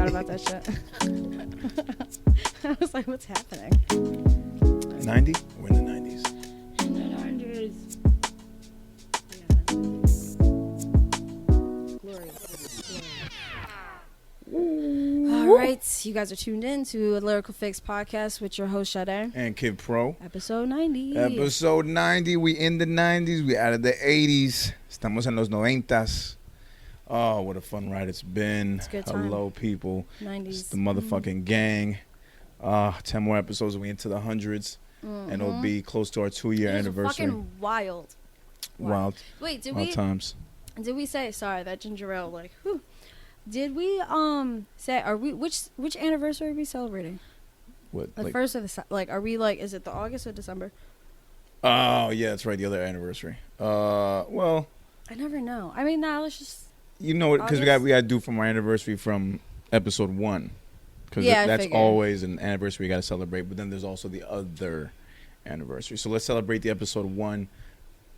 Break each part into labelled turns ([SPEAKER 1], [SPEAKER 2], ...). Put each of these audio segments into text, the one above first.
[SPEAKER 1] about that shit. I was like, what's happening?
[SPEAKER 2] 90? We're in the 90s.
[SPEAKER 1] In the 90s. Glory. All right, you guys are tuned in to a Lyrical Fix podcast with your host, Sade.
[SPEAKER 2] And Kid Pro.
[SPEAKER 1] Episode 90.
[SPEAKER 2] Episode 90. We in the 90s. We out of the 80s. Estamos en los 90s. Oh, what a fun ride it's been.
[SPEAKER 1] It's a good time.
[SPEAKER 2] Hello, people.
[SPEAKER 1] 90s.
[SPEAKER 2] It's the motherfucking gang. 10 more episodes. We into the hundreds. And it'll be close to our 2-year anniversary.
[SPEAKER 1] Fucking wild.
[SPEAKER 2] Wild.
[SPEAKER 1] Wait, did
[SPEAKER 2] Wild
[SPEAKER 1] we?
[SPEAKER 2] times.
[SPEAKER 1] Did we say? Sorry, that ginger ale. Like, whew. Did we say? Are we which anniversary are we celebrating?
[SPEAKER 2] What?
[SPEAKER 1] The first of the are we like? Is it the August or December?
[SPEAKER 2] Oh yeah, that's right. The other anniversary. Well.
[SPEAKER 1] I never know. I mean, nah. Let's just.
[SPEAKER 2] You know what? Because we got to do from our anniversary from episode 1. Because that's always an anniversary we got to celebrate. But then there's also the other anniversary. So let's celebrate the episode 1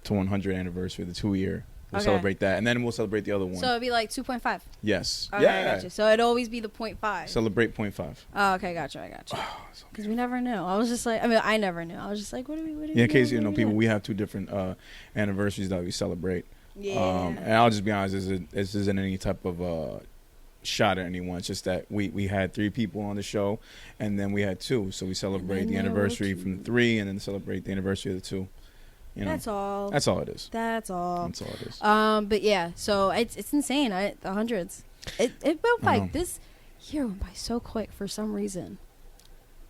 [SPEAKER 2] to 100 anniversary, the 2-year. We'll celebrate that. And then we'll celebrate the other one.
[SPEAKER 1] So it'd be like 2.5?
[SPEAKER 2] Yes.
[SPEAKER 1] Okay, I got you. So it'd always be the 0.5.
[SPEAKER 2] Celebrate 0.5.
[SPEAKER 1] Oh, okay. Gotcha. I got you. Because we never knew. I was just like, I never knew. I was just like, what do we
[SPEAKER 2] in case you know, people, we have 2 different anniversaries that we celebrate.
[SPEAKER 1] Yeah.
[SPEAKER 2] And I'll just be honest, this isn't any type of shot at anyone. It's just that we had 3 people on the show, and then we had 2. So we celebrate the anniversary from the 3, and then celebrate the anniversary of the 2. You know,
[SPEAKER 1] that's all.
[SPEAKER 2] That's all it is.
[SPEAKER 1] That's all.
[SPEAKER 2] That's all it is.
[SPEAKER 1] But yeah, so it's insane. The hundreds. It went by this year went by so quick for some reason.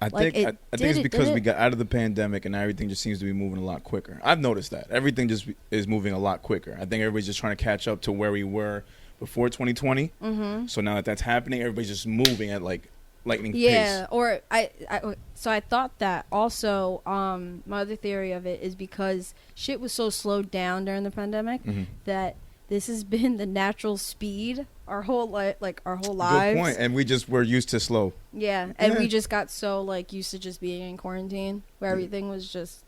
[SPEAKER 2] I think it's because we got out of the pandemic and everything just seems to be moving a lot quicker. I've noticed that everything just is moving a lot quicker. I think everybody's just trying to catch up to where we were before 2020. Mm-hmm. So now that that's happening, everybody's just moving at like lightning pace.
[SPEAKER 1] Yeah, or so I thought that also. My other theory of it is because shit was so slowed down during the pandemic that this has been the natural speed our whole lives. Good
[SPEAKER 2] point. And we just were used to slow.
[SPEAKER 1] Yeah, and we just got so used to just being in quarantine where everything was just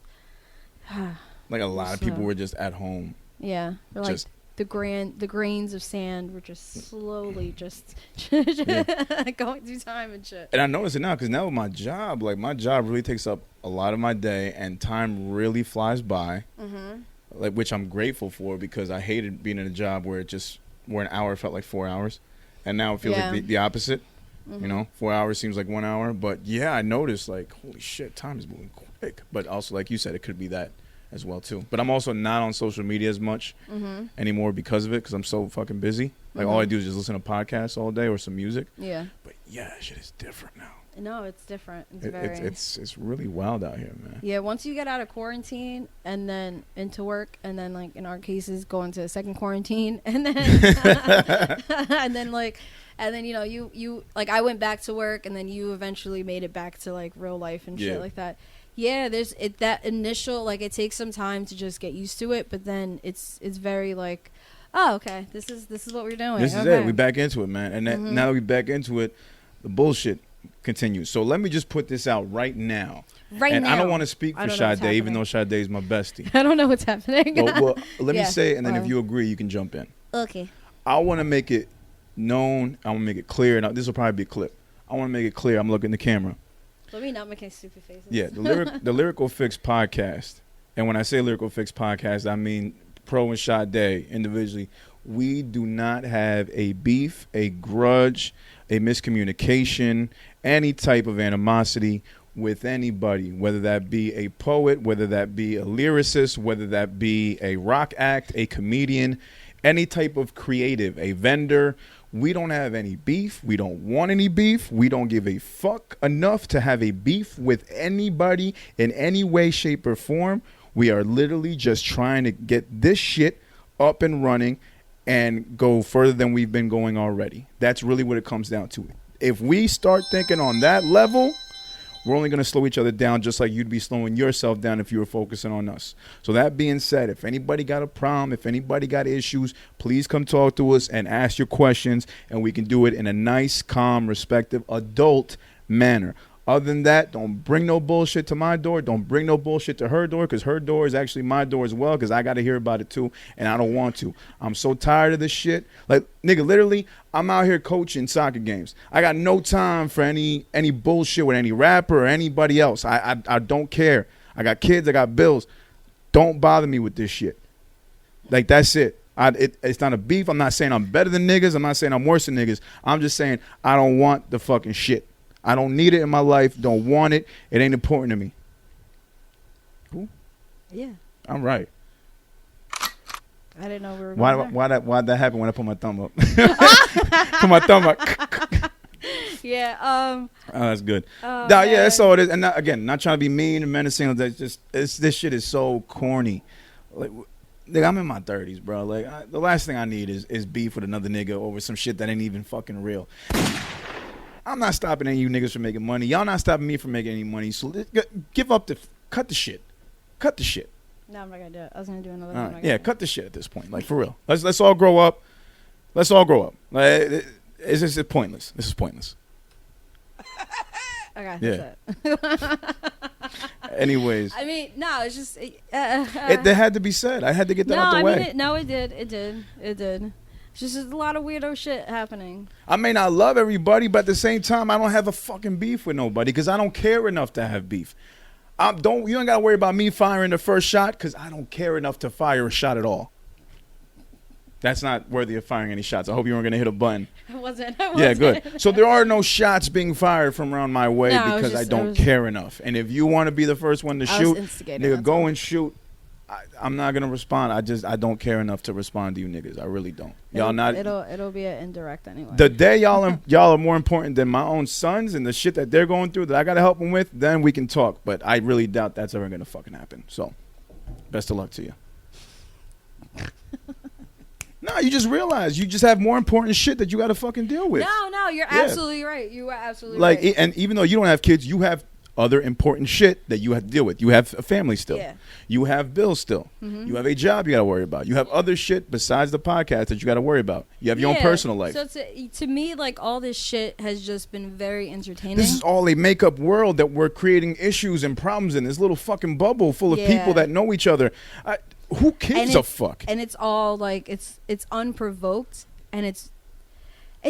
[SPEAKER 2] like a lot of people were just at home.
[SPEAKER 1] Yeah, just the grains of sand were just slowly just going through time and shit.
[SPEAKER 2] And I notice it now because now with my job really takes up a lot of my day and time really flies by. Which I'm grateful for because I hated being in a job where an hour felt like 4 hours, and now it feels like the opposite. You know, 4 hours seems like 1 hour, but yeah, I noticed holy shit, time is moving quick. But also, like you said, it could be that as well too. But I'm also not on social media as much anymore because of it, because I'm so fucking busy. All I do is just listen to podcasts all day or some music. Yeah. But yeah, shit is different now.
[SPEAKER 1] No, it's different.
[SPEAKER 2] It's really wild out here, man.
[SPEAKER 1] Yeah, once you get out of quarantine and then into work, and then in our cases go into a second quarantine, and then and then you I went back to work, and then you eventually made it back to real life and shit like that. Yeah, there's that initial it takes some time to just get used to it, but then it's very oh, okay, this is what we're doing.
[SPEAKER 2] This is it. We back into it, man. And now that we back into it, the bullshit continues. So let me just put this out right now. And I don't want to speak for Sade, even though Sade is my bestie.
[SPEAKER 1] I don't know what's happening.
[SPEAKER 2] Well, let me say it, and then if you agree, you can jump in.
[SPEAKER 1] Okay.
[SPEAKER 2] I want to make it known. I want to make it clear. Now, this will probably be a clip. I want to make it clear. I'm looking at the camera.
[SPEAKER 1] Let me not make any stupid faces.
[SPEAKER 2] Yeah, the Lyrical Fix podcast. And when I say Lyrical Fix podcast, I mean Pro and Sade individually. We do not have a beef, a grudge, a miscommunication, any type of animosity with anybody, whether that be a poet, whether that be a lyricist, whether that be a rock act, a comedian, any type of creative, a vendor. We don't have any beef. We don't want any beef. We don't give a fuck enough to have a beef with anybody in any way, shape, or form. We are literally just trying to get this shit up and running and go further than we've been going already. That's really what it comes down to. If we start thinking on that level, we're only going to slow each other down, just like you'd be slowing yourself down if you were focusing on us. So that being said, if anybody got a problem, if anybody got issues, please come talk to us and ask your questions, and we can do it in a nice, calm, respectful, adult manner. Other than that, don't bring no bullshit to my door. Don't bring no bullshit to her door, because her door is actually my door as well, because I got to hear about it too, and I don't want to. I'm so tired of this shit. Like, nigga, literally, I'm out here coaching soccer games. I got no time for any bullshit with any rapper or anybody else. I don't care. I got kids. I got bills. Don't bother me with this shit. Like, that's it. It's not a beef. I'm not saying I'm better than niggas. I'm not saying I'm worse than niggas. I'm just saying I don't want the fucking shit. I don't need it in my life. Don't want it. It ain't important to me. Cool?
[SPEAKER 1] Yeah.
[SPEAKER 2] I'm right.
[SPEAKER 1] I didn't know we were going
[SPEAKER 2] Why'd that happen when I put my thumb up? Put my thumb up.
[SPEAKER 1] Yeah.
[SPEAKER 2] Oh, that's good.
[SPEAKER 1] Oh,
[SPEAKER 2] Nah, yeah, that's all it is. And again, not trying to be mean and menacing. This shit is so corny. Like, nigga, I'm in my 30s, bro. Like, the last thing I need is beef with another nigga over some shit that ain't even fucking real. I'm not stopping any of you niggas from making money. Y'all not stopping me from making any money. So cut the shit. Cut the shit.
[SPEAKER 1] No, I'm not gonna do it. I was gonna do another one.
[SPEAKER 2] Yeah, cut the shit at this point. Like, for real. Let's all grow up. Let's all grow up. Like, it's just pointless. This is pointless.
[SPEAKER 1] Okay.
[SPEAKER 2] Yeah.
[SPEAKER 1] That's it.
[SPEAKER 2] Anyways.
[SPEAKER 1] I mean, no, it's just.
[SPEAKER 2] That had to be said. I had to get that out the way.
[SPEAKER 1] It did. It did. It's just a lot of weirdo shit happening.
[SPEAKER 2] I may not love everybody, but at the same time, I don't have a fucking beef with nobody because I don't care enough to have beef. You ain't got to worry about me firing the first shot because I don't care enough to fire a shot at all. That's not worthy of firing any shots. I hope you weren't going to hit a button.
[SPEAKER 1] I wasn't.
[SPEAKER 2] Yeah, good. So there are no shots being fired from around my way because I don't care enough. And if you want to be the first one to shoot, nigga, go and shoot. I'm not gonna respond. I don't care enough to respond to you niggas. I really don't.
[SPEAKER 1] It'll be an indirect anyway.
[SPEAKER 2] The day y'all are more important than my own sons and the shit that they're going through that I gotta help them with, then we can talk. But I really doubt that's ever gonna fucking happen. So, best of luck to you. No, you just realize you just have more important shit that you gotta fucking deal with.
[SPEAKER 1] No, you're absolutely right. You are absolutely right.
[SPEAKER 2] Like, and even though you don't have kids, you have other important shit that you have to deal with. You have a family still. Yeah. You have bills still. Mm-hmm. You have a job you got to worry about. You have other shit besides the podcast that you got to worry about. You have your own personal life.
[SPEAKER 1] So to me, like, all this shit has just been very entertaining.
[SPEAKER 2] This is all a make-up world that we're creating issues and problems in. This little fucking bubble full of people that know each other. Who gives a fuck?
[SPEAKER 1] And it's all like it's unprovoked, and it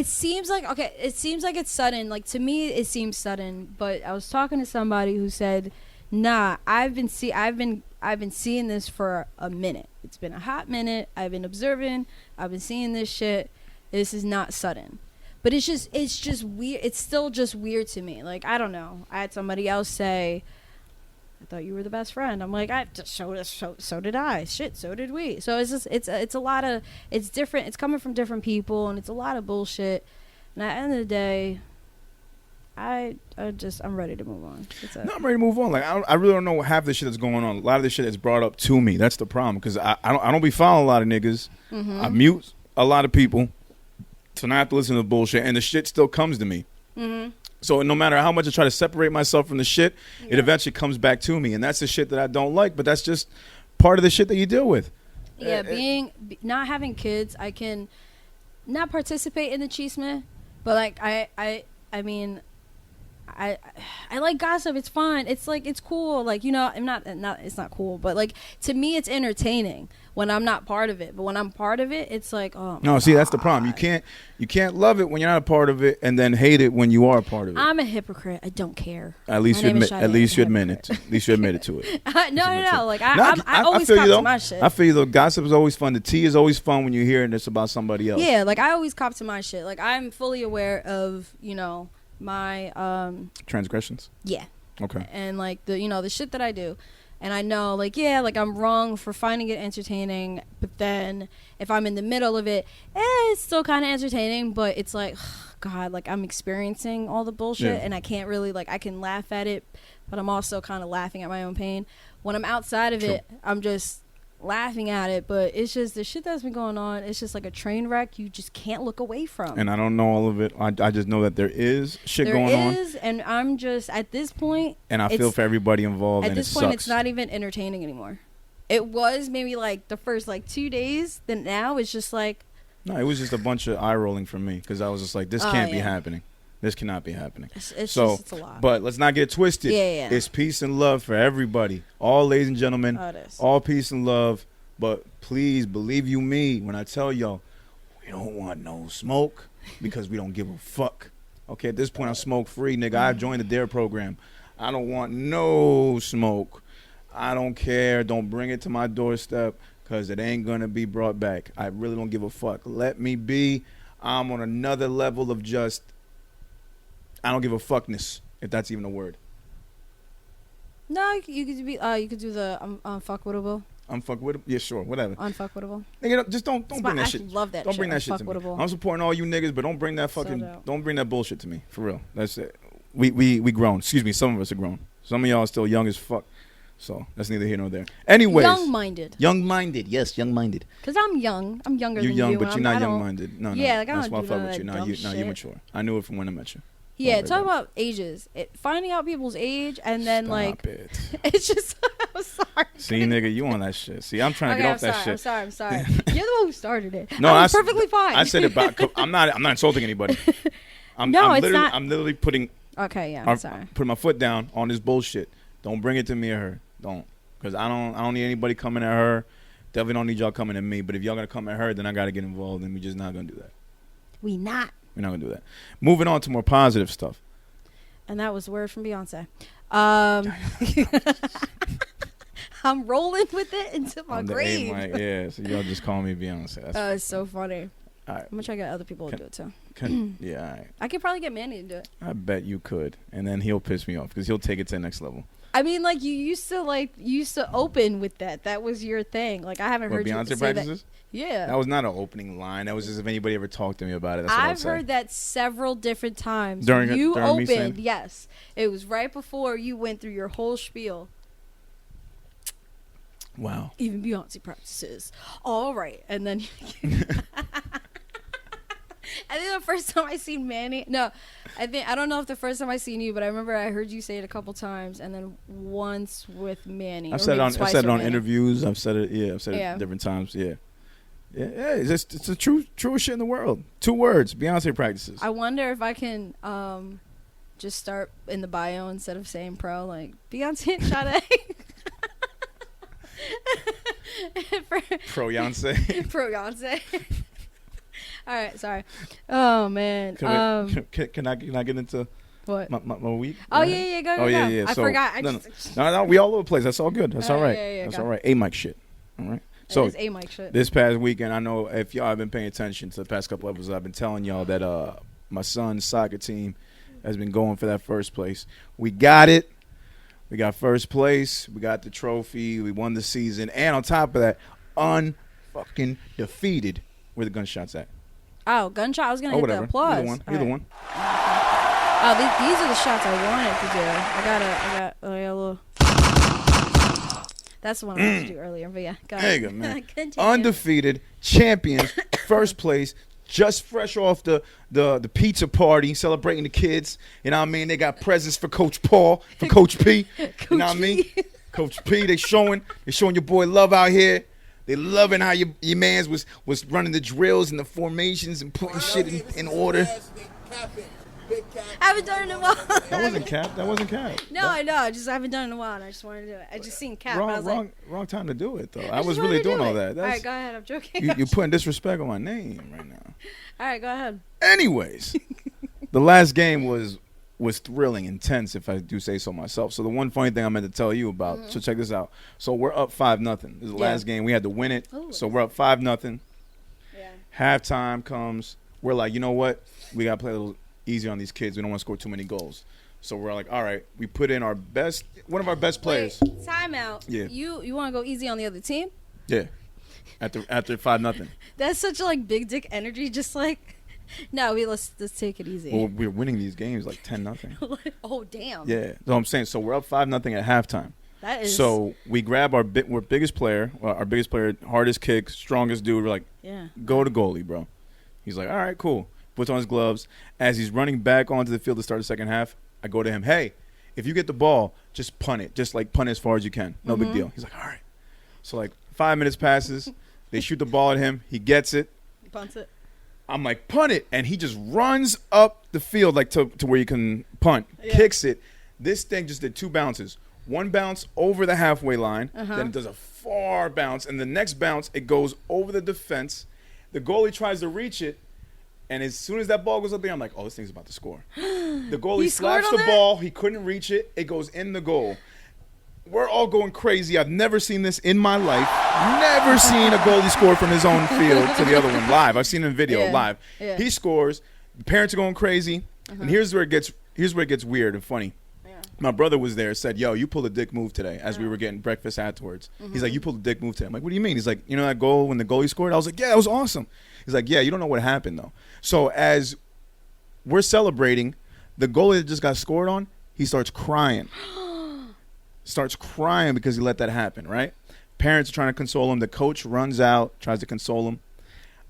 [SPEAKER 1] seems like it's sudden. Like, to me, it seems sudden. But I was talking to somebody who said, "Nah, I've been seeing this for a minute. It's been a hot minute. I've been observing. I've been seeing this shit. This is not sudden." But it's just weird. It's still just weird to me. Like, I don't know. I had somebody else say, "I thought you were the best friend." I'm like, so did I. Shit, so did we. So it's just it's a lot of, it's different. It's coming from different people, and it's a lot of bullshit. And at the end of the day, I'm ready to move on.
[SPEAKER 2] No, I'm ready to move on. Like, I really don't know what half the shit that's going on. A lot of this shit is brought up to me. That's the problem, because I don't be following a lot of niggas. Mm-hmm. I mute a lot of people, so now I have to listen to the bullshit, and the shit still comes to me. Mm-hmm. So no matter how much I try to separate myself from the shit, it eventually comes back to me. And that's the shit that I don't like, but that's just part of the shit that you deal with.
[SPEAKER 1] Yeah, not having kids, I can not participate in the chisme, but like I mean, I like gossip. It's fun. It's like, it's cool. Like, you know, it's not cool, but like, to me, it's entertaining when I'm not part of it. But when I'm part of it, it's like, oh my
[SPEAKER 2] see,
[SPEAKER 1] God.
[SPEAKER 2] That's the problem. You can't love it when you're not a part of it, and then hate it when you are a part of it.
[SPEAKER 1] I'm a hypocrite. I don't care.
[SPEAKER 2] At least you admit it. At least you admitted to it.
[SPEAKER 1] No. Like, I always cop to my shit.
[SPEAKER 2] I feel you though. Gossip is always fun. The tea is always fun when you're hearing this about somebody else.
[SPEAKER 1] Yeah, like, I always cop to my shit. Like, I'm fully aware of, you know, my
[SPEAKER 2] transgressions.
[SPEAKER 1] Yeah.
[SPEAKER 2] Okay.
[SPEAKER 1] And like, the shit that I do. And I know, like, yeah, like, I'm wrong for finding it entertaining, but then if I'm in the middle of it, it's still kind of entertaining, but it's like, God, like, I'm experiencing all the bullshit, and I can't really, like, I can laugh at it, but I'm also kind of laughing at my own pain. When I'm outside of it, I'm just laughing at it, but it's just the shit that's been going on. It's just like a train wreck you just can't look away from.
[SPEAKER 2] And I don't know all of it. I just know that there is shit going on.
[SPEAKER 1] There is, and I'm just, at this point,
[SPEAKER 2] and I feel for everybody involved.
[SPEAKER 1] At this point, it's not even entertaining anymore. It was maybe like the first like 2 days. Then now it's just like,
[SPEAKER 2] no, it was just a bunch of eye rolling from me, because I was just like, this can't be happening. This cannot be happening.
[SPEAKER 1] It's a lot.
[SPEAKER 2] But let's not get twisted.
[SPEAKER 1] Yeah.
[SPEAKER 2] It's peace and love for everybody. All ladies and gentlemen, all peace and love. But please, believe you me when I tell y'all, we don't want no smoke because we don't give a fuck. Okay, at this point, I'm smoke free, nigga. I joined the DARE program. I don't want no smoke. I don't care. Don't bring it to my doorstep because it ain't going to be brought back. I really don't give a fuck. Let me be. I'm on another level of just, I don't give a fuckness, if that's even a word.
[SPEAKER 1] No, you could do the unfuckwittable.
[SPEAKER 2] Unfuckwittable? Yeah, sure, whatever.
[SPEAKER 1] Unfuckwittable.
[SPEAKER 2] Nigga, just don't bring that shit.
[SPEAKER 1] I love that.
[SPEAKER 2] Don't bring that shit to me. I'm supporting all you niggas, but don't bring that don't bring that bullshit to me. For real. That's it. We grown. Excuse me, some of us are grown. Some of y'all are still young as fuck. So that's neither here nor there. Anyways.
[SPEAKER 1] Young-minded.
[SPEAKER 2] Young-minded. Yes, young-minded.
[SPEAKER 1] Because I'm young. I'm younger than you.
[SPEAKER 2] You're young, but you're not young-minded. No.
[SPEAKER 1] Yeah, like
[SPEAKER 2] that's
[SPEAKER 1] I
[SPEAKER 2] why I
[SPEAKER 1] don't
[SPEAKER 2] fuck with you.
[SPEAKER 1] do
[SPEAKER 2] Now you mature. I knew it from when I met you.
[SPEAKER 1] Yeah, talk about ages. Finding out people's age and then it's just. I'm sorry.
[SPEAKER 2] See, nigga, you on that shit. See, I'm trying to get off that shit.
[SPEAKER 1] I'm sorry. You're the one who started it.
[SPEAKER 2] No,
[SPEAKER 1] I was perfectly fine.
[SPEAKER 2] I said it about. I'm not insulting anybody. I'm literally putting.
[SPEAKER 1] Okay, yeah. I'm sorry.
[SPEAKER 2] Putting my foot down on this bullshit. Don't bring it to me or her. Don't, because I don't need anybody coming at her. Definitely don't need y'all coming at me. But if y'all gonna come at her, then I gotta get involved, and we're just not gonna do that.
[SPEAKER 1] We're not
[SPEAKER 2] gonna do that. Moving on to more positive stuff.
[SPEAKER 1] And that was word from Beyonce. I'm rolling with it into my grave.
[SPEAKER 2] Yeah, so y'all just call me Beyonce.
[SPEAKER 1] It's so funny.
[SPEAKER 2] All right.
[SPEAKER 1] I'm gonna try to get other people to do it too.
[SPEAKER 2] Yeah, all right.
[SPEAKER 1] I could probably get Manny to do it.
[SPEAKER 2] I bet you could, and then he'll piss me off because he'll take it to the next level.
[SPEAKER 1] I mean, like you used to open with that. That was your thing. Like I haven't heard
[SPEAKER 2] Beyonce
[SPEAKER 1] you say
[SPEAKER 2] practices?
[SPEAKER 1] that. Yeah.
[SPEAKER 2] That was not an opening line. That was just if anybody ever talked to me about it. That's
[SPEAKER 1] I've heard that several different times.
[SPEAKER 2] During
[SPEAKER 1] opened, yes. It was right before you went through your whole spiel.
[SPEAKER 2] Wow.
[SPEAKER 1] Even Beyonce practices. All right. And then I think the first time I seen Manny, I don't know if the first time I seen you, but I remember I heard you say it a couple times, and then once with Manny.
[SPEAKER 2] I've said it on interviews. I've said it. Yeah, I've said it different times. Yeah. Yeah. It's the truest shit in the world. 2 words. Beyonce practices.
[SPEAKER 1] I wonder if I can just start in the bio instead of saying pro, like Beyonce and Sade.
[SPEAKER 2] Pro Beyonce.
[SPEAKER 1] Pro Beyonce. All right, sorry. Oh man.
[SPEAKER 2] Can I get into
[SPEAKER 1] what
[SPEAKER 2] my week?
[SPEAKER 1] Oh yeah, go.
[SPEAKER 2] Oh yeah.
[SPEAKER 1] I forgot.
[SPEAKER 2] No, we all over the place. That's all good. That's all right.
[SPEAKER 1] Yeah,
[SPEAKER 2] that's all right. A-mic shit. All right. So
[SPEAKER 1] it is A-mic shit.
[SPEAKER 2] This past weekend, I know if y'all have been paying attention to the past couple episodes, I've been telling y'all that my son's soccer team has been going for that first place. We got it. We got first place. We got the trophy. We won the season, and on top of that, unfucking defeated. Where the gunshots at?
[SPEAKER 1] Oh, gunshot. I was gonna hit the applause.
[SPEAKER 2] Either one.
[SPEAKER 1] Oh, these are the shots I wanted to do. I got a little. That's the one I wanted to do earlier. But yeah, go ahead.
[SPEAKER 2] There you go, man. Undefeated champions, first place, just fresh off the pizza party, celebrating the kids. You know what I mean? They got presents for Coach Paul, for Coach P. You know what I mean? Coach P. They showing your boy love out here. They loving how your mans was running the drills and the formations and putting shit in order.
[SPEAKER 1] I haven't done it in a while.
[SPEAKER 2] That wasn't Cap.
[SPEAKER 1] No, I know. I haven't done it in a while, and I just wanted to do it. I just seen Cap.
[SPEAKER 2] Wrong time to do it, though. I was really doing all that.
[SPEAKER 1] All right, go ahead. I'm joking.
[SPEAKER 2] You're putting disrespect on my name right now.
[SPEAKER 1] All right, go ahead.
[SPEAKER 2] Anyways, the last game was thrilling, intense, if I do say so myself. So the one funny thing I meant to tell you about, so check this out. So we're up 5-0. This is the last game. We had to win it. Ooh, so we're up 5-0. Yeah. Halftime comes. We're like, you know what? We got to play a little easier on these kids. We don't want to score too many goals. So we're like, all right, we put in one of our best players.
[SPEAKER 1] Wait, time out.
[SPEAKER 2] Yeah.
[SPEAKER 1] You want to go easy on the other team?
[SPEAKER 2] Yeah. After 5-0.
[SPEAKER 1] That's such big dick energy, just like... No, let's take it easy.
[SPEAKER 2] Well, we're winning these games 10-0.
[SPEAKER 1] Oh, damn.
[SPEAKER 2] Yeah. So I'm saying, so we're up 5-0 at halftime.
[SPEAKER 1] That is.
[SPEAKER 2] So we grab our biggest player, hardest kick, strongest dude. We're like,
[SPEAKER 1] yeah,
[SPEAKER 2] go to goalie, bro. He's like, all right, cool. Puts on his gloves. As he's running back onto the field to start the second half, I go to him, hey, if you get the ball, just punt it. Just punt it as far as you can. No big deal. He's like, all right. So 5 minutes passes. They shoot the ball at him. He gets it.
[SPEAKER 1] He punts it.
[SPEAKER 2] I'm like, punt it. And he just runs up the field like to where you can punt, kicks it. This thing just did 2 bounces. One bounce over the halfway line, then it does a far bounce, and the next bounce, it goes over the defense. The goalie tries to reach it, and as soon as that ball goes up there, I'm like, oh, this thing's about to score. The goalie slaps the ball. He couldn't reach it. It goes in the goal. We're all going crazy. I've never seen this in my life. Never seen a goalie score from his own field to the other one live. I've seen it in video live. Yeah. He scores. The parents are going crazy. And here's where it gets weird and funny. My brother was there, said, yo, you pulled a dick move today as we were getting breakfast afterwards. He's like, you pulled a dick move today. I'm like, what do you mean? He's like, you know that goal when the goalie scored? I was like, yeah, it was awesome. He's like, yeah, you don't know what happened, though. So as we're celebrating, the goalie that just got scored on, he starts crying. Starts crying because he let that happen, right? Parents are trying to console him. The coach runs out, tries to console him.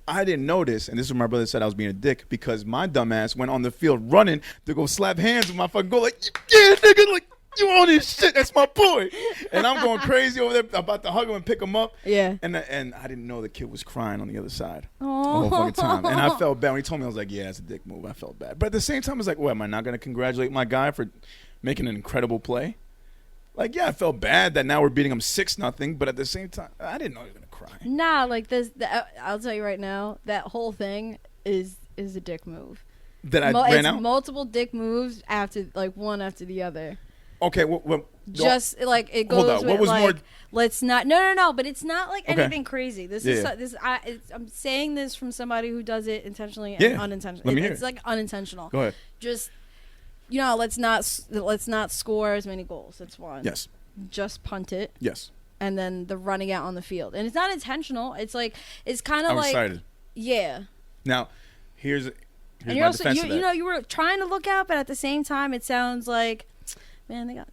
[SPEAKER 2] I didn't notice, and this is what my brother said I was being a dick, because my dumbass went on the field running to go slap hands with my fucking goal, like, yeah, nigga, like, you on this shit, that's my boy. And I'm going crazy over there, about to hug him and pick him up. Yeah. And I didn't know the kid was crying on the other side the whole fucking time. And I felt bad. When he told me, I was like, yeah, it's a dick move. I felt bad. But at the same time, I was like, well, am I not going to congratulate my guy for making an incredible play? Like, yeah, I felt bad that now we're beating him 6-0, but at the same time, I didn't know he was going to cry.
[SPEAKER 1] Nah, like this, I'll tell you right now, that whole thing is a dick move.
[SPEAKER 2] That I ran out?
[SPEAKER 1] Multiple dick moves after, like, one after the other.
[SPEAKER 2] Okay, well
[SPEAKER 1] just like it goes. Hold on. What was like, more? Let's not. No. But it's not like anything crazy. This is this. I'm saying this from somebody who does it intentionally and unintentionally.
[SPEAKER 2] Let me hear
[SPEAKER 1] it's like unintentional.
[SPEAKER 2] Go ahead.
[SPEAKER 1] Just let's not score as many goals. That's one.
[SPEAKER 2] Yes.
[SPEAKER 1] Just punt it.
[SPEAKER 2] Yes.
[SPEAKER 1] And then the running out on the field, and it's not intentional. It's like it's kind of like. I'm excited. Yeah.
[SPEAKER 2] Now, here's
[SPEAKER 1] and you're also you were trying to look out, but at the same time, it sounds like. Man,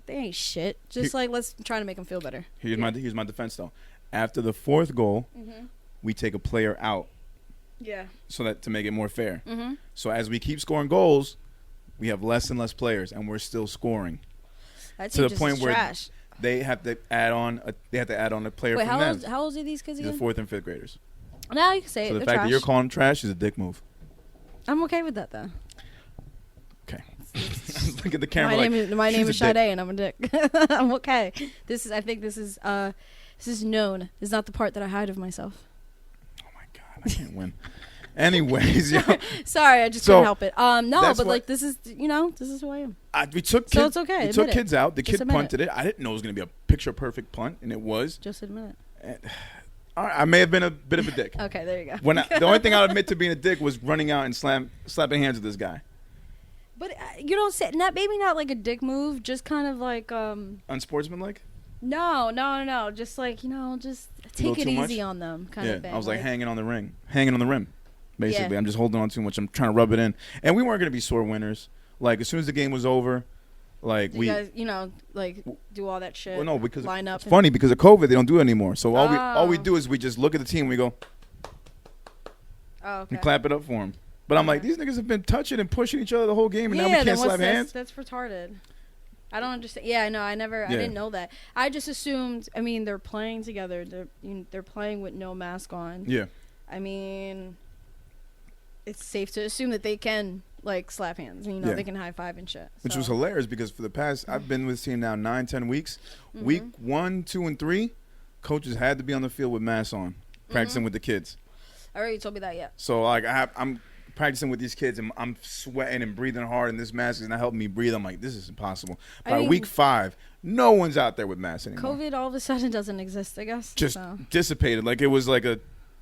[SPEAKER 1] they ain't shit. Just let's try to make them feel better.
[SPEAKER 2] Here's my defense though. After the 4th goal, we take a player out.
[SPEAKER 1] Yeah.
[SPEAKER 2] So that to make it more fair. So as we keep scoring goals, we have less and less players, and we're still scoring.
[SPEAKER 1] That to the point where trash.
[SPEAKER 2] They have to add on a player from them.
[SPEAKER 1] How old are these kids again?
[SPEAKER 2] The 4th and 5th graders.
[SPEAKER 1] Now you can say
[SPEAKER 2] so the fact that you're calling them trash is a dick move.
[SPEAKER 1] I'm okay with that though.
[SPEAKER 2] Okay. Look at the camera.
[SPEAKER 1] My name is Sade, and I'm a dick. I'm okay. This is known. This is not the part that I hide of myself.
[SPEAKER 2] Oh my god, I can't win. Anyways,
[SPEAKER 1] sorry, I just couldn't help it. No, but like this is who I am.
[SPEAKER 2] We took kids,
[SPEAKER 1] so it's okay.
[SPEAKER 2] We took kids out. The kid punted it. I didn't know it was gonna be a picture perfect punt, and it was.
[SPEAKER 1] Just admit it.
[SPEAKER 2] All right, I may have been a bit of a dick.
[SPEAKER 1] Okay, there you go.
[SPEAKER 2] The only thing I'll admit to being a dick was running out and slapping hands with this guy.
[SPEAKER 1] But you don't say maybe not like a dick move, just kind of like
[SPEAKER 2] unsportsmanlike.
[SPEAKER 1] No. Just like just take it easy on them, kind of thing.
[SPEAKER 2] I was like hanging on the rim, basically. I'm just holding on too much. I'm trying to rub it in, and we weren't gonna be sore winners. Like as soon as the game was over, like
[SPEAKER 1] you guys, like do all that shit.
[SPEAKER 2] Well, no, because
[SPEAKER 1] line up.
[SPEAKER 2] It's funny because of COVID, they don't do it anymore. So all we do is we just look at the team, and we go, and clap it up for them. But I'm like, these niggas have been touching and pushing each other the whole game, and now we can't slap hands.
[SPEAKER 1] That's retarded. I don't understand. Yeah, no, I didn't know that. I just assumed. I mean, they're playing together. They're playing with no mask on.
[SPEAKER 2] Yeah.
[SPEAKER 1] I mean, it's safe to assume that they can like slap hands. They can high five and shit.
[SPEAKER 2] Which was hilarious because for the past, I've been with this team now 9-10 weeks. Week 1, 2, and 3, coaches had to be on the field with masks on, practicing with the kids.
[SPEAKER 1] I already told me that. Yeah.
[SPEAKER 2] So like I'm practicing with these kids and I'm sweating and breathing hard, and this mask is not helping me breathe. I'm like, this is impossible. By week 5, no one's out there with masks anymore.
[SPEAKER 1] COVID all of a sudden doesn't exist, I guess.
[SPEAKER 2] Just dissipated. Like it was like a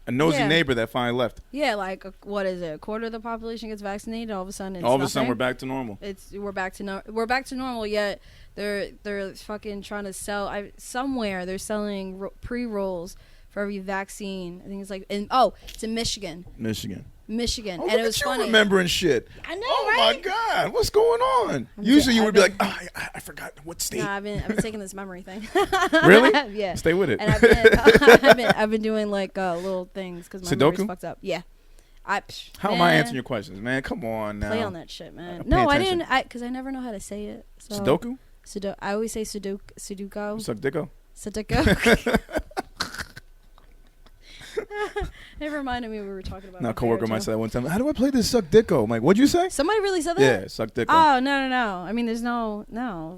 [SPEAKER 2] nosy neighbor that finally left.
[SPEAKER 1] Yeah, like what is it? A quarter of the population gets vaccinated. All of a sudden,
[SPEAKER 2] we're back to normal.
[SPEAKER 1] We're back to normal. Yet they're fucking trying to sell. Somewhere they're selling pre-rolls for every vaccine. I think it's like it's in Michigan.
[SPEAKER 2] Oh,
[SPEAKER 1] and it was funny.
[SPEAKER 2] Remembering shit.
[SPEAKER 1] I know,
[SPEAKER 2] right? My God, what's going on? Usually you would be like, I forgot what state.
[SPEAKER 1] No, I've been taking this memory thing.
[SPEAKER 2] Really?
[SPEAKER 1] Yeah.
[SPEAKER 2] Stay with it.
[SPEAKER 1] And I've been doing like little things because my memory's fucked up. Yeah.
[SPEAKER 2] How am I answering your questions, man? Come on now.
[SPEAKER 1] Play on that shit, man. No, I didn't. Because I never know how to say it. So.
[SPEAKER 2] Sudoku?
[SPEAKER 1] I always say Sudoku.
[SPEAKER 2] Sudoku.
[SPEAKER 1] Sudoku. It reminded me we were talking about.
[SPEAKER 2] Now, a coworker might say that one time. How do I play this Suck Dicko? I'm like, what'd you say?
[SPEAKER 1] Somebody really said that?
[SPEAKER 2] Yeah, Suck Dicko.
[SPEAKER 1] Oh, no. I mean, there's no.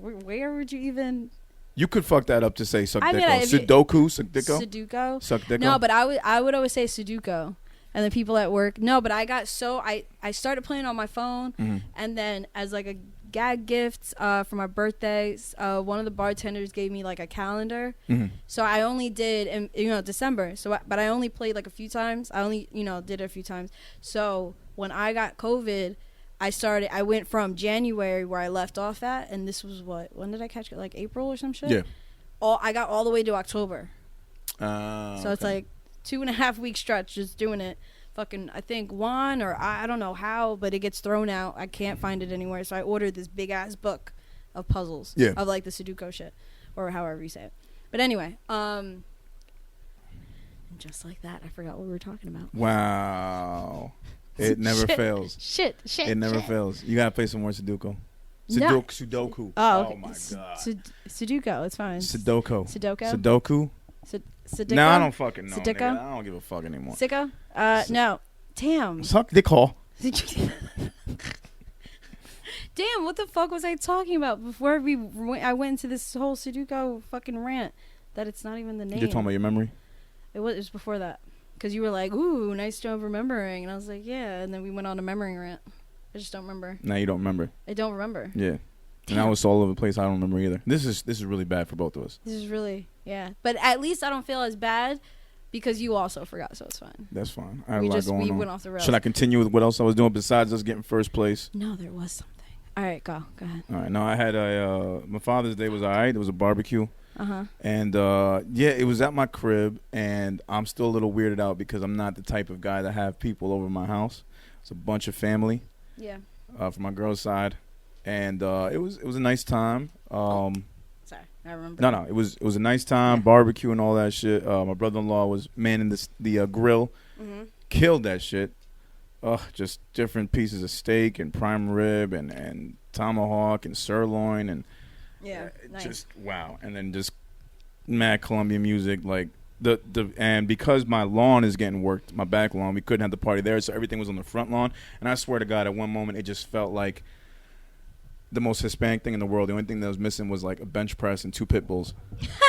[SPEAKER 1] Where would you even...
[SPEAKER 2] You could fuck that up to say Suck
[SPEAKER 1] I mean,
[SPEAKER 2] Dicko. Sudoku, Suck Dicko.
[SPEAKER 1] Sudoku?
[SPEAKER 2] Suck Dicko.
[SPEAKER 1] No, but I would always say Sudoku. And then people at work... No, but I got so... I started playing on my phone. Mm-hmm. And then as like a gag gift for my birthday, one of the bartenders gave me like a calendar. Mm-hmm. So I only did in December. But I only played like a few times. I only did it a few times. So when I got COVID, I went from January where I left off at, and this was when did I catch it? Like April or some shit?
[SPEAKER 2] Yeah.
[SPEAKER 1] I got all the way to October. So
[SPEAKER 2] okay.
[SPEAKER 1] It's like 2.5 week stretch just doing it. Fucking, I think one or I don't know how, but it gets thrown out. I can't find it anywhere. So I ordered this big ass book of puzzles.
[SPEAKER 2] Yeah.
[SPEAKER 1] Of like the Sudoku shit, or however you say it. But anyway, just like that, I forgot what we were talking about.
[SPEAKER 2] Wow. It never fails.
[SPEAKER 1] Shit.
[SPEAKER 2] It never fails. You gotta play some more Sudoku. Sudoku.
[SPEAKER 1] Oh, okay.
[SPEAKER 2] Oh my god.
[SPEAKER 1] Sudoku. It's fine.
[SPEAKER 2] Sudoku.
[SPEAKER 1] Sudoku.
[SPEAKER 2] No, I don't fucking know.
[SPEAKER 1] Sudoku?
[SPEAKER 2] Nigga. I don't give a fuck anymore.
[SPEAKER 1] Sicko? No. Damn.
[SPEAKER 2] Suck dick hole.
[SPEAKER 1] Damn, what the fuck was I talking about before I went into this whole Sudoku fucking rant that it's not even the name.
[SPEAKER 2] You're talking about your memory?
[SPEAKER 1] It was before that. Because you were like, ooh, nice job remembering. And I was like, yeah. And then we went on a memory rant. I just don't remember.
[SPEAKER 2] No, you don't remember.
[SPEAKER 1] I don't remember.
[SPEAKER 2] Yeah.
[SPEAKER 1] Damn.
[SPEAKER 2] And I was all over the place. I don't remember either. This is really bad for both of us.
[SPEAKER 1] This is really, yeah. But at least I don't feel as bad because you also forgot, so it's fine.
[SPEAKER 2] That's fine. I have a lot going on.
[SPEAKER 1] We went off the rails.
[SPEAKER 2] Should I continue with what else I was doing besides us getting first place?
[SPEAKER 1] No, there was something. All right, go ahead.
[SPEAKER 2] All right. No, I had my Father's Day was all right. It was a barbecue.
[SPEAKER 1] Uh-huh.
[SPEAKER 2] And, yeah, it was at my crib, and I'm still a little weirded out because I'm not the type of guy to have people over my house. It's a bunch of family.
[SPEAKER 1] Yeah.
[SPEAKER 2] From my girl's side. And it was a nice time.
[SPEAKER 1] Sorry, I remember.
[SPEAKER 2] No, it was a nice time, barbecue and all that shit. My brother-in-law was manning the grill. Mm-hmm. Killed that shit. Just different pieces of steak and prime rib and tomahawk and sirloin and
[SPEAKER 1] nice.
[SPEAKER 2] Just wow. And then just mad Colombian music like and because my lawn is getting worked, my back lawn, we couldn't have the party there, so everything was on the front lawn. And I swear to God, at one moment it just felt like the most Hispanic thing in the world. The only thing that was missing was like a bench press and 2 pit bulls.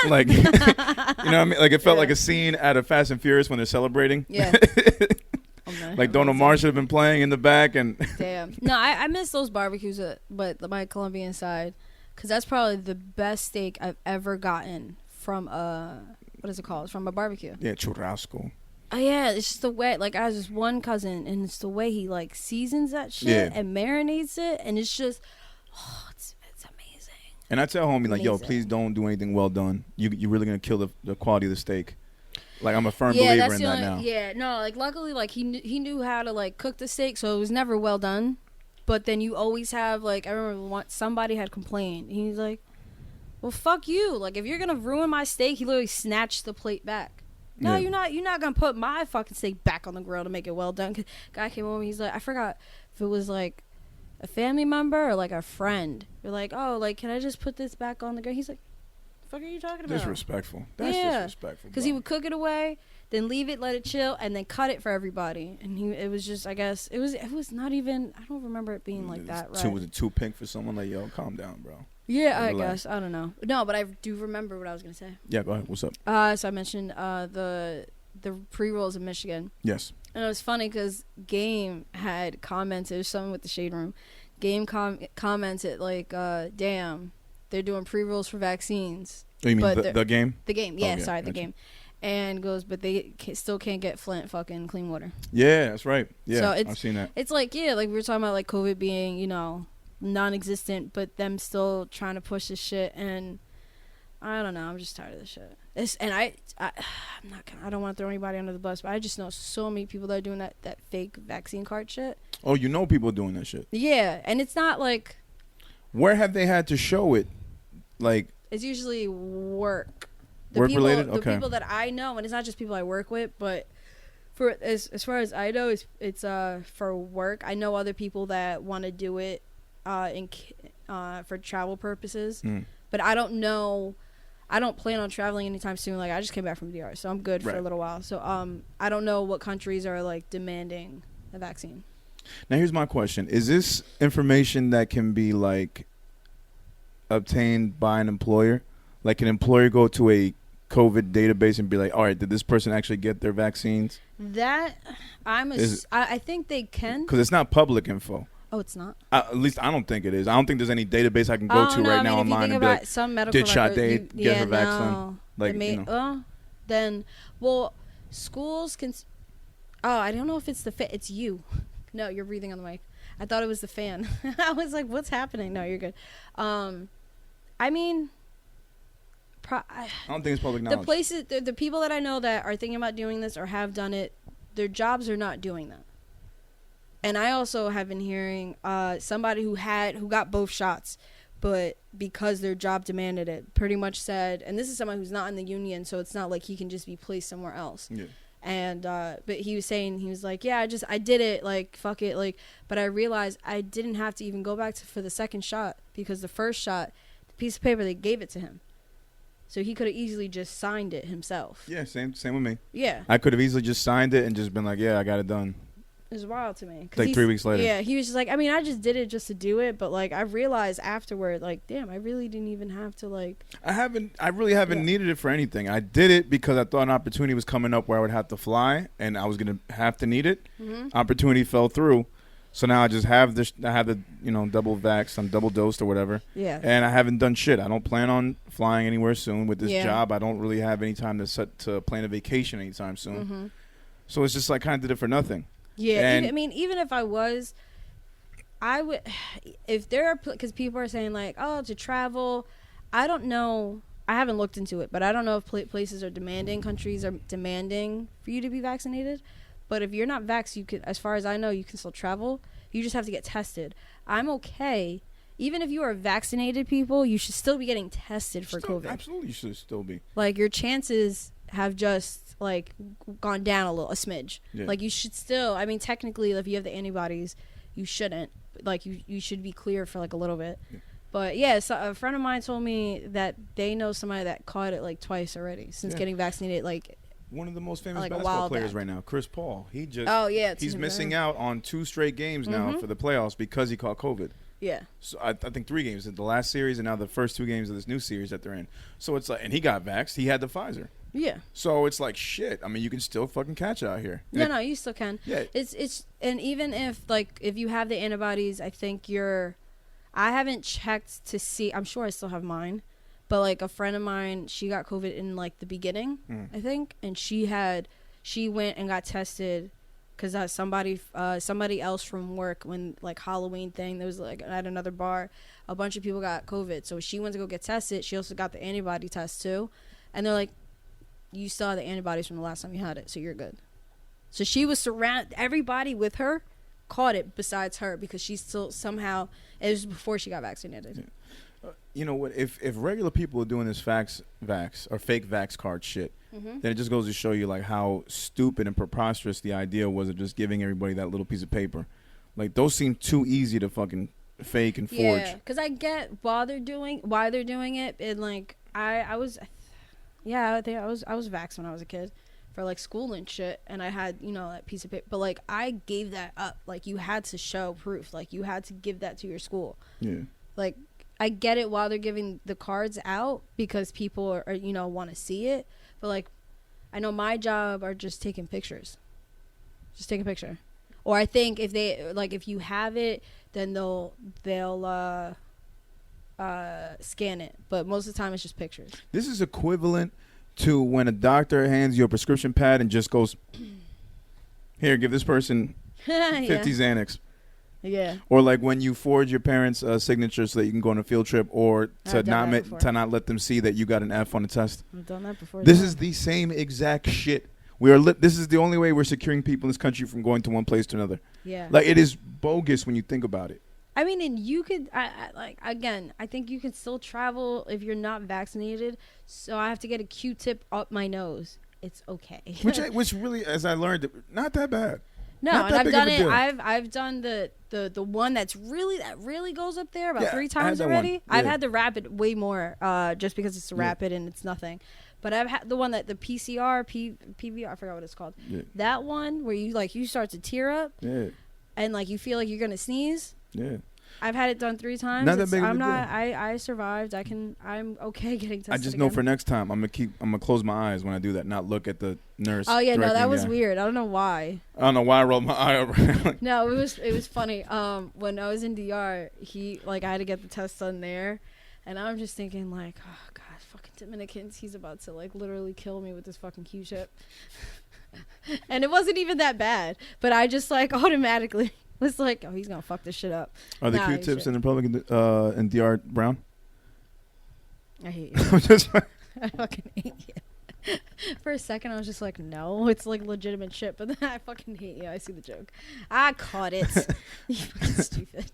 [SPEAKER 2] Like, you know what I mean? Like it felt like a scene out of Fast and Furious when they're celebrating.
[SPEAKER 1] Yeah.
[SPEAKER 2] Like Don Omar should have been playing in the back. And
[SPEAKER 1] damn. No, I miss those barbecues, but my Colombian side, because that's probably the best steak I've ever gotten from what is it called? From a barbecue.
[SPEAKER 2] Yeah, churrasco.
[SPEAKER 1] Oh yeah, it's just the way. Like I have this one cousin, and it's the way he like seasons that shit and marinates it, and it's just, it's amazing.
[SPEAKER 2] And I tell homie like, yo, please don't do anything well done. You're really gonna kill the quality of the steak. Like I'm a firm believer in that now.
[SPEAKER 1] Yeah, no, like luckily, like he knew how to like cook the steak, so it was never well done. But then you always have like, I remember once somebody had complained. He's like, well, fuck you. Like if you're gonna ruin my steak, he literally snatched the plate back. No, you're not gonna put my fucking steak back on the grill to make it well done. 'Cause guy came over, he's like, I forgot if it was like a family member or like a friend. You're like, oh, like can I just put this back on the grill? He's like, fuck are you talking about?
[SPEAKER 2] Disrespectful. That's disrespectful.
[SPEAKER 1] Because he would cook it away, then leave it, let it chill, and then cut it for everybody. And it was just, I guess, it was not even, I don't remember it being like that, right?
[SPEAKER 2] Was it too pink for someone? Like, yo, calm down, bro.
[SPEAKER 1] Yeah, I guess. I don't know. No, but I do remember what I was going to say.
[SPEAKER 2] Yeah, go ahead. What's up?
[SPEAKER 1] So I mentioned the pre-rolls in Michigan.
[SPEAKER 2] Yes.
[SPEAKER 1] And it was funny because Game had commented, there's someone with the Shade Room. Game commented, like, damn, they're doing pre-rolls for vaccines.
[SPEAKER 2] Oh, you mean the game?
[SPEAKER 1] The game, yeah, sorry, the game. And goes, but they still can't get Flint fucking clean water.
[SPEAKER 2] Yeah, that's right. Yeah,
[SPEAKER 1] so
[SPEAKER 2] I've seen that.
[SPEAKER 1] It's like, yeah, like we were talking about like COVID being, non-existent, but them still trying to push this shit. And I don't know, I'm just tired of this shit. I don't want to throw anybody under the bus, but I just know so many people that are doing that fake vaccine card shit.
[SPEAKER 2] Oh, you know people doing that shit?
[SPEAKER 1] Yeah, and it's not like...
[SPEAKER 2] Where have they had to show it? Like...
[SPEAKER 1] It's usually work.
[SPEAKER 2] Work-related?
[SPEAKER 1] The people that I know, and it's not just people I work with, but for as far as I know, it's for work. I know other people that want to do it for travel purposes, but I don't know. I don't plan on traveling anytime soon. Like, I just came back from DR, so I'm good for a little while. So I don't know what countries are like demanding a vaccine.
[SPEAKER 2] Now here's my question: is this information that can be like obtained by an employer? Like, can an employer go to a COVID database and be like, all right, did this person actually get their vaccines?
[SPEAKER 1] That I think they can,
[SPEAKER 2] because it's not public info.
[SPEAKER 1] Oh, it's not.
[SPEAKER 2] At least I don't think it is. I don't think there's any database I can go to right now online and be like,
[SPEAKER 1] some medical
[SPEAKER 2] did Sade get her vaccine?
[SPEAKER 1] Like, then, well, schools can. Oh, I don't know if it's it's you. No, you're breathing on the mic. I thought it was the fan. I was like, what's happening? No, you're good. I mean,
[SPEAKER 2] I don't think it's public knowledge.
[SPEAKER 1] The places, the people that I know that are thinking about doing this or have done it, their jobs are not doing that. And I also have been hearing somebody who got both shots, but because their job demanded it, pretty much said, and this is someone who's not in the union, so it's not like he can just be placed somewhere else. Yeah. And but he was saying, he was like, yeah, I did it, like, fuck it, like, but I realized I didn't have to even go back for the second shot, because the first shot, the piece of paper, they gave it to him. So he could have easily just signed it himself.
[SPEAKER 2] Yeah, same with me.
[SPEAKER 1] Yeah.
[SPEAKER 2] I could have easily just signed it and just been like, yeah, I got it done.
[SPEAKER 1] It was wild to me.
[SPEAKER 2] Like 3 weeks later.
[SPEAKER 1] Yeah, he was just like, I mean, I just did it just to do it, but like I realized afterward, like, damn, I really didn't even have to like.
[SPEAKER 2] I really haven't needed it for anything. I did it because I thought an opportunity was coming up where I would have to fly and I was gonna have to need it. Mm-hmm. Opportunity fell through, so now I just have this. I have the double vax. I'm double dosed or whatever.
[SPEAKER 1] Yeah.
[SPEAKER 2] And I haven't done shit. I don't plan on flying anywhere soon with this job. I don't really have any time to plan a vacation anytime soon. Mm-hmm. So it's just like kind of did it for nothing.
[SPEAKER 1] Yeah, even if I was, I would, if there are, because people are saying like, oh, to travel, I don't know, I haven't looked into it, but I don't know if places are demanding, countries are demanding for you to be vaccinated, but if you're not vaxxed, you can, as far as I know, you can still travel, you just have to get tested. I'm okay, even if you are vaccinated people, you should still be getting tested for COVID.
[SPEAKER 2] Absolutely, you should still be.
[SPEAKER 1] Like, your chances have just like gone down a smidge. Yeah. Like, you should still, I mean, technically, if you have the antibodies, you shouldn't, like, you should be clear for like a little bit. Yeah. But yeah, so a friend of mine told me that they know somebody that caught it like twice already since getting vaccinated. Like,
[SPEAKER 2] one of the most famous basketball players right now, Chris Paul. He's missing out on 2 straight games now for the playoffs because he caught COVID.
[SPEAKER 1] Yeah.
[SPEAKER 2] So I think 3 games in the last series and now the first 2 games of this new series that they're in. So it's like, and he got vaxxed. He had the Pfizer.
[SPEAKER 1] Yeah.
[SPEAKER 2] So it's like, shit. I mean, you can still fucking catch it out here.
[SPEAKER 1] No, you still can. Yeah. It's and even if you have the antibodies, I think I haven't checked to see. I'm sure I still have mine, but like a friend of mine, she got COVID in like the beginning, I think, and she went and got tested because somebody else from work, when like Halloween thing, there was like at another bar, a bunch of people got COVID, so she went to go get tested. She also got the antibody test too, and they're like, you still have the antibodies from the last time you had it, so you're good. So she was everybody with her caught it besides her, because she still somehow, it was before she got vaccinated.
[SPEAKER 2] Yeah. You know what? If regular people are doing this vax or fake vax card shit, then it just goes to show you like how stupid and preposterous the idea was of just giving everybody that little piece of paper. Like, those seem too easy to fucking fake and forge.
[SPEAKER 1] Yeah, because I get why they're doing it, and like I was vaxxed when I was a kid for like school and shit, and I had that piece of paper, but like I gave that up. Like, you had to show proof, like you had to give that to your school. Yeah, like I get it while they're giving the cards out because people are want to see it, but like I know my job are just taking pictures. Just take a picture, or I think if you have it, then they'll scan it, but most of the time it's just pictures.
[SPEAKER 2] This is equivalent to when a doctor hands you a prescription pad and just goes, here, give this person 50 Xanax.
[SPEAKER 1] Yeah.
[SPEAKER 2] Or like when you forge your parents' signature so that you can go on a field trip, or to not let them see that you got an F on the test.
[SPEAKER 1] I've done that before.
[SPEAKER 2] This is the same exact shit. This is the only way we're securing people in this country from going to one place to another.
[SPEAKER 1] Yeah.
[SPEAKER 2] Like, it is bogus when you think about it.
[SPEAKER 1] I mean, and you could, I think you can still travel if you're not vaccinated. So I have to get a Q-tip up my nose. It's okay.
[SPEAKER 2] Which really, as I learned, not that bad.
[SPEAKER 1] No,
[SPEAKER 2] Not
[SPEAKER 1] and
[SPEAKER 2] that
[SPEAKER 1] I've
[SPEAKER 2] big of
[SPEAKER 1] done
[SPEAKER 2] a
[SPEAKER 1] it.
[SPEAKER 2] deal.
[SPEAKER 1] I've done the one that really goes up there about
[SPEAKER 2] Yeah,
[SPEAKER 1] 3
[SPEAKER 2] I had
[SPEAKER 1] times
[SPEAKER 2] that
[SPEAKER 1] already.
[SPEAKER 2] one.
[SPEAKER 1] I've
[SPEAKER 2] Yeah.
[SPEAKER 1] had the rapid way more, just because it's rapid and it's nothing. But I've had the one that the PVR, I forgot what it's called.
[SPEAKER 2] Yeah.
[SPEAKER 1] That one where you start to tear up
[SPEAKER 2] Yeah.
[SPEAKER 1] and like you feel like you're gonna sneeze.
[SPEAKER 2] Yeah.
[SPEAKER 1] I've had it done 3 times.
[SPEAKER 2] Not that big of a
[SPEAKER 1] I'm
[SPEAKER 2] deal.
[SPEAKER 1] not. I survived. I'm okay getting tested.
[SPEAKER 2] I just know
[SPEAKER 1] again.
[SPEAKER 2] for next time I'm gonna close my eyes when I do that, not look at the nurse.
[SPEAKER 1] Oh yeah, no,
[SPEAKER 2] directing
[SPEAKER 1] that was
[SPEAKER 2] me.
[SPEAKER 1] weird. I don't know why.
[SPEAKER 2] I don't know why I rolled my eye over.
[SPEAKER 1] No, it was funny. When I was in DR, I had to get the test done there, and I'm just thinking like, oh god, fucking Dominicans, he's about to like literally kill me with this fucking Q-tip. And it wasn't even that bad, but I just like automatically was like, oh, he's gonna fuck this shit up.
[SPEAKER 2] Are the
[SPEAKER 1] Nah,
[SPEAKER 2] Q-tips in the Republican in DR brown?
[SPEAKER 1] I hate you.
[SPEAKER 2] I'm just
[SPEAKER 1] I fucking hate you. For a second, I was just like, no, it's like legitimate shit. But then I fucking hate you. I see the joke. I caught it. You fucking stupid.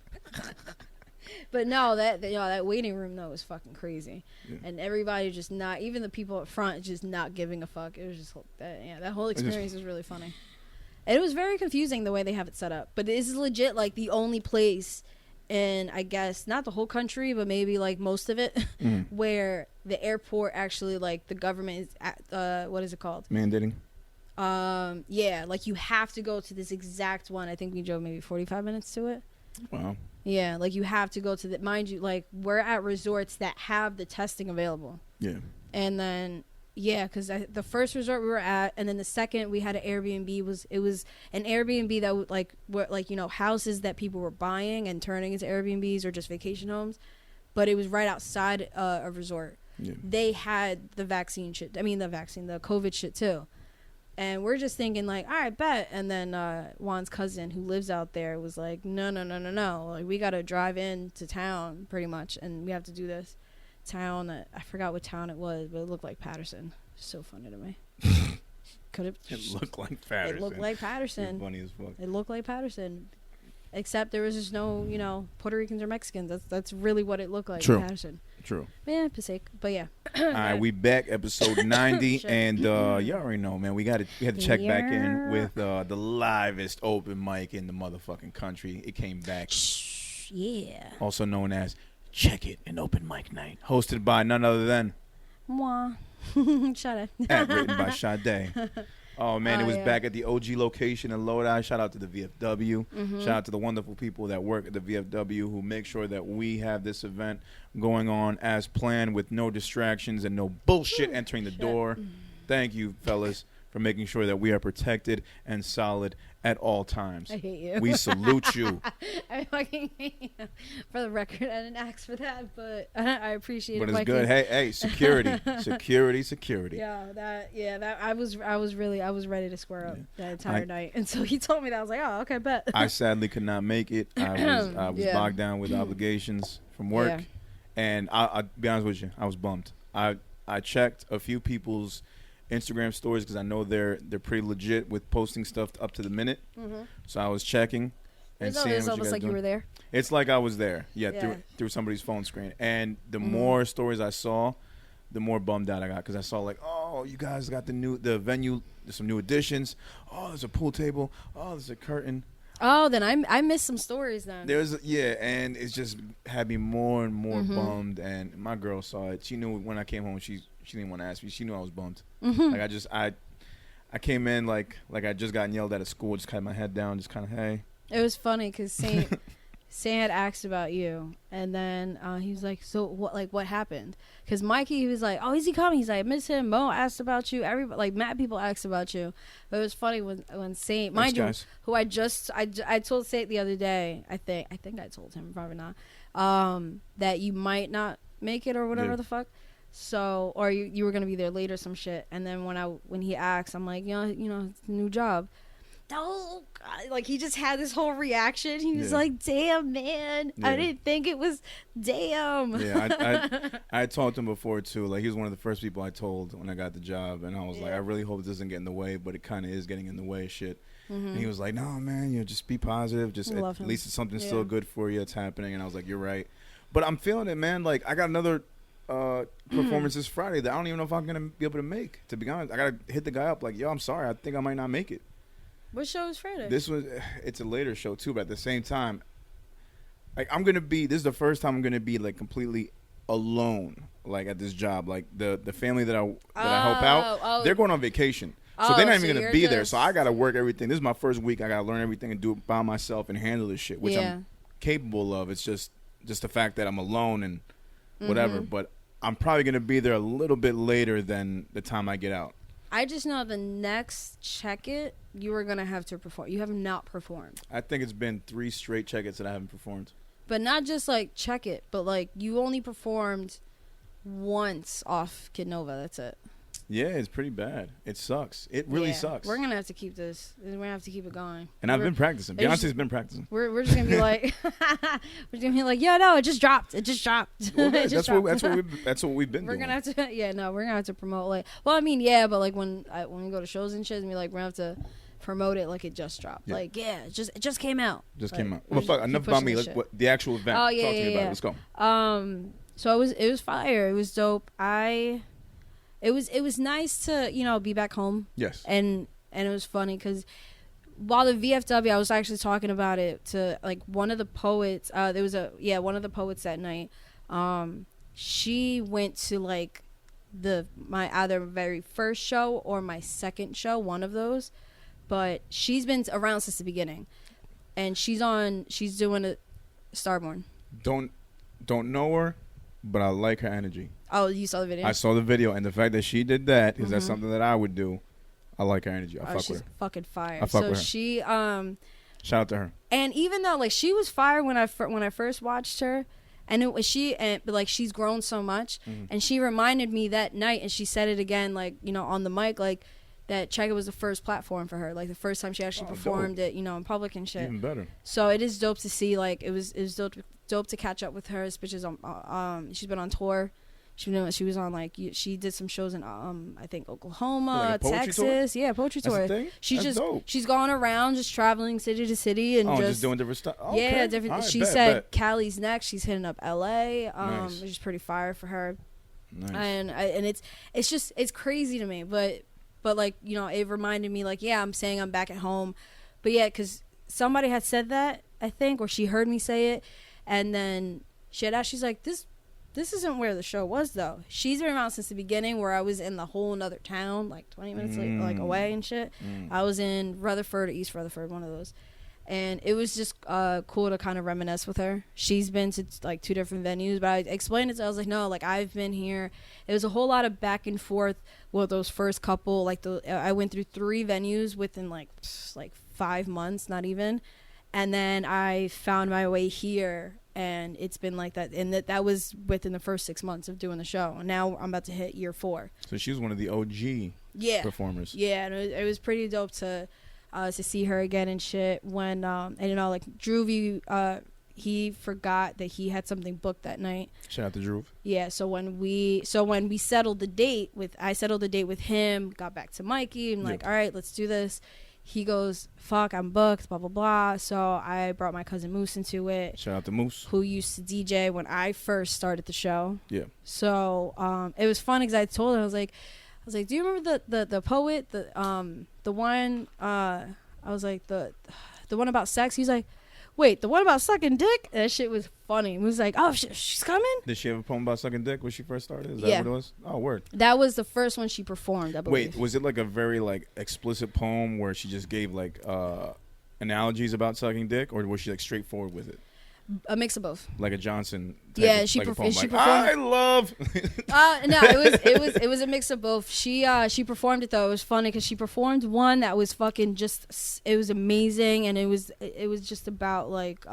[SPEAKER 1] But no, that waiting room though was fucking crazy, and everybody just not, even the people up front just not giving a fuck. It was just that whole experience was really funny. And it was very confusing the way they have it set up. But this is legit like the only place in, I guess, not the whole country, but maybe like most of it, where the airport actually, like, the government is at, what is it called?
[SPEAKER 2] Mandating.
[SPEAKER 1] Yeah, like you have to go to this exact one. I think we drove maybe 45 minutes to it.
[SPEAKER 2] Wow.
[SPEAKER 1] Yeah, like you have to go to the, mind you, like we're at resorts that have the testing available.
[SPEAKER 2] Yeah.
[SPEAKER 1] And then, yeah, because the first resort we were at, and then the second we had an Airbnb, it was an Airbnb that would were houses that people were buying and turning into Airbnbs or just vacation homes, but it was right outside a resort.
[SPEAKER 2] Yeah.
[SPEAKER 1] They had the COVID shit too. And we're just thinking like, all right, bet. And then Juan's cousin who lives out there was like, no. Like, we got to drive into town pretty much. And we have to do this town. I forgot what town it was, but it looked like Patterson. So funny to me.
[SPEAKER 2] It looked like Patterson.
[SPEAKER 1] It looked like Patterson.
[SPEAKER 2] Funny as fuck.
[SPEAKER 1] It looked like Patterson. Except there was just no, Puerto Ricans or Mexicans. That's really what it looked like.
[SPEAKER 2] True.
[SPEAKER 1] In Patterson.
[SPEAKER 2] True.
[SPEAKER 1] Yeah, Passaic. But yeah.
[SPEAKER 2] All right, we back, episode 90, and you already know, man. We had to check back in with the livest open mic in the motherfucking country. It came back.
[SPEAKER 1] Yeah.
[SPEAKER 2] Also known as Check It, an open mic night, hosted by none other than
[SPEAKER 1] Mwah. Shut up.
[SPEAKER 2] written by Sade. Oh man, it was back at the OG location in Lodi. Shout out to the VFW. Shout out to the wonderful people that work at the VFW who make sure that we have this event going on as planned with no distractions and no bullshit entering the door. Thank you, fellas, for making sure that we are protected and solid at all times.
[SPEAKER 1] I hate you.
[SPEAKER 2] We salute you.
[SPEAKER 1] I fucking hate you. For the record, I didn't ask for that, but I appreciate it.
[SPEAKER 2] But it's good. Hey, security. Security.
[SPEAKER 1] Yeah, I was ready to square up that entire night until he told me that. I was like, oh, okay, bet.
[SPEAKER 2] I sadly could not make it. I was bogged down with obligations from work, and I'll be honest with you, I was bummed. I checked a few people's Instagram stories because I know they're pretty legit with posting stuff up to the minute. So I was checking and seeing
[SPEAKER 1] it's
[SPEAKER 2] what
[SPEAKER 1] almost like
[SPEAKER 2] doing.
[SPEAKER 1] you were there.
[SPEAKER 2] It's like I was there, through somebody's phone screen. And the more stories I saw, the more bummed out I got because I saw like, oh, you guys got the venue, there's some new additions. Oh, there's a pool table. Oh, there's a curtain.
[SPEAKER 1] Oh, then I missed some stories then.
[SPEAKER 2] And it's just had me more and more bummed. And my girl saw it. She knew when I came home. She didn't want to ask me. She knew I was bummed. Like I came in like I just gotten yelled at school. Just had my head down. Just kind of hey.
[SPEAKER 1] It was funny because Saint had asked about you, and then he was like, "So what happened?" Because Mikey, he was like, "Oh, is he coming?" He's like, "I miss him." Mo asked about you. Everybody, like, mad people asked about you. But it was funny when Saint, mind you, who I told Saint the other day. I think I told him, probably not, that you might not make it or whatever the fuck. So, or you were gonna be there later, some shit. And then when he asked, I'm like, it's a new job. Oh God. Like, he just had this whole reaction. He was like, damn, man, I didn't think it was damn.
[SPEAKER 2] I talked to him before too. Like, he was one of the first people I told when I got the job, and I was like, I really hope it doesn't get in the way, but it kind of is getting in the way. Shit. And he was like, no, man, just be positive. Just at least it's something still good for you. It's happening. And I was like, you're right. But I'm feeling it, man. Like, I got another performance this Friday that I don't even know if I'm gonna be able to make. To be honest, I gotta hit the guy up like, yo, I'm sorry, I think I might not make it.
[SPEAKER 1] What show is Friday?
[SPEAKER 2] It's a later show too, but at the same time, like this is the first time I'm gonna be like completely alone, like at this job. Like the family that I help out, they're going on vacation. So they're not even going to be there. So I got to work everything. This is my first week. I got to learn everything and do it by myself and handle this shit, which I'm capable of. It's just the fact that I'm alone and whatever. But I'm probably going to be there a little bit later than the time I get out.
[SPEAKER 1] I just know the next Check It, you are going to have to perform. You have not performed.
[SPEAKER 2] I think it's been 3 straight Check It's that I haven't performed.
[SPEAKER 1] But not just like Check It, but like you only performed once off Kid Nova. That's it.
[SPEAKER 2] Yeah, it's pretty bad. It sucks. It really sucks.
[SPEAKER 1] We're going to have to keep this. We're going to have to keep it going.
[SPEAKER 2] And I've been practicing. Beyonce's been practicing.
[SPEAKER 1] We're just going to be like, yeah, no, it just dropped. It just dropped.
[SPEAKER 2] Well, that's what we've been doing.
[SPEAKER 1] We're going to have to, we're going to have to promote like, well, I mean, yeah, but like when we go to shows and shit, and be like, we're going to have to promote it like it just dropped. Yeah. Like, yeah, it just came out.
[SPEAKER 2] Came out. Well, fuck, enough about me. Like, the actual event.
[SPEAKER 1] Oh, yeah,
[SPEAKER 2] Talk to me about it. Let's go.
[SPEAKER 1] So it was fire. It was dope. It was nice to be back home.
[SPEAKER 2] Yes.
[SPEAKER 1] And it was funny because while the VFW, I was actually talking about it to like one of the poets. There was one of the poets that night. She went to like my either very first show or my second show, one of those. But she's been around since the beginning, and she's doing a Starborn.
[SPEAKER 2] Don't know her, but I like her energy.
[SPEAKER 1] Oh, you saw the video?
[SPEAKER 2] I saw the video, and the fact that she did that, because that's something that I would do. I like her energy. I fuck with her.
[SPEAKER 1] She's fucking fire.
[SPEAKER 2] I fuck with her.
[SPEAKER 1] She
[SPEAKER 2] shout out to her.
[SPEAKER 1] And even though like she was fire when I first watched her, and it was but like she's grown so much, and she reminded me that night, and she said it again, like on the mic, like that Check It was the first platform for her, like the first time she actually performed it, in public and shit.
[SPEAKER 2] Even better.
[SPEAKER 1] So it is dope to see. Like it was dope to catch up with her. This bitch is she's been on tour. She was on like she did some shows in I think Oklahoma,
[SPEAKER 2] like
[SPEAKER 1] Texas.
[SPEAKER 2] Tour?
[SPEAKER 1] Yeah, poetry
[SPEAKER 2] That's
[SPEAKER 1] tour.
[SPEAKER 2] The thing?
[SPEAKER 1] She's gone around just traveling city to city and
[SPEAKER 2] just doing different stuff. Okay.
[SPEAKER 1] Yeah, different.
[SPEAKER 2] Right,
[SPEAKER 1] she said Cali's next. She's hitting up LA, nice. Which is pretty fire for her.
[SPEAKER 2] Nice.
[SPEAKER 1] And it's crazy to me, but like it reminded me like I'm saying I'm back at home, but yeah, because somebody had said that I think, or she heard me say it, and then she's like this isn't where the show was though. She's been around since the beginning, where I was in the whole another town, like 20 minutes like away and shit. I was in Rutherford or East Rutherford, one of those. And it was just cool to kind of reminisce with her. She's been to like 2 different venues, but I explained it to her. I was like, no, like I've been here. It was a whole lot of back and forth with those first couple. Like I went through 3 venues within like 5 months, not even. And then I found my way here. And it's been like that, and that was within the first 6 months of doing the show. And now I'm about to hit year 4.
[SPEAKER 2] So she was one of the OG performers.
[SPEAKER 1] Yeah, and it was pretty dope to see her again and shit. When and like Drew, he forgot that he had something booked that night.
[SPEAKER 2] Shout out to Drew.
[SPEAKER 1] Yeah. So when we settled the date I settled the date with him, got back to Mikey, and like, all right, let's do this. He goes, fuck, I'm booked, blah, blah, blah. So I brought my cousin Moose into it.
[SPEAKER 2] Shout out to Moose.
[SPEAKER 1] Who used to DJ when I first started the show.
[SPEAKER 2] Yeah.
[SPEAKER 1] So it was fun because I told her, I was like, do you remember the poet? The one, I was like, the one about sex? He's like, wait, the one about sucking dick? And that shit was funny. He was like, oh, she's coming?
[SPEAKER 2] Did she have a poem about sucking dick when she first started? Is that what it was? Oh, word.
[SPEAKER 1] That was the first one she performed, I believe.
[SPEAKER 2] Wait, was it like a very like explicit poem where she just gave like analogies about sucking dick, or was she like straightforward with it?
[SPEAKER 1] A mix of both.
[SPEAKER 2] Like a Johnson type
[SPEAKER 1] she performed.
[SPEAKER 2] I love.
[SPEAKER 1] No, it was a mix of both. She performed it though. It was funny because she performed one that was fucking just. It was amazing, and it was just about like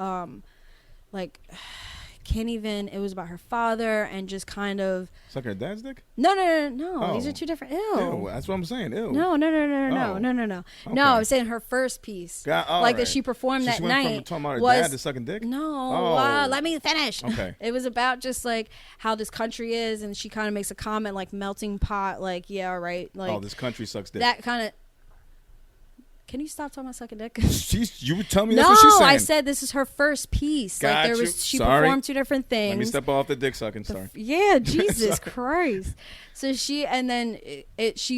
[SPEAKER 1] can't even. It was about her father and just kind of.
[SPEAKER 2] Suck her dad's dick?
[SPEAKER 1] No.
[SPEAKER 2] Oh.
[SPEAKER 1] These are 2 different.
[SPEAKER 2] Ew. That's what I'm saying. Ew.
[SPEAKER 1] No.
[SPEAKER 2] Oh.
[SPEAKER 1] No.
[SPEAKER 2] Okay.
[SPEAKER 1] No, I was saying her first piece, that she performed that night.
[SPEAKER 2] From talking about her dad to sucking dick?
[SPEAKER 1] No. Let me finish.
[SPEAKER 2] Okay.
[SPEAKER 1] It was about just like how this country is, and she kind of makes a comment like melting pot, like right, like
[SPEAKER 2] this country sucks dick.
[SPEAKER 1] That kind of. Can you stop talking about sucking dick?
[SPEAKER 2] You would tell me that's what she's saying.
[SPEAKER 1] No, I said this is her first piece. She performed 2 different things.
[SPEAKER 2] Let me step off the dick sucking. Sorry.
[SPEAKER 1] Yeah, Jesus Christ. So she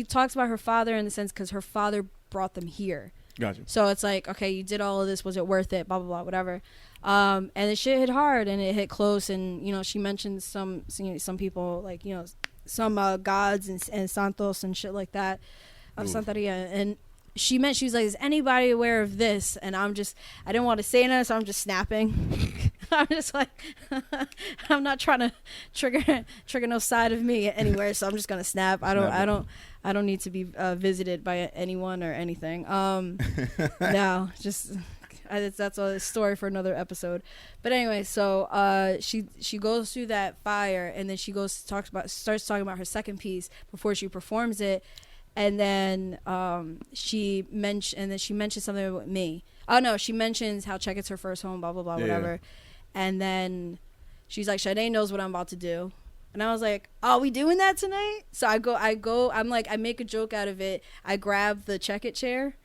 [SPEAKER 1] talks about her father in the sense because her father brought them here.
[SPEAKER 2] Gotcha.
[SPEAKER 1] So it's like, okay, you did all of this. Was it worth it? Blah, blah, blah, whatever. And the shit hit hard and it hit close. And, you know, she mentioned some people, like, you know, some gods and santos and shit like that of Santeria. And she was like, is anybody aware of this? And I didn't want to say that, so I'm just snapping. I'm just like, I'm not trying to trigger no side of me anywhere, so I'm just gonna snap. I don't need to be visited by anyone or anything. No, just that's a story for another episode. But anyway, so she goes through that fire, and then she starts talking about her second piece before she performs it. And then she mentioned something about me. Oh no, she mentions how Check It's her first home, blah blah blah, whatever. And then she's like, Sade knows what I'm about to do. And I was like, oh, we doing that tonight? So I go, I'm like, I make a joke out of it. I grab the Check It chair.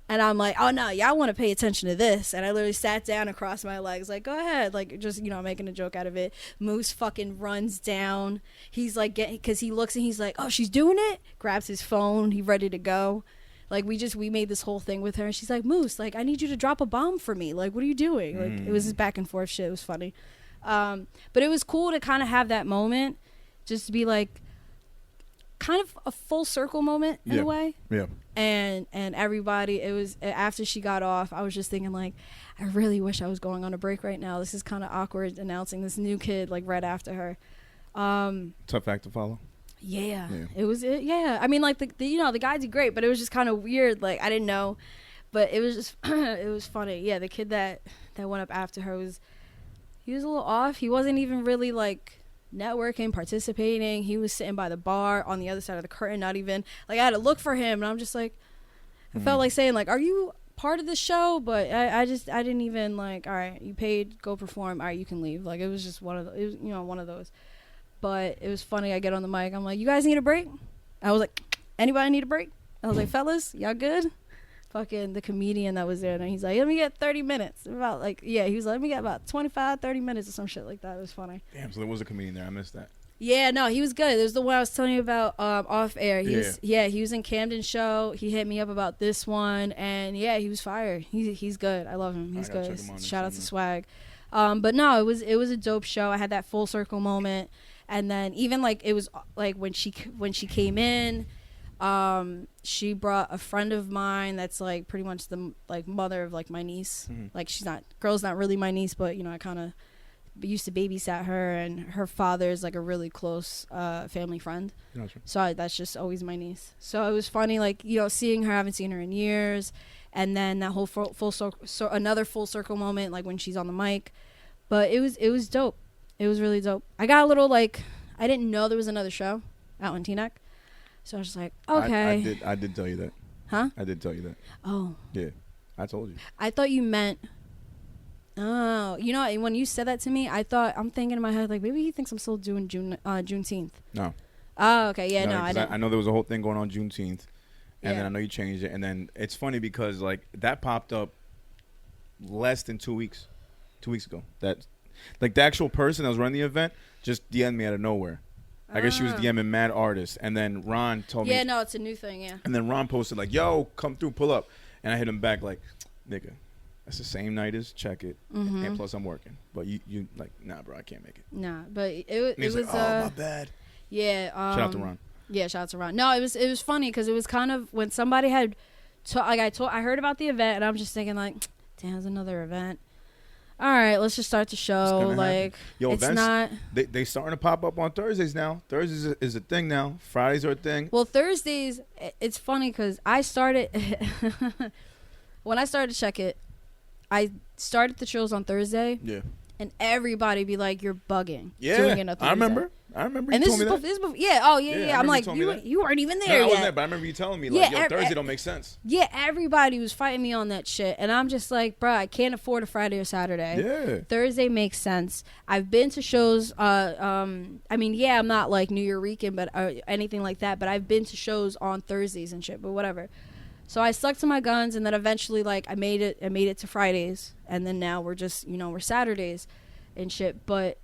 [SPEAKER 1] And I'm like, oh, no, y'all want to pay attention to this. And I literally sat down and crossed my legs. Like, go ahead. Like, just, you know, making a joke out of it. Moose fucking runs down. He's like, because he looks and he's like, oh, she's doing it? Grabs his phone. He ready to go. Like, we made this whole thing with her. And she's like, Moose, like, I need you to drop a bomb for me. Like, what are you doing? Like, it was this back and forth shit. It was funny. But it was cool to kind of have that moment. Just to be like, kind of a full circle moment in a way.
[SPEAKER 2] Yeah.
[SPEAKER 1] And everybody, it was after she got off, I was just thinking like, I really wish I was going on a break right now. This is kind of awkward announcing this new kid like right after her.
[SPEAKER 2] Tough act to follow.
[SPEAKER 1] Yeah. It was I mean, like the you know, the guys did great, but it was just kind of weird. Like I didn't know, but it was just it was funny. Yeah, the kid that went up after her he was a little off. He wasn't even really like networking, participating. He was sitting by the bar on the other side of the curtain, not even like I had to look for him, and I'm just like, I felt like saying like, are you part of the show? But I didn't even like, all right, you paid, go perform, all right, you can leave. Like it was just one of those. But it was funny. I get on the mic, I'm like, you guys need a break? I was like, anybody need a break? I was like, fellas, y'all good? Fucking the comedian that was there, and he's like, let me get 30 minutes. About like, yeah, he was like, let me get about 25, 30 minutes or some shit like that. It was funny.
[SPEAKER 2] Damn, so there was a comedian there. I missed that.
[SPEAKER 1] Yeah, no, he was good. There's the one I was telling you about off air. He was in Camden show. He hit me up about this one, and yeah, he was fire. He's good. I love him. He's good. Shout out to Swag. But no, it was a dope show. I had that full circle moment, and then even like it was like when she came in, she brought a friend of mine that's like pretty much the like mother of like my niece. Like girl's not really my niece, but you know I kind of used to babysat her, and her father is like a really close family friend. Gotcha. So that's just always my niece. So it was funny, like, you know, seeing her. I haven't seen her in years, and then that whole full circle, so another full circle moment, like when she's on the mic. But it was dope. It was really dope. I got a little like, I didn't know there was another show out in Teaneck, so I was just like, okay.
[SPEAKER 2] I did tell you that.
[SPEAKER 1] Huh?
[SPEAKER 2] I did tell you that.
[SPEAKER 1] Oh.
[SPEAKER 2] Yeah, I told you.
[SPEAKER 1] I thought you meant. Oh, you know, when you said that to me, I'm thinking in my head, like, maybe he thinks I'm still doing Juneteenth.
[SPEAKER 2] No.
[SPEAKER 1] Oh, okay. Yeah, no, I didn't.
[SPEAKER 2] I know there was a whole thing going on Juneteenth, and then I know you changed it, and then it's funny because, like, that popped up less than 2 weeks ago. That, like, the actual person that was running the event just DM'd me out of nowhere. I guess she was DMing mad artists, and then Ron told me.
[SPEAKER 1] Yeah, no, it's a new thing, yeah.
[SPEAKER 2] And then Ron posted, like, yo, come through, pull up. And I hit him back, like, nigga. That's the same night as Check It, and plus I'm working. But you like, nah, bro, I can't make it.
[SPEAKER 1] Nah, but it was.
[SPEAKER 2] Like, oh, my bad.
[SPEAKER 1] Yeah.
[SPEAKER 2] Shout out to Ron.
[SPEAKER 1] Yeah, shout out to Ron. No, it was funny because it was kind of when somebody had, I heard about the event, and I'm just thinking like, damn, there's another event. All right, let's just start the show. Like,
[SPEAKER 2] yo,
[SPEAKER 1] it's
[SPEAKER 2] events,
[SPEAKER 1] not.
[SPEAKER 2] They starting to pop up on Thursdays now. Thursdays is a thing now. Fridays are a thing.
[SPEAKER 1] Well, Thursdays, it's funny because I started when I started to Check It. I started the shows on Thursday. Yeah. And everybody be like, "You're bugging."
[SPEAKER 2] Yeah.
[SPEAKER 1] Doing it on Thursday.
[SPEAKER 2] I remember. And
[SPEAKER 1] this is before. Yeah. Oh yeah. I'm like, you weren't even there
[SPEAKER 2] yet. I
[SPEAKER 1] wasn't
[SPEAKER 2] there, but I remember you telling me like, yo, Thursday don't make sense.
[SPEAKER 1] Yeah. Everybody was fighting me on that shit, and I'm just like, bro, I can't afford a Friday or Saturday.
[SPEAKER 2] Yeah.
[SPEAKER 1] Thursday makes sense. I've been to shows. I mean, yeah, I'm not like New Yorican, but anything like that. But I've been to shows on Thursdays and shit. But whatever. So I stuck to my guns, and then eventually, like, I made it to Fridays, and then now we're just, you know, we're Saturdays and shit. But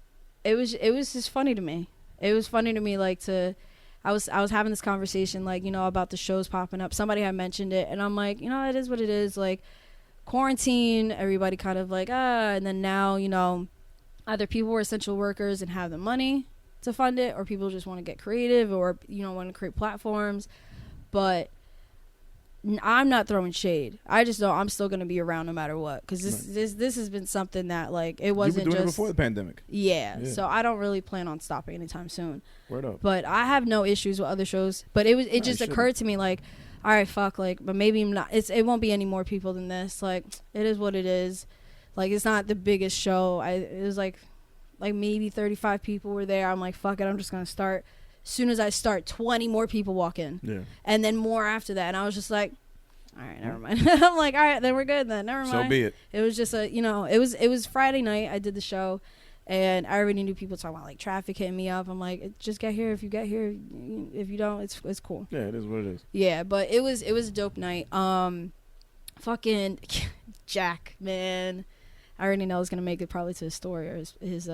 [SPEAKER 1] it was just funny to me. It was funny to me, like, to I was having this conversation, like, you know, about the shows popping up. Somebody had mentioned it, and I'm like, you know, it is what it is. Like, quarantine, everybody kind of like, and then now, you know, either people were essential workers and have the money to fund it, or people just want to get creative, or, you know, want to create platforms. But I'm not throwing shade. I just know I'm still going to be around no matter what, because this has been something that, like, it wasn't
[SPEAKER 2] you were doing
[SPEAKER 1] just
[SPEAKER 2] it before the pandemic.
[SPEAKER 1] Yeah, so I don't really plan on stopping anytime soon.
[SPEAKER 2] Word up.
[SPEAKER 1] But I have no issues with other shows. But it just occurred to me, like, all right, fuck, like, but maybe I'm not. It won't be any more people than this. Like, it is what it is. Like, it's not the biggest show. It was like maybe 35 people were there. I'm like, fuck it, I'm just gonna start. As soon as I start, 20 more people walk in. Yeah. And then more after that. And I was just like, all right, never mind. I'm like, all right, then we're good then. Never mind.
[SPEAKER 2] So be it.
[SPEAKER 1] It was just it was Friday night. I did the show, and I already knew people talking about, like, traffic hitting me up. I'm like, just get here. If you get here, if you don't, it's cool.
[SPEAKER 2] Yeah, it is what it is.
[SPEAKER 1] Yeah, but it was a dope night. Fucking Jack, man. I already know it's gonna make it probably to his story or his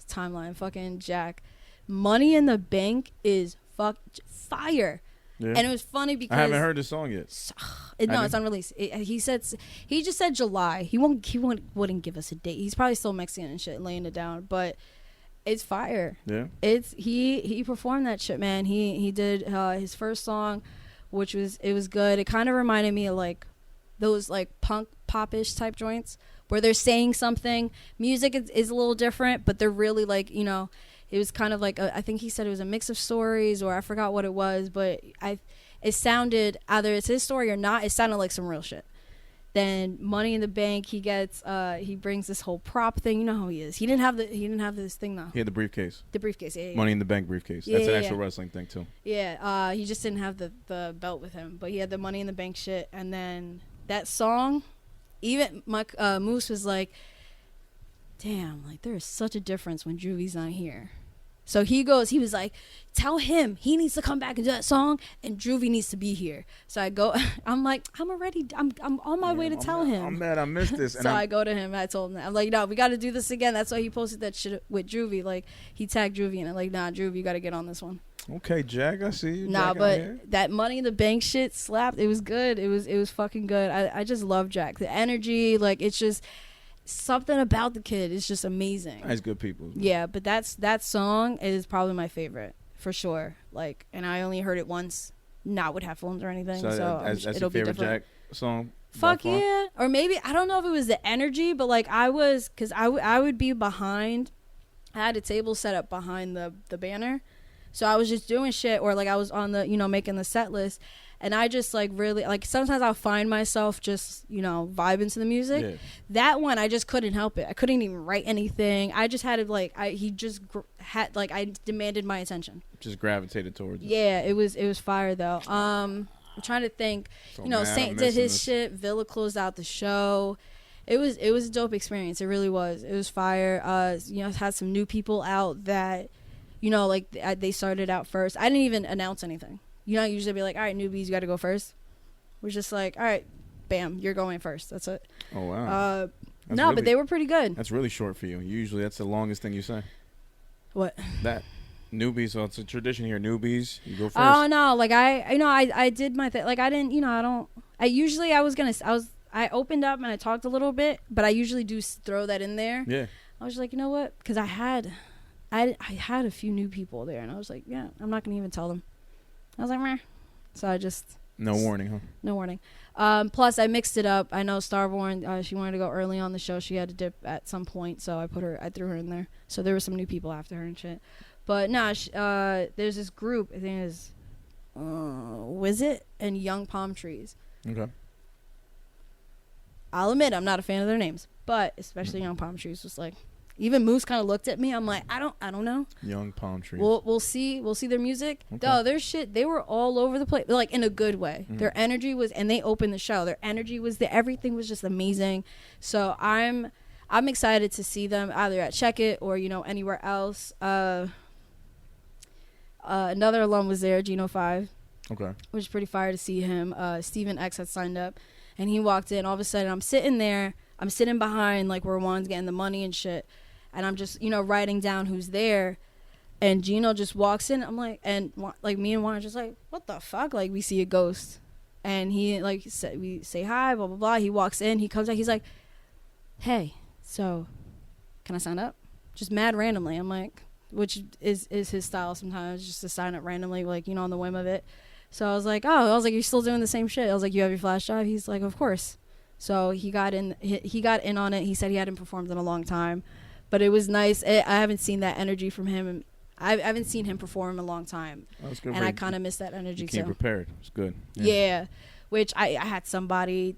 [SPEAKER 1] timeline. Fucking Jack. Money in the Bank is fire. Yeah. And it was funny because
[SPEAKER 2] I haven't heard the song yet.
[SPEAKER 1] It's unreleased. He just said July. He wouldn't give us a date. He's probably still Mexican and shit, laying it down. But it's fire. Yeah. He performed that shit, man. He did his first song, which was good. It kind of reminded me of, like, those, like, punk popish type joints where they're saying something. Music is a little different, but they're really, like, you know. It was kind of like I think he said it was a mix of stories, or I forgot what it was, but it sounded, either it's his story or not, it sounded like some real shit. Then Money in the Bank, he brings this whole prop thing. You know how he is. He didn't have this thing though.
[SPEAKER 2] He had the briefcase.
[SPEAKER 1] The briefcase, yeah.
[SPEAKER 2] Money in the Bank briefcase. That's an actual wrestling thing too.
[SPEAKER 1] Yeah, he just didn't have the belt with him, but he had the Money in the Bank shit. And then that song, even my Moose was like, damn, like, there is such a difference when Juvie's not here. So he was like, tell him he needs to come back and do that song, and Juvie needs to be here. So I go, I'm like, I'm on my way to tell him.
[SPEAKER 2] I'm mad I missed this.
[SPEAKER 1] So I go to him, I told him, I'm like, no, we got to do this again. That's why he posted that shit with Juvie. Like, he tagged Juvie in it. Like, nah, Juvie, you got to get on this one.
[SPEAKER 2] Okay, Jack, I see you.
[SPEAKER 1] Nah,
[SPEAKER 2] Jack,
[SPEAKER 1] but that Money in the Bank shit slapped. It was good. It was fucking good. I just love Jack. The energy, like, it's just something about the kid is just amazing.
[SPEAKER 2] Nice, good people.
[SPEAKER 1] Yeah, but that song is probably my favorite for sure. Like, and I only heard it once, not with headphones or anything. So
[SPEAKER 2] that's your favorite Jack song?
[SPEAKER 1] Fuck yeah. Or maybe, I don't know if it was the energy, but, like, I would be behind. I had a table set up behind the banner, so I was just doing shit, or, like, I was on the, you know, making the set list. And I just, like, really, like, sometimes I'll find myself just, you know, vibing to the music. Yeah. That one, I just couldn't help it. I couldn't even write anything. I just had to, like, I demanded my attention.
[SPEAKER 2] Just gravitated towards it.
[SPEAKER 1] Yeah, it was fire, though. I'm trying to think. So, you know, Saint did his shit. Villa closed out the show. It was a dope experience. It really was. It was fire. You know, had some new people out that, you know, like, they started out first. I didn't even announce anything. You know, usually be like, all right, newbies, you got to go first. We're just like, all right, bam, you're going first. That's it.
[SPEAKER 2] Oh, wow.
[SPEAKER 1] But they were pretty good.
[SPEAKER 2] That's really short for you. Usually that's the longest thing you say.
[SPEAKER 1] What?
[SPEAKER 2] That. Newbies, so it's a tradition here. Newbies, you go first.
[SPEAKER 1] Oh, no. Like, I did my thing. Like, I didn't, you know, I opened up and I talked a little bit, but I usually do throw that in there. Yeah. I was like, you know what? Because I had a few new people there, and I was like, yeah, I'm not going to even tell them. I was like, meh. So I just...
[SPEAKER 2] No warning, huh?
[SPEAKER 1] No warning. Plus, I mixed it up. I know Starborn, she wanted to go early on the show. She had to dip at some point, so I threw her in there. So there were some new people after her and shit. But nah, there's this group. I think it's Wizit and Young Palm Trees. Okay. I'll admit I'm not a fan of their names, but especially Young Palm Trees was like... Even Moose kind of looked at me. I'm like, I don't know.
[SPEAKER 2] Young Palm Trees.
[SPEAKER 1] We'll see their music. Okay. Oh, their shit. They were all over the place, like, in a good way. Mm-hmm. Their energy was, and they opened the show. Their energy was there. Everything was just amazing. So I'm excited to see them either at Check It or, you know, anywhere else. Another alum was there, Geno 5. Okay. Which is pretty fire to see him. Steven X had signed up, and he walked in. All of a sudden, I'm sitting behind, like, where Juan's getting the money and shit. And I'm just, you know, writing down who's there. And Gino just walks in. I'm like, and like me and Juan are just like, what the fuck? Like we see a ghost, and he like we say hi, blah blah blah. He walks in. He comes out. He's like, hey, so can I sign up? Just mad randomly. I'm like, which is his style sometimes, just to sign up randomly, like, you know, on the whim of it. So I was like, you're still doing the same shit. I was like, you have your flash drive? He's like, of course. So he got in on it. He said he hadn't performed in a long time, but it was nice. I haven't seen that energy from him. I haven't seen him perform in a long time.
[SPEAKER 2] That's good.
[SPEAKER 1] And I kind of miss that energy too.
[SPEAKER 2] You came prepared. It's good.
[SPEAKER 1] Yeah. Which I had somebody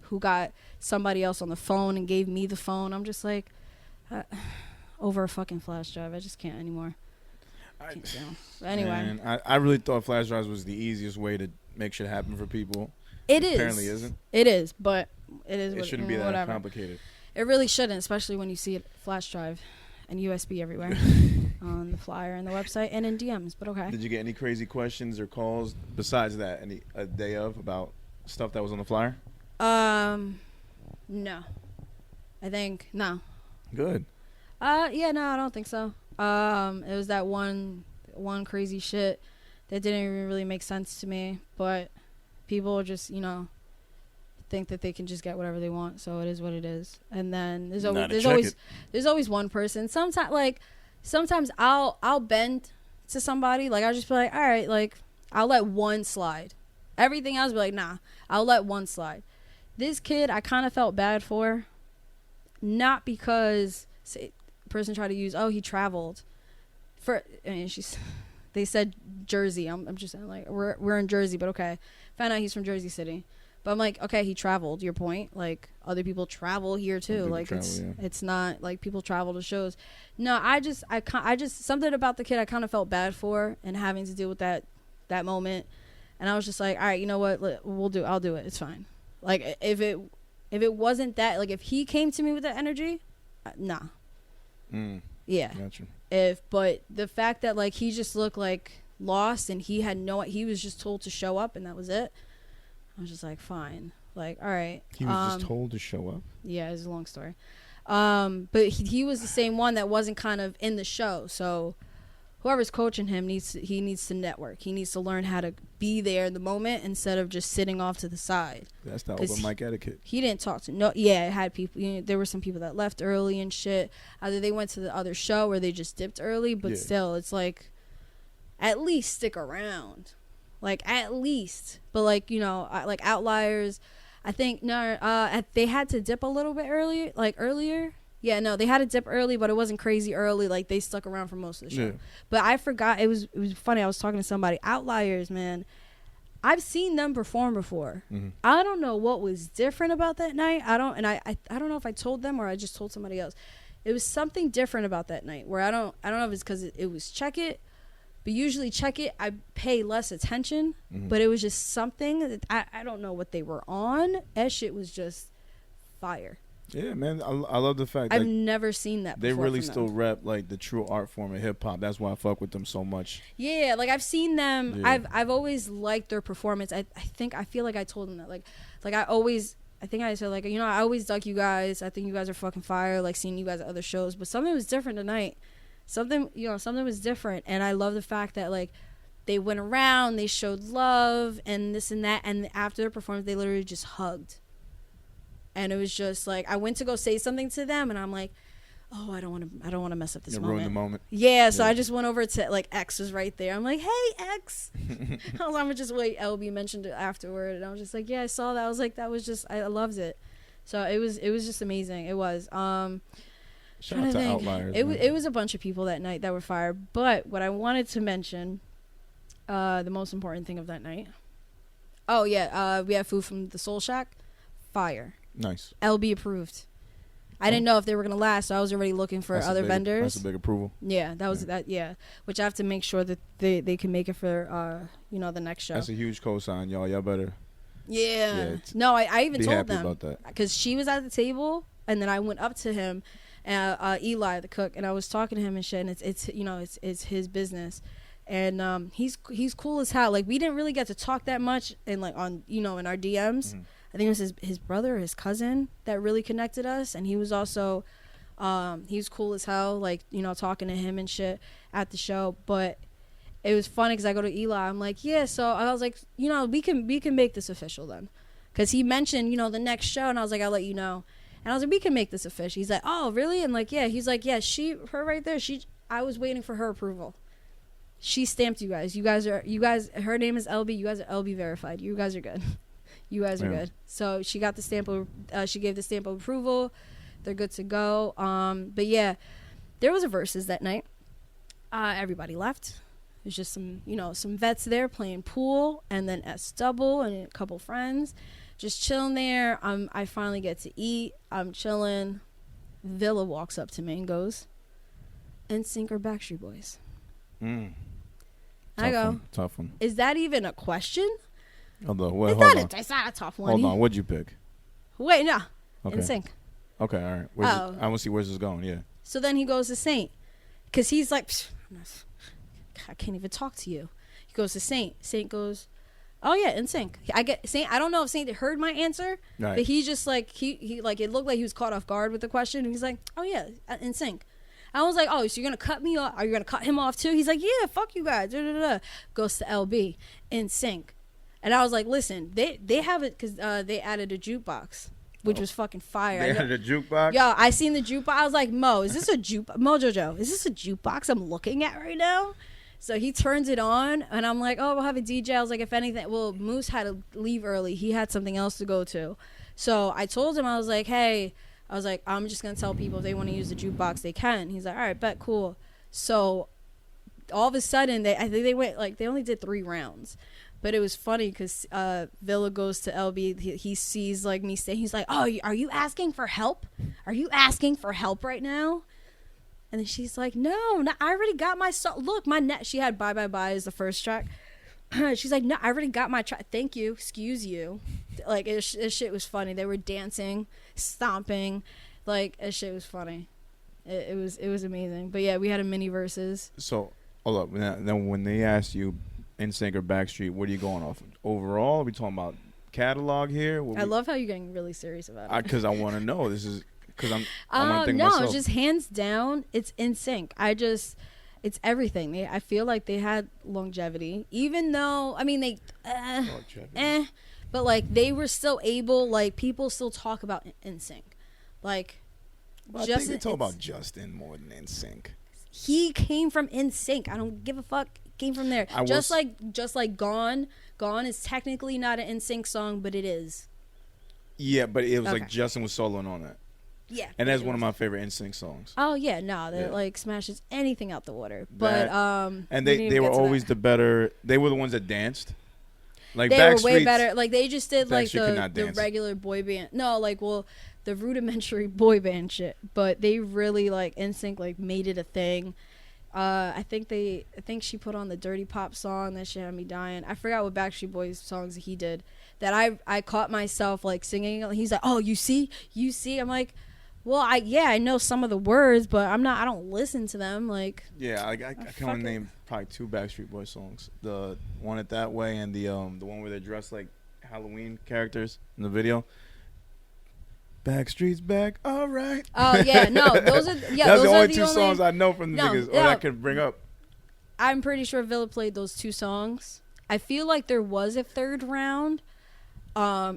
[SPEAKER 1] who got somebody else on the phone and gave me the phone. I'm just like, over a fucking flash drive. I just can't anymore. But anyway.
[SPEAKER 2] Man, I really thought flash drives was the easiest way to make shit happen for people.
[SPEAKER 1] It is.
[SPEAKER 2] Apparently isn't.
[SPEAKER 1] It is, but it is.
[SPEAKER 2] It shouldn't be that complicated.
[SPEAKER 1] It really shouldn't, especially when you see a flash drive and USB everywhere on the flyer and the website and in DMs. But okay.
[SPEAKER 2] Did you get any crazy questions or calls besides that? A day of about stuff that was on the flyer?
[SPEAKER 1] No. I think no.
[SPEAKER 2] Good.
[SPEAKER 1] Yeah, no, I don't think so. It was that one crazy shit that didn't even really make sense to me, but people just, you know, think that they can just get whatever they want, so it is what it is. And then there's always one person. Sometimes I'll bend to somebody, like I'll just be like, all right, like I'll let one slide. Everything else be like, nah, I'll let one slide. This kid I kind of felt bad for, not because person tried to use, he traveled they said Jersey. I'm just saying, like, we're in Jersey, but okay, found out he's from Jersey City, but I'm like, okay, he traveled. Your point, like other people travel here too, like it's not like people travel to shows. No, I just something about the kid I kind of felt bad for, and having to deal with that moment, and I was just like, all right, you know what, I'll do it, it's fine. Like if it wasn't that, like if he came to me with that energy, nah. Yeah. Gotcha. But the fact that like he just looked like lost, and he was just told to show up, and that was it. I was just like, fine. Like, all right.
[SPEAKER 2] He was just told to show up? Yeah,
[SPEAKER 1] it's a long story. But he was the same one that wasn't kind of in the show. So whoever's coaching him needs to network. He needs to learn how to be there in the moment instead of just sitting off to the side.
[SPEAKER 2] That's the open mic etiquette.
[SPEAKER 1] He didn't talk to it had people. You know, there were some people that left early and shit. Either they went to the other show or they just dipped early. But still, it's like, at least stick around, like at least. But like, you know, like Outliers, I think they had to dip a little bit earlier. Yeah, no, they had to dip early, but it wasn't crazy early. Like, they stuck around for most of the show. Yeah. But I forgot. It was funny. I was talking to somebody. Outliers, man. I've seen them perform before. Mm-hmm. I don't know what was different about that night. I don't know if I told them or I just told somebody else. It was something different about that night where I don't know if it's because it was Check It, but usually Check It, I pay less attention. Mm-hmm. But it was just something that I don't know what they were on. That shit was just fire.
[SPEAKER 2] Yeah, man, I love the fact
[SPEAKER 1] I've never seen that before.
[SPEAKER 2] They really still rep like the true art form of hip hop. That's why I fuck with them so much.
[SPEAKER 1] Yeah, like I've seen them. Yeah. I've always liked their performance. I feel like I told them that. Like I think I said, like, you know, I always dug you guys. I think you guys are fucking fire. Like, seeing you guys at other shows, but something was different tonight. Something was different, and I love the fact that like they went around, they showed love and this and that, and after their performance, they literally just hugged. And it was just like, I went to go say something to them, and I'm like, oh, I don't want to mess up this moment.
[SPEAKER 2] Ruin the moment.
[SPEAKER 1] Yeah, so I just went over to, like, X was right there. I'm like, hey, X. I was gonna just wait. LB mentioned it afterward, and I was just like, yeah, I saw that. I was like, that was just, I loved it. So it was just amazing. It was.
[SPEAKER 2] Shout out to Outliers.
[SPEAKER 1] It was a bunch of people that night that were fired. But what I wanted to mention, the most important thing of that night. Oh yeah, we had food from the Soul Shack. Fire.
[SPEAKER 2] Nice.
[SPEAKER 1] LB approved. I didn't know if they were gonna last, so I was already looking for other vendors.
[SPEAKER 2] That's a big approval.
[SPEAKER 1] Yeah, that was that. Yeah, which I have to make sure that they can make it for the next show.
[SPEAKER 2] That's a huge cosign, y'all. Y'all better.
[SPEAKER 1] Yeah. No, I even told them
[SPEAKER 2] about that
[SPEAKER 1] because she was at the table, and then I went up to him, Eli the cook, and I was talking to him and shit. And it's his business, and he's cool as hell. Like, we didn't really get to talk that much, and like on in our DMs. Mm-hmm. I think it was his brother or his cousin that really connected us, and he was also He was cool as hell, like, you know, talking to him and shit at the show. But it was funny because I go to Eli. I'm like, yeah. So I was like, you know, we can make this official then, because he mentioned, you know, the next show, and I was like, I'll let you know. And I was like, we can make this official. He's like, oh, really? And like, yeah. He's like, yeah. Her right there. I was waiting for her approval. She stamped you guys. You guys. Her name is LB. You guys are LB verified. You guys are good. You guys are good. So she got the stamp of. She gave the stamp of approval. They're good to go. But yeah, there was a versus that night. Everybody left. There's just some vets there playing pool, and then S double and a couple friends just chilling there. I finally get to eat. I'm chilling. Villa walks up to me and goes, NSYNC or Backstreet Boys? I go,
[SPEAKER 2] tough one.
[SPEAKER 1] Is that even a question?
[SPEAKER 2] Hold on.
[SPEAKER 1] It's not a tough one.
[SPEAKER 2] Hold on. What'd you pick?
[SPEAKER 1] Wait, no.
[SPEAKER 2] Okay.
[SPEAKER 1] NSYNC.
[SPEAKER 2] Okay, all right. I want to see where's this going. Yeah.
[SPEAKER 1] So then he goes to Saint, because he's like, I can't even talk to you. He goes to Saint. Saint goes, oh yeah, NSYNC. I get Saint. I don't know if Saint heard my answer, right. But he just like he like it looked like he was caught off guard with the question. And he's like, oh yeah, NSYNC. I was like, oh, so you're gonna cut me off? Are you gonna cut him off too? He's like, yeah, fuck you guys. Goes to LB, NSYNC, and I was like, listen, they have it because they added a jukebox, which was fucking fire.
[SPEAKER 2] They added a jukebox?
[SPEAKER 1] Yo, I seen the jukebox. I was like, Mo, is this a Mojojo, is this a jukebox I'm looking at right now? So he turns it on, and I'm like, oh, we'll have a DJ. I was like, if anything, well, Moose had to leave early. He had something else to go to. So I told him, I was like, hey, I'm just going to tell people if they want to use the jukebox, they can. He's like, all right, bet, cool. So all of a sudden, I think they went, like, they only did 3 rounds. But it was funny because Villa goes to LB. He sees, like, me stay. He's like, oh, are you asking for help? Are you asking for help right now? And then she's like, no, I already got my song. Look, my net. She had Bye Bye Bye as the first track. She's like, no, I already got my track. Thank you. Excuse you. Like, it shit was funny. They were dancing, stomping. Like, it shit was funny. It was amazing. But yeah, we had a mini versus.
[SPEAKER 2] So, hold up. Now, when they asked you NSYNC or Backstreet, what are you going off of? Overall, are we talking about catalog here?
[SPEAKER 1] I love how you're getting really serious about it.
[SPEAKER 2] Because I want to know. This is... Because I want to think myself.
[SPEAKER 1] No, just hands down, it's NSYNC. It's everything. I feel like they had longevity, even though they but like they were still able. Like people still talk about NSYNC. Like,
[SPEAKER 2] I think they talk about Justin more than NSYNC.
[SPEAKER 1] He came from NSYNC. I don't give a fuck. Came from there. Just like Gone. Gone is technically not an NSYNC song, but it is.
[SPEAKER 2] Yeah, but it was like Justin was soloing on that.
[SPEAKER 1] Yeah,
[SPEAKER 2] and that's one of my favorite NSYNC songs.
[SPEAKER 1] Oh yeah, no, that like smashes anything out the water. But
[SPEAKER 2] and they were always the better. They were the ones that danced. Like
[SPEAKER 1] they were way better. Like they just did like the regular boy band. No, like the rudimentary boy band shit. But they really like NSYNC like made it a thing. I think she put on the Dirty Pop song that shit had me dying. I forgot what Backstreet Boys songs he did that I caught myself like singing. He's like, oh, you see. I'm like, well, I know some of the words, but I don't listen to them. Like,
[SPEAKER 2] yeah, I can only name probably 2 Backstreet Boys songs. The one It That Way and the one where they're dressed like Halloween characters in the video. Backstreet's back, all right.
[SPEAKER 1] Oh yeah, no, those are
[SPEAKER 2] that's those the only 2 songs I know from the niggas, or I could bring up.
[SPEAKER 1] I'm pretty sure Villa played those 2 songs. I feel like there was a 3rd round.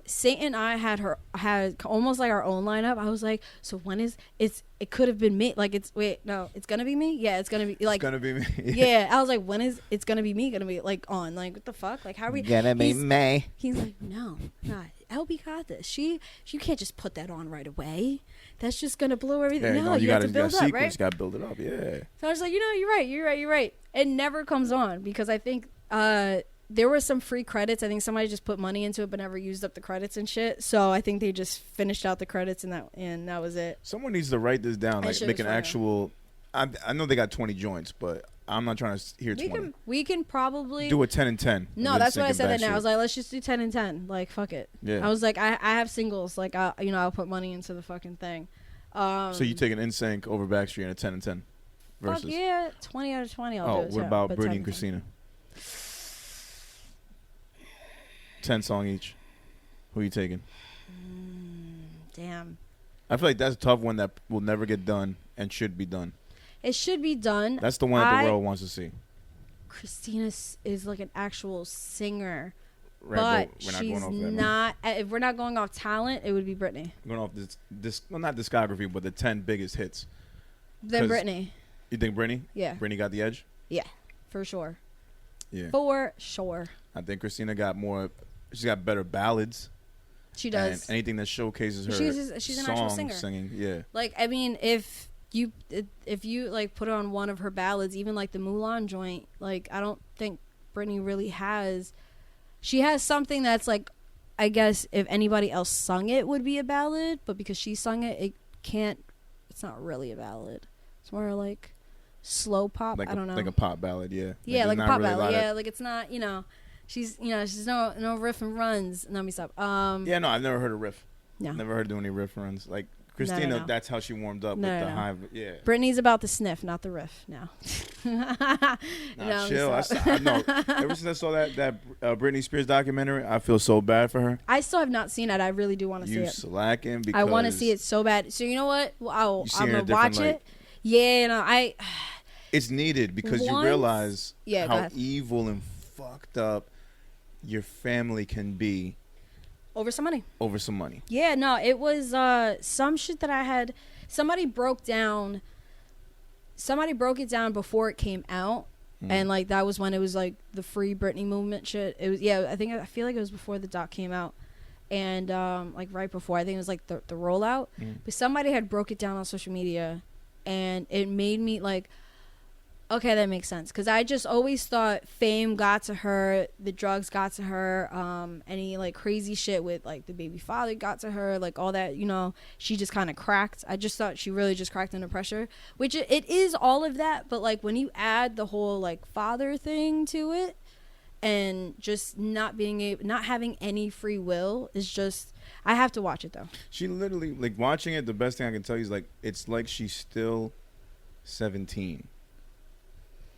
[SPEAKER 1] Saint and I had almost like our own lineup. I was like, so when is it could have been me. Like it's gonna be me. Yeah, it's gonna be like
[SPEAKER 2] it's gonna be me.
[SPEAKER 1] Yeah, I was like, when is it's gonna be me gonna be like on? Like what the fuck? Like how are we
[SPEAKER 2] gonna be me?
[SPEAKER 1] He's like, no, God, LB got this. You can't just put that on right away. That's just gonna blow everything.
[SPEAKER 2] Yeah,
[SPEAKER 1] no, you have to build up,
[SPEAKER 2] right? You gotta build it up, yeah.
[SPEAKER 1] So I was like, you're right. It never comes on because I think there were some free credits. I think somebody just put money into it but never used up the credits and shit. So I think they just finished out the credits and that was it.
[SPEAKER 2] Someone needs to write this down, like make an actual. I know they got 20 joints, but I'm not trying to hear 20.
[SPEAKER 1] We can probably
[SPEAKER 2] do a 10 and 10.
[SPEAKER 1] No, that's what I said. That now I was like, let's just do 10 and 10. Like fuck it.
[SPEAKER 2] Yeah.
[SPEAKER 1] I was like, I have singles. Like I'll put money into the fucking thing.
[SPEAKER 2] So you take an NSYNC over Backstreet and a 10 and 10 versus.
[SPEAKER 1] Fuck yeah, 20 out of 20. I'll do it.
[SPEAKER 2] What about Britney and Christina? 10 song each. Who are you taking?
[SPEAKER 1] Damn.
[SPEAKER 2] I feel like that's a tough one that will never get done and should be done.
[SPEAKER 1] It should be done.
[SPEAKER 2] That's the one that the world wants to see.
[SPEAKER 1] Christina is like an actual singer.
[SPEAKER 2] Right,
[SPEAKER 1] but she's not. If we're not going off talent, it would be Britney.
[SPEAKER 2] Going off this, well, not discography, but the 10 biggest hits.
[SPEAKER 1] Then Britney.
[SPEAKER 2] You think Britney?
[SPEAKER 1] Yeah.
[SPEAKER 2] Britney got the edge?
[SPEAKER 1] Yeah, for sure.
[SPEAKER 2] Yeah.
[SPEAKER 1] For sure.
[SPEAKER 2] I think Christina got more. She's got better ballads.
[SPEAKER 1] She does.
[SPEAKER 2] And anything that showcases her.
[SPEAKER 1] She's an actual singer.
[SPEAKER 2] Singing, yeah.
[SPEAKER 1] Like, I mean, if you like put on one of her ballads, even like the Mulan joint, like I don't think Britney really has. She has something that's like, I guess if anybody else sung it would be a ballad, but because she sung it, it's not really a ballad. It's more like slow pop.
[SPEAKER 2] Like
[SPEAKER 1] I don't know.
[SPEAKER 2] Like a pop ballad, yeah.
[SPEAKER 1] Yeah, like a pop ballad. Yeah, like it's not, she's no riff and runs. Let me stop.
[SPEAKER 2] Yeah, no, I've never heard a riff.
[SPEAKER 1] No.
[SPEAKER 2] Never heard her do any riff runs. Like Christina,
[SPEAKER 1] No.
[SPEAKER 2] that's how she warmed up with the high. Yeah.
[SPEAKER 1] Britney's about the sniff, not the riff. No.
[SPEAKER 2] Nah, chill. I know. Ever since I saw that Britney Spears documentary, I feel so bad for her.
[SPEAKER 1] I still have not seen it. I really do want to see it.
[SPEAKER 2] You slacking because
[SPEAKER 1] I want to see it so bad. So you know what? I'm gonna watch
[SPEAKER 2] light.
[SPEAKER 1] it. Yeah, no,
[SPEAKER 2] it's needed because you realize how evil and fucked up your family can be.
[SPEAKER 1] Over some money. Yeah, no, it was some shit that I had. Somebody broke it down before it came out. And like that was when it was like the Free Britney movement shit. It was I feel like it was before the doc came out. And like right before, I think it was like the rollout. But somebody had broke it down on social media, and it made me like, okay, that makes sense. Because I just always thought fame got to her, the drugs got to her, any like crazy shit with like the baby father got to her, like all that, she just kind of cracked. I just thought she really just cracked under pressure, which it is all of that. But like when you add the whole like father thing to it, and just not having any free will is just, I have to watch it though.
[SPEAKER 2] She literally, like watching it, the best thing I can tell you is like, it's like she's still 17.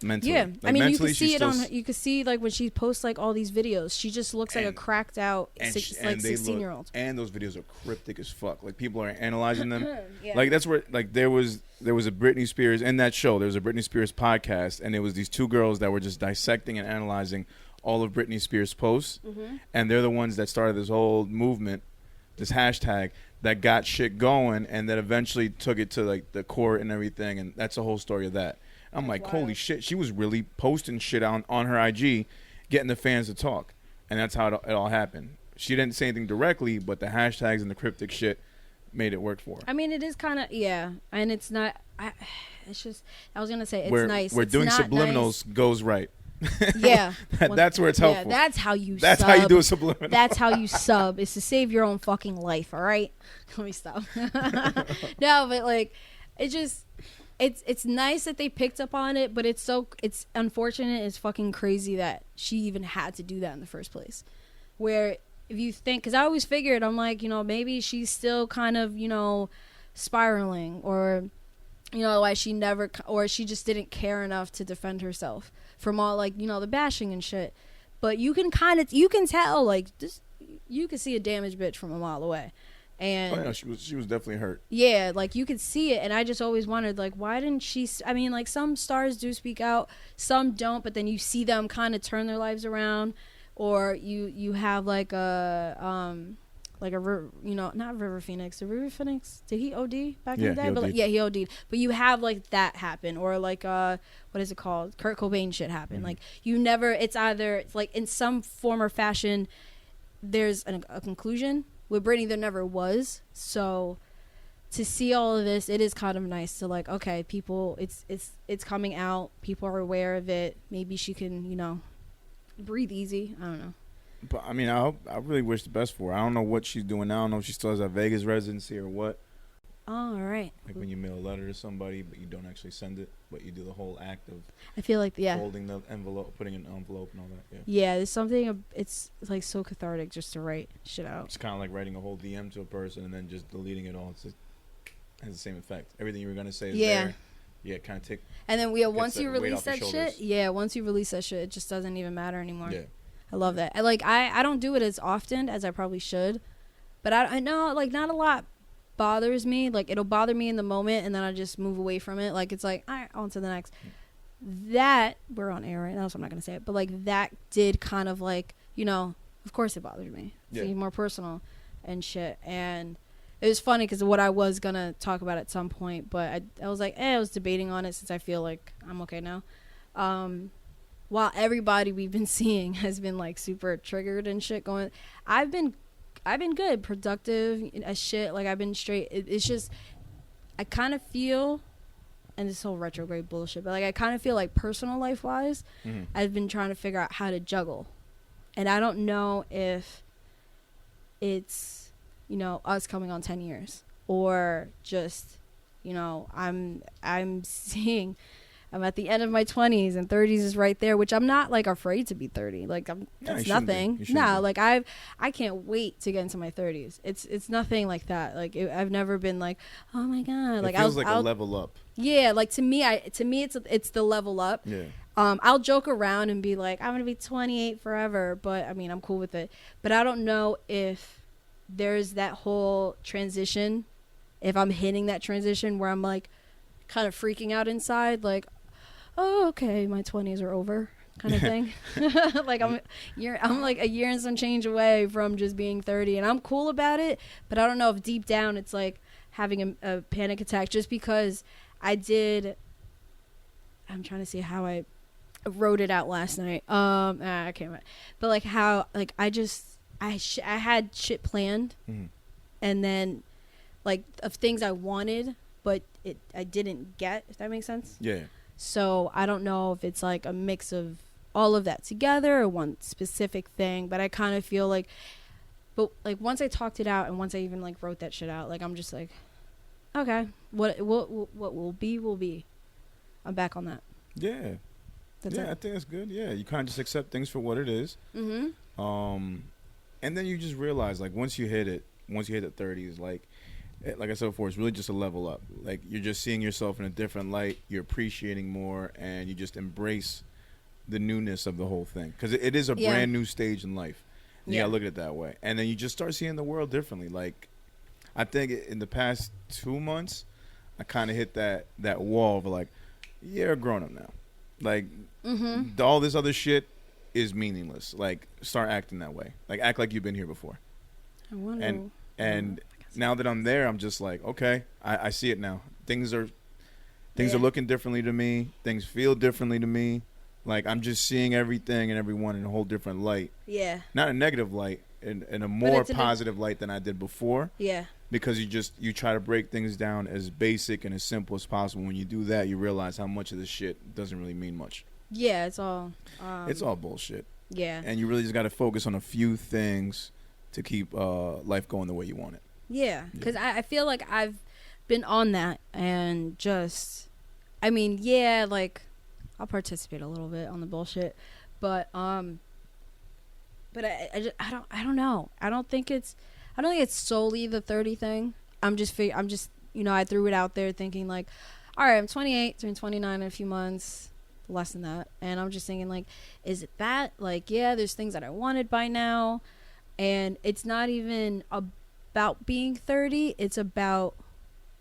[SPEAKER 2] Mentally.
[SPEAKER 1] Yeah,
[SPEAKER 2] like,
[SPEAKER 1] I mean, you can see it on. You can see like when she posts like all these videos, she just looks like a cracked out 16-year-old.
[SPEAKER 2] And those videos are cryptic as fuck. Like people are analyzing them.
[SPEAKER 1] Yeah.
[SPEAKER 2] Like that's where like there was a Britney Spears in that show. There was a Britney Spears podcast, and it was these two girls that were just dissecting and analyzing all of Britney Spears' posts, and they're the ones that started this whole movement, this hashtag that got shit going, and that eventually took it to like the court and everything, and that's the whole story of that. I'm like, holy shit, she was really posting shit on her IG, getting the fans to talk. And that's how it all happened. She didn't say anything directly, but the hashtags and the cryptic shit made it work for her.
[SPEAKER 1] I mean, it is kind of, yeah. And it's not, it's just, I was going to say, it's nice.
[SPEAKER 2] Where doing subliminals goes right.
[SPEAKER 1] Yeah.
[SPEAKER 2] That's where it's helpful.
[SPEAKER 1] Yeah, that's how you
[SPEAKER 2] That's
[SPEAKER 1] sub.
[SPEAKER 2] how you do a subliminal.
[SPEAKER 1] That's how you sub, is to save your own fucking life, all right? Let me stop. No, but like, it just... It's nice that they picked up on it, but it's unfortunate. It's fucking crazy that she even had to do that in the first place. Where if you think, because I always figured, I'm like, maybe she's still kind of, spiraling, or, why she never, or she just didn't care enough to defend herself from all like, the bashing and shit. But you can tell like this, you can see a damaged bitch from a mile away. And
[SPEAKER 2] she was definitely hurt.
[SPEAKER 1] Yeah, like you could see it, and I just always wondered, like, why didn't she? I mean, like some stars do speak out, some don't, but then you see them kind of turn their lives around, or you have like a not River Phoenix. The River Phoenix, did he OD back in the day? But like, he OD'd. But you have like that happen, or like what is it called? Kurt Cobain shit happen. Like it's either like in some form or fashion, there's a conclusion. With Britney, there never was. So to see all of this, it is kind of nice to like, okay, people, it's coming out. People are aware of it. Maybe she can, breathe easy. I don't know.
[SPEAKER 2] But I mean, I really wish the best for her. I don't know what she's doing now. I don't know if she still has a Vegas residency or what.
[SPEAKER 1] Oh, all right.
[SPEAKER 2] Like when you mail a letter to somebody, but you don't actually send it, but you do the whole act of.
[SPEAKER 1] I feel like
[SPEAKER 2] folding the envelope, putting it in an envelope, and all that.
[SPEAKER 1] Yeah, there's something. It's like so cathartic just to write shit out.
[SPEAKER 2] It's kind of like writing a whole DM to a person and then just deleting it all. It has the same effect. Everything you were gonna say is there. Yeah, kind of take.
[SPEAKER 1] And then once you release that shit, it just doesn't even matter anymore.
[SPEAKER 2] Yeah,
[SPEAKER 1] I love that. I don't do it as often as I probably should, but I know like not a lot. bothers me. Like, it'll bother me in the moment, and then I just move away from it. Like, it's like, all right, on to the next. That, we're on air right now, so I'm not going to say it. But, like, that did kind of, like, you know, of course it bothered me. It's even more personal and shit. And it was funny because what I was going to talk about at some point, but I was like, I was debating on it since I feel like I'm okay now. While everybody we've been seeing has been, like, super triggered and shit going, I've been good, productive as shit. Like, I've been straight. It's just, I kind of feel, and this whole retrograde bullshit, but, like, I kind of feel like personal life wise, I've been trying to figure out how to juggle. And I don't know if it's, you know, us coming on 10 years or just, you know, I'm seeing, I'm at the end of my 20s and 30s is right there, which I'm not, like, afraid to be 30. Like, that's nothing. No, like, I can't wait to get into my 30s. It's nothing like that. Like, I've never been like, oh my God. Like,
[SPEAKER 2] it feels like a level up.
[SPEAKER 1] Yeah, like, to me it's the level up.
[SPEAKER 2] Yeah.
[SPEAKER 1] I'll joke around and be like, I'm gonna be 28 forever, but I mean, I'm cool with it. But I don't know if there's that whole transition, if I'm hitting that transition where I'm, like, kind of freaking out inside, like, oh, okay, my 20s are over, kind of thing. Like, I'm like a year and some change away from just being 30, and I'm cool about it. But I don't know if deep down it's like having a panic attack, just because I'm trying to see how I wrote it out last night. I can't remember. But, like, how, like, I had shit planned, and then, like, of things I wanted, but I didn't get, if that makes sense.
[SPEAKER 2] Yeah.
[SPEAKER 1] So I don't know if it's, like, a mix of all of that together or one specific thing, but I kind of feel like, but, like, once I talked it out and once I even, like, wrote that shit out, like, I'm just like, okay, what will be will be. I'm back on that.
[SPEAKER 2] Yeah.
[SPEAKER 1] That's it.
[SPEAKER 2] I think that's good. Yeah, you kind of just accept things for what it is. And then you just realize, like, once you hit the 30s, like I said before, it's really just a level up. Like, you're just seeing yourself in a different light. You're appreciating more, and you just embrace the newness of the whole thing, because it is a brand new stage in life. And you gotta look at it that way, and then you just start seeing the world differently. Like, I think in the past 2 months, I kind of hit that wall of, like, you're a grown up now. Like, all this other shit is meaningless. Like, start acting that way. Like, act like you've been here before.
[SPEAKER 1] I wonder.
[SPEAKER 2] And now that I'm there, I'm just like, okay, I see it now. Things are looking differently to me. Things feel differently to me. Like, I'm just seeing everything and everyone in a whole different light. Yeah. Not a negative light, in a more positive light than I did before. Yeah. Because you try to break things down as basic and as simple as possible. When you do that, you realize how much of this shit doesn't really mean much.
[SPEAKER 1] Yeah, it's all
[SPEAKER 2] bullshit. Yeah. And you really just got to focus on a few things to keep life going the way you want it.
[SPEAKER 1] Yeah, because I feel like I've been on that, and just, I mean, yeah, like, I'll participate a little bit on the bullshit, but I don't know. I don't think it's solely the 30 thing. I'm just, you know, I threw it out there thinking, like, all right, I'm 28, turning 29 in a few months, less than that, and I'm just thinking, like, is it that? Like, yeah, there's things that I wanted by now, and it's not even about being 30. It's about,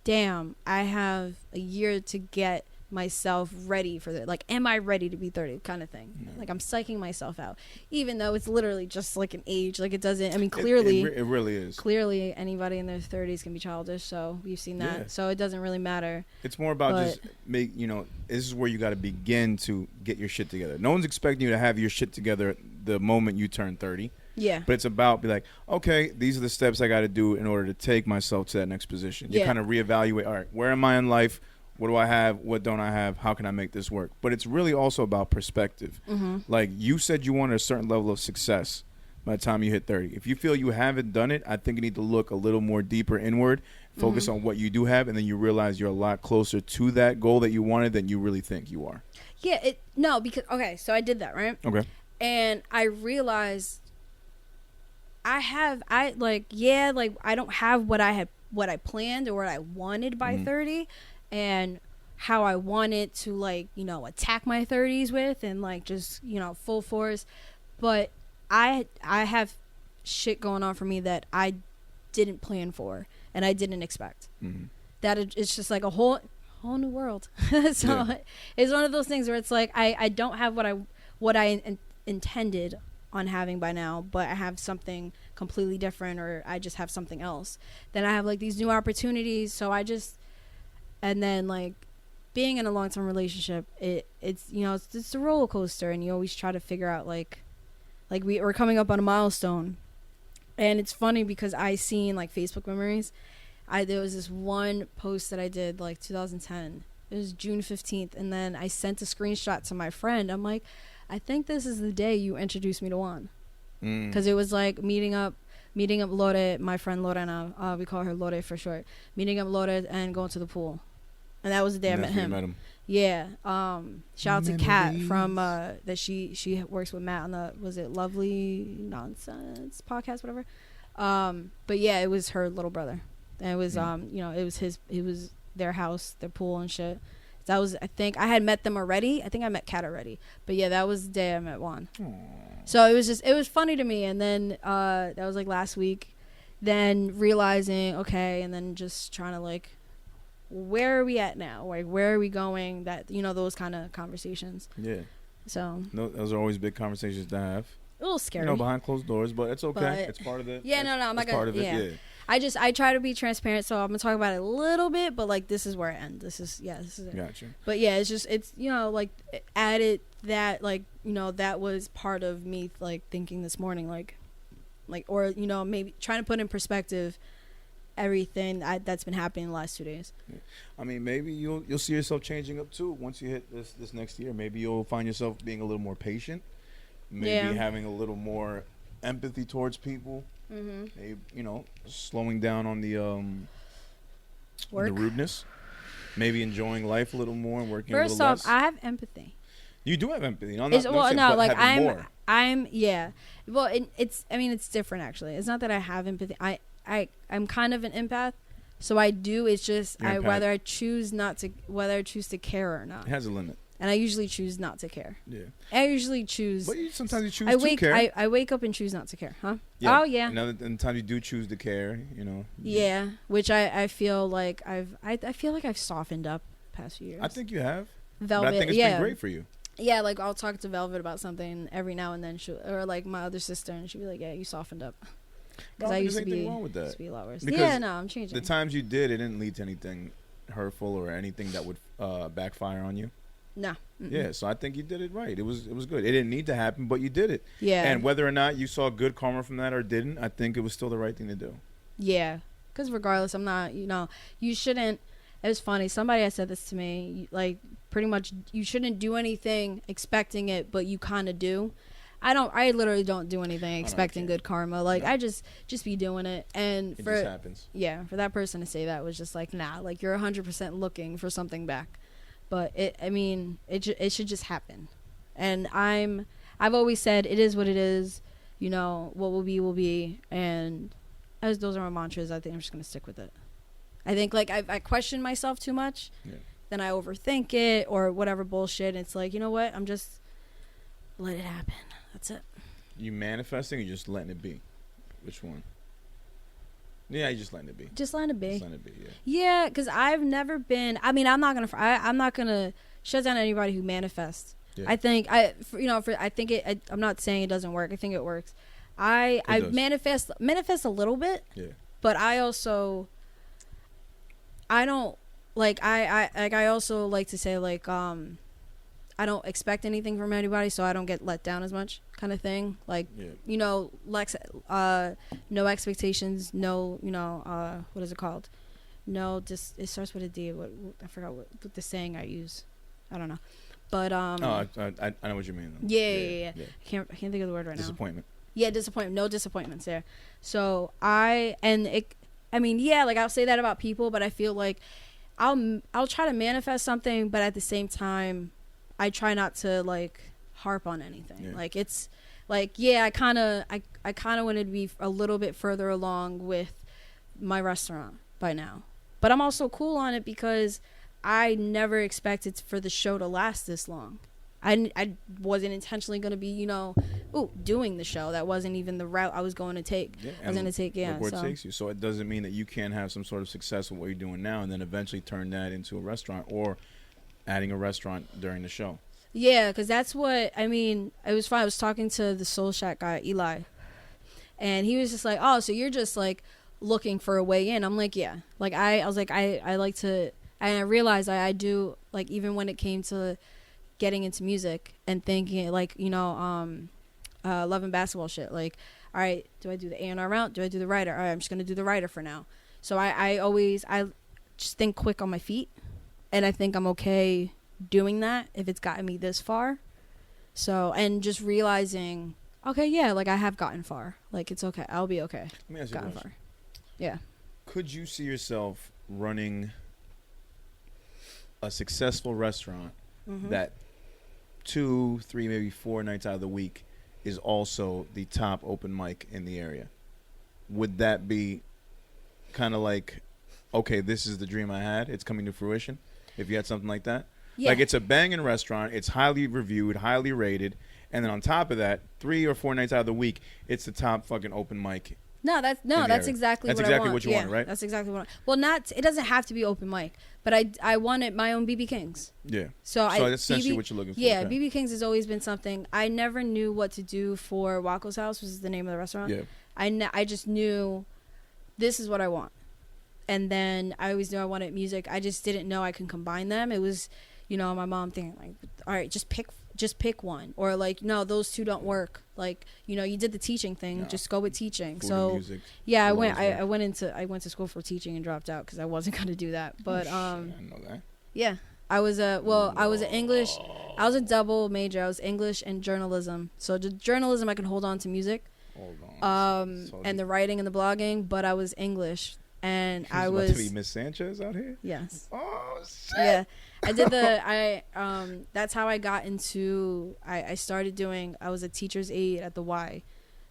[SPEAKER 1] damn, I have a year to get myself ready for that. Like, am I ready to be 30 kind of thing? Yeah. Like, I'm psyching myself out, even though it's literally just like an age. Like, it doesn't, I mean, clearly
[SPEAKER 2] it really is.
[SPEAKER 1] Clearly anybody in their 30s can be childish, so we've seen that. Yeah. So it doesn't really matter.
[SPEAKER 2] It's more about just this is where you got to begin to get your shit together. No one's expecting you to have your shit together the moment you turn 30. Yeah. But it's about, be like, okay, these are the steps I got to do in order to take myself to that next position. You kind of reevaluate, all right, where am I in life? What do I have? What don't I have? How can I make this work? But it's really also about perspective. Like, you said you wanted a certain level of success by the time you hit 30. If you feel you haven't done it, I think you need to look a little more deeper inward, focus on what you do have, and then you realize you're a lot closer to that goal that you wanted than you really think you are.
[SPEAKER 1] Yeah, because, okay, so I did that, right? Okay. And I realized I don't have what I planned or what I wanted by 30. And how I wanted to, like, you know, attack my 30s with, and, like, just, you know, full force. But I have shit going on for me that I didn't plan for,
[SPEAKER 2] Mm-hmm.
[SPEAKER 1] and I didn't expect.
[SPEAKER 2] Mm-hmm.
[SPEAKER 1] That it's just like a whole new world. So it's one of those things where it's like I don't have what I intended on having by now, but I have something completely different, or I just have something else. Then I have like these new opportunities. So and then like being in a long-term relationship, it's you know it's a roller coaster, and you always try to figure out like we're coming up on a milestone. And it's funny because I seen like Facebook memories. There was this one post that I did like 2010. It was June 15th, and then I sent a screenshot to my friend. I'm like, I think this is the day you introduced me to Juan, because it was like meeting up Lore, my friend Lorena. We call her Lore for short. Meeting up Lore and going to the pool, and that was the day I met him. Yeah. Shout out to Kat from that she works with Matt on the Lovely Nonsense podcast, whatever. But yeah, it was her little brother. And it was you know, it was their house, their pool and shit. That was, I think I had met them already. I think I met Kat already. But yeah, that was the day I met Juan. Aww. So it was funny to me. And then that was like last week. Then realizing, okay, and then just trying to like, where are we at now? Like, where are we going? That, you know, those kind of conversations. Yeah. So
[SPEAKER 2] those are always big conversations to have.
[SPEAKER 1] A little scary,
[SPEAKER 2] you know, behind closed doors, but it's okay. But it's part of it.
[SPEAKER 1] Yeah, no, I'm not gonna. Yeah. I try to be transparent, so I'm gonna talk about it a little bit, but like this is where I end. This is it.
[SPEAKER 2] Gotcha.
[SPEAKER 1] But yeah, it's you know, like added that, like, you know, that was part of me like thinking this morning, like or you know, maybe trying to put in perspective everything that's been happening the last 2 days.
[SPEAKER 2] Yeah. I mean, maybe you'll see yourself changing up too once you hit this next year. Maybe you'll find yourself being a little more patient. Maybe having a little more empathy towards people. Mm-hmm. Maybe, you know, slowing down on the rudeness. Maybe enjoying life a little more and working a little less.
[SPEAKER 1] First off, I have empathy.
[SPEAKER 2] You do have empathy.
[SPEAKER 1] I'm yeah. Well, it's different actually. It's not that I have empathy. I'm kind of an empath, so I do. It's just whether I choose to care or not.
[SPEAKER 2] It has a limit.
[SPEAKER 1] And I usually choose not to care.
[SPEAKER 2] Yeah.
[SPEAKER 1] I usually choose.
[SPEAKER 2] But sometimes you choose to care.
[SPEAKER 1] I wake up and choose not to care, huh?
[SPEAKER 2] Yeah.
[SPEAKER 1] Oh, yeah.
[SPEAKER 2] And times you do choose to care, you know.
[SPEAKER 1] Yeah, which I feel like I've softened up the past few years.
[SPEAKER 2] I think you have.
[SPEAKER 1] Velvet,
[SPEAKER 2] but I think it's been great for you.
[SPEAKER 1] Yeah, like I'll talk to Velvet about something every now and then, or like my other sister, and she'll be like, "Yeah, you softened up." Because I used to be wrong with that. Used to be a lot worse. Because yeah, no, I'm changing.
[SPEAKER 2] The times you did, it didn't lead to anything hurtful or anything that would backfire on you.
[SPEAKER 1] No. Mm-mm.
[SPEAKER 2] Yeah, so I think you did it right. It was good. It didn't need to happen, but you did it.
[SPEAKER 1] Yeah.
[SPEAKER 2] And whether or not you saw good karma from that or didn't, I think it was still the right thing to do.
[SPEAKER 1] Yeah, because regardless, I'm not. You know, you shouldn't. It was funny. Somebody had said this to me. Like, pretty much, you shouldn't do anything expecting it, but you kind of do. I literally don't do anything expecting good karma. Like, no. I just be doing it, and
[SPEAKER 2] it just happens.
[SPEAKER 1] Yeah, for that person to say that was just like, nah. Like, you're 100% looking for something back. But it should just happen. And I've always said it is what it is. You know, what will be. And as those are my mantras, I think I'm just going to stick with it. I think like I question myself too much. Yeah. Then I overthink it or whatever bullshit. And it's like, you know what? I'm just let it happen. That's it.
[SPEAKER 2] You manifesting or just letting it be? Which one? Yeah, you just letting it be.
[SPEAKER 1] Just letting it be.
[SPEAKER 2] Just letting it be, yeah.
[SPEAKER 1] Yeah, because I've never been. I mean, I'm not gonna shut down anybody who manifests. Yeah. I think I'm not saying it doesn't work. I think it works. I manifest a little bit. Yeah. But I also. I don't like. I also like to say like I don't expect anything from anybody, so I don't get let down as much, kind of thing. Like, you know, no expectations, no, you know, what is it called? No, just it starts with a D. I forgot what the saying I use. I don't know, but
[SPEAKER 2] I know what you mean. Though.
[SPEAKER 1] Yeah. I can't think of the word right now.
[SPEAKER 2] Disappointment.
[SPEAKER 1] Yeah, disappointment. No disappointments there. So like I'll say that about people, but I feel like I'll try to manifest something, but at the same time, I try not to like harp on anything. Yeah. Like it's like, yeah, I kind of wanted to be a little bit further along with my restaurant by now, but I'm also cool on it because I never expected for the show to last this long. I wasn't intentionally going to be, you know, doing the show. That wasn't even the route I was going to take.
[SPEAKER 2] Yeah,
[SPEAKER 1] I was going to take, yeah.
[SPEAKER 2] Look where it takes you. So it doesn't mean that you can't have some sort of success with what you're doing now and then eventually turn that into a restaurant or adding a restaurant during the show.
[SPEAKER 1] Yeah, because that's what, I mean, it was fun. I was talking to the Soul Shack guy, Eli, and he was just like, oh, so you're just like looking for a way in. I'm like, yeah. Like, I was like, I like to, and I realized I do, like, even when it came to getting into music and thinking, like, you know, loving basketball shit. Like, all right, do I do the A&R route? Do I do the writer? All right, I'm just going to do the writer for now. So I just think quick on my feet, and I think I'm okay doing that if it's gotten me this far. So, and just realizing, okay, yeah, like I have gotten far. Like, it's okay. I'll be okay.
[SPEAKER 2] Let me ask you a question.
[SPEAKER 1] Far. Yeah.
[SPEAKER 2] Could you see yourself running a successful restaurant that 2, 3, maybe 4 nights out of the week is also the top open mic in the area? Would that be kind of like, okay, this is the dream I had, it's coming to fruition, if you had something like that? Yeah. Like, it's a banging restaurant, it's highly reviewed, highly rated, and then on top of that, 3 or 4 nights out of the week, it's the top fucking open mic.
[SPEAKER 1] That's exactly what I want. What you want, right? That's exactly what I want. Well, it doesn't have to be open mic, but I wanted my own BB King's.
[SPEAKER 2] Yeah. So that's essentially what you're looking for.
[SPEAKER 1] Yeah, BB King's has always been something. I never knew what to do for Waco's House, which is the name of the restaurant. Yeah. I just knew this is what I want. And then I always knew I wanted music. I just didn't know I can combine them. It was, you know, my mom thinking like, all right, just pick one, or like, no, those two don't work. Like, you know, you did the teaching thing, just go with teaching. So music, yeah, I went to school for teaching and dropped out because I wasn't going to do that. But
[SPEAKER 2] I know that.
[SPEAKER 1] Yeah, I was an English. I was a double major. I was English and journalism. So the journalism I can hold on to music, and the writing and the blogging. But I was English, and I was
[SPEAKER 2] about to be Miss Sanchez out here.
[SPEAKER 1] Yes.
[SPEAKER 2] Oh shit.
[SPEAKER 1] Yeah. I did that's how I got into, I started doing, I was a teacher's aide at the Y,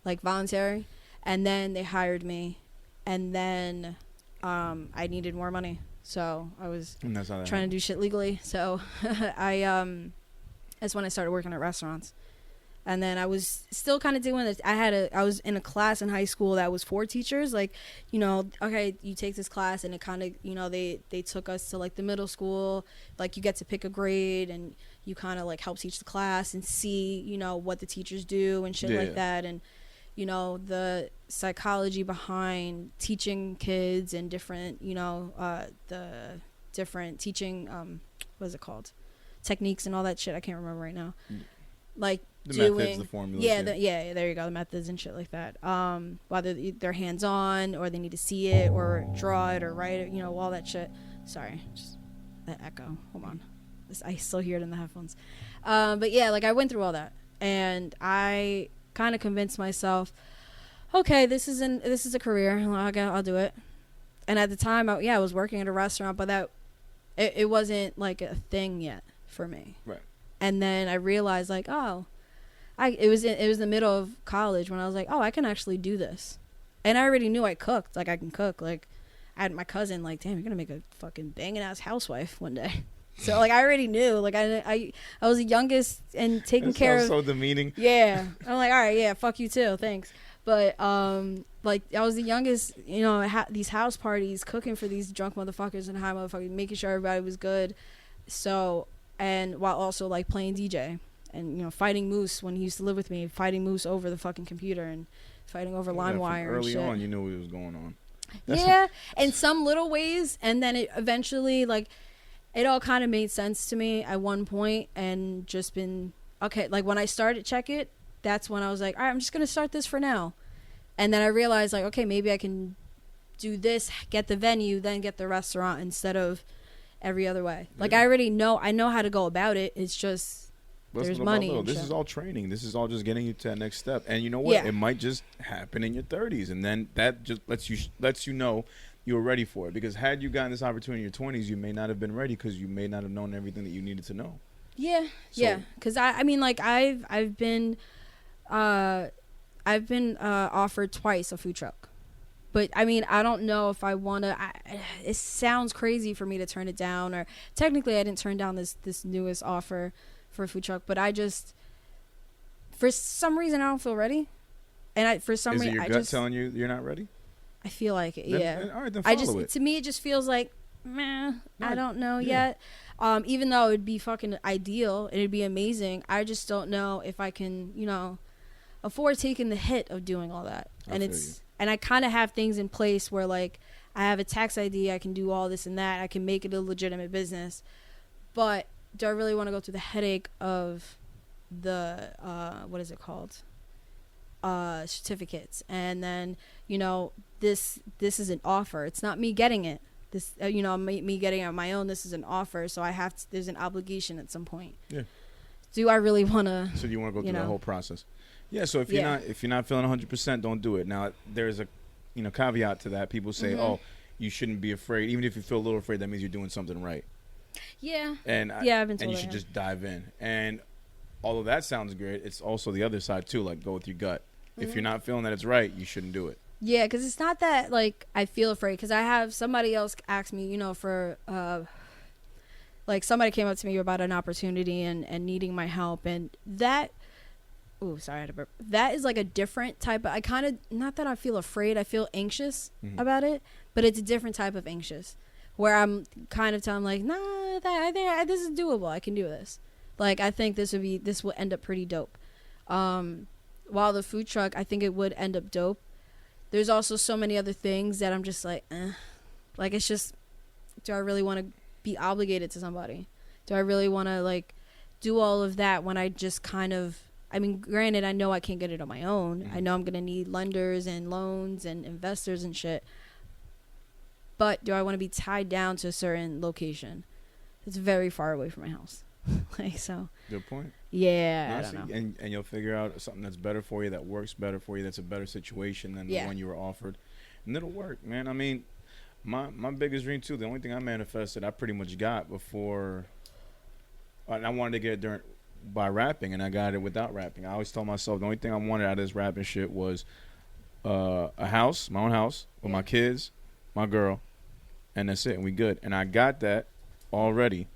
[SPEAKER 1] like voluntary, and then they hired me, and then I needed more money, so I was trying to do shit legally, so that's when I started working at restaurants. And then I was still kind of doing this. I was in a class in high school that was for teachers. Like, you know, okay, you take this class, and it kind of, you know, they took us to like the middle school. Like, you get to pick a grade, and you kind of like help teach the class and see, you know, what the teachers do and shit like that. And, you know, the psychology behind teaching kids and different, you know, the different teaching, what is it called? Techniques and all that shit. I can't remember right now. Like,
[SPEAKER 2] the methods, the formulas.
[SPEAKER 1] Yeah, there you go, the methods and shit like that. Whether they're hands-on, or they need to see it, or draw it, or write it, you know, all that shit. Sorry, just that echo. Hold on. I still hear it in the headphones. But yeah, like, I went through all that, and I kind of convinced myself, okay, this is a career. I'll do it. And at the time, I was working at a restaurant, but it wasn't like a thing yet for me.
[SPEAKER 2] Right.
[SPEAKER 1] And then I realized, like, it was the middle of college when I was like, oh, I can actually do this. And I already knew I cooked. Like, I can cook. Like, I had my cousin, like, damn, you're going to make a fucking banging ass housewife one day. So, like, I already knew. Like, I was the youngest and taking care of.
[SPEAKER 2] So demeaning.
[SPEAKER 1] Yeah. I'm like, all right, yeah, fuck you too. Thanks. But, like, I was the youngest, you know, these house parties, cooking for these drunk motherfuckers and high motherfuckers, making sure everybody was good. So, and while also, like, playing DJ. And, you know, fighting Moose when he used to live with me, fighting Moose over the fucking computer and fighting over LimeWire and shit.
[SPEAKER 2] Early on, you knew what was going on.
[SPEAKER 1] Yeah, in some little ways. And then it eventually, like, it all kind of made sense to me at one point, and just been, okay, like, when I started Check It, that's when I was like, all right, I'm just going to start this for now. And then I realized, like, okay, maybe I can do this, get the venue, then get the restaurant instead of every other way. Like, I already know, I know how to go about it. It's just... There's money.
[SPEAKER 2] This is all training. This is all just getting you to that next step. And you know what? Yeah. It might just happen in your 30s, and then that just lets you know you're ready for it. Because had you gotten this opportunity in your 20s, you may not have been ready, because you may not have known everything that you needed to know.
[SPEAKER 1] Yeah, so, yeah. Because I mean, like, I've been offered twice a food truck, but I mean, I don't know if I want to. It sounds crazy for me to turn it down, or technically, I didn't turn down this newest offer for a food truck, but I just For some reason, I don't feel ready. And for some reason,
[SPEAKER 2] is it your gut telling you you're not ready?
[SPEAKER 1] I feel like it,
[SPEAKER 2] Then, all right, then follow it.
[SPEAKER 1] To me, it just feels like, meh, I don't know
[SPEAKER 2] yeah.
[SPEAKER 1] yet. Even though it'd be fucking ideal, it'd be amazing, I just don't know if I can, afford taking the hit of doing all that. And I kind of have things in place where, like, I have a tax ID, I can do all this and that, I can make it a legitimate business. But do I really want to go through the headache of the, what is it called? Certificates. And then, this is an offer. It's not me getting it. This, me getting it on my own. This is an offer. So there's an obligation at some point.
[SPEAKER 2] Yeah.
[SPEAKER 1] Do I really want to?
[SPEAKER 2] So you want to go through the whole process? Yeah. So if you're not feeling 100%, don't do it. Now there's a, caveat to that. People say, oh, you shouldn't be afraid. Even if you feel a little afraid, that means you're doing something right.
[SPEAKER 1] Yeah.
[SPEAKER 2] And
[SPEAKER 1] I've been told
[SPEAKER 2] and you should just dive in. And although that sounds great, it's also the other side too. Like, go with your gut. If you're not feeling that it's right, you shouldn't do it.
[SPEAKER 1] Yeah, because it's not that, like, I feel afraid. Because I have somebody else ask me, for, like, somebody came up to me about an opportunity and needing my help. And that, I had a burp. That is, like, a different type of, I kind of, not that I feel afraid, I feel anxious about it. But it's a different type of anxious. Where I'm kind of telling, like, nah, this is doable. I can do this. Like, I think this will end up pretty dope. While the food truck, I think it would end up dope. There's also so many other things that I'm just like, Like, it's just, do I really want to be obligated to somebody? Do I really want to, like, do all of that when I just kind of, I mean, granted, I know I can't get it on my own. I know I'm going to need lenders and loans and investors and shit. But do I want to be tied down to a certain location? It's very far away from my house. Like, so.
[SPEAKER 2] Good point.
[SPEAKER 1] Yeah, I don't know.
[SPEAKER 2] And you'll figure out something that's better for you, that works better for you, that's a better situation than the one you were offered. And it'll work, man. I mean, my biggest dream, too, the only thing I manifested, I pretty much got before. And I wanted to get it by rapping, and I got it without rapping. I always told myself the only thing I wanted out of this rapping shit was a house, my own house, with my kids, my girl, and that's it, and we good. And I got that already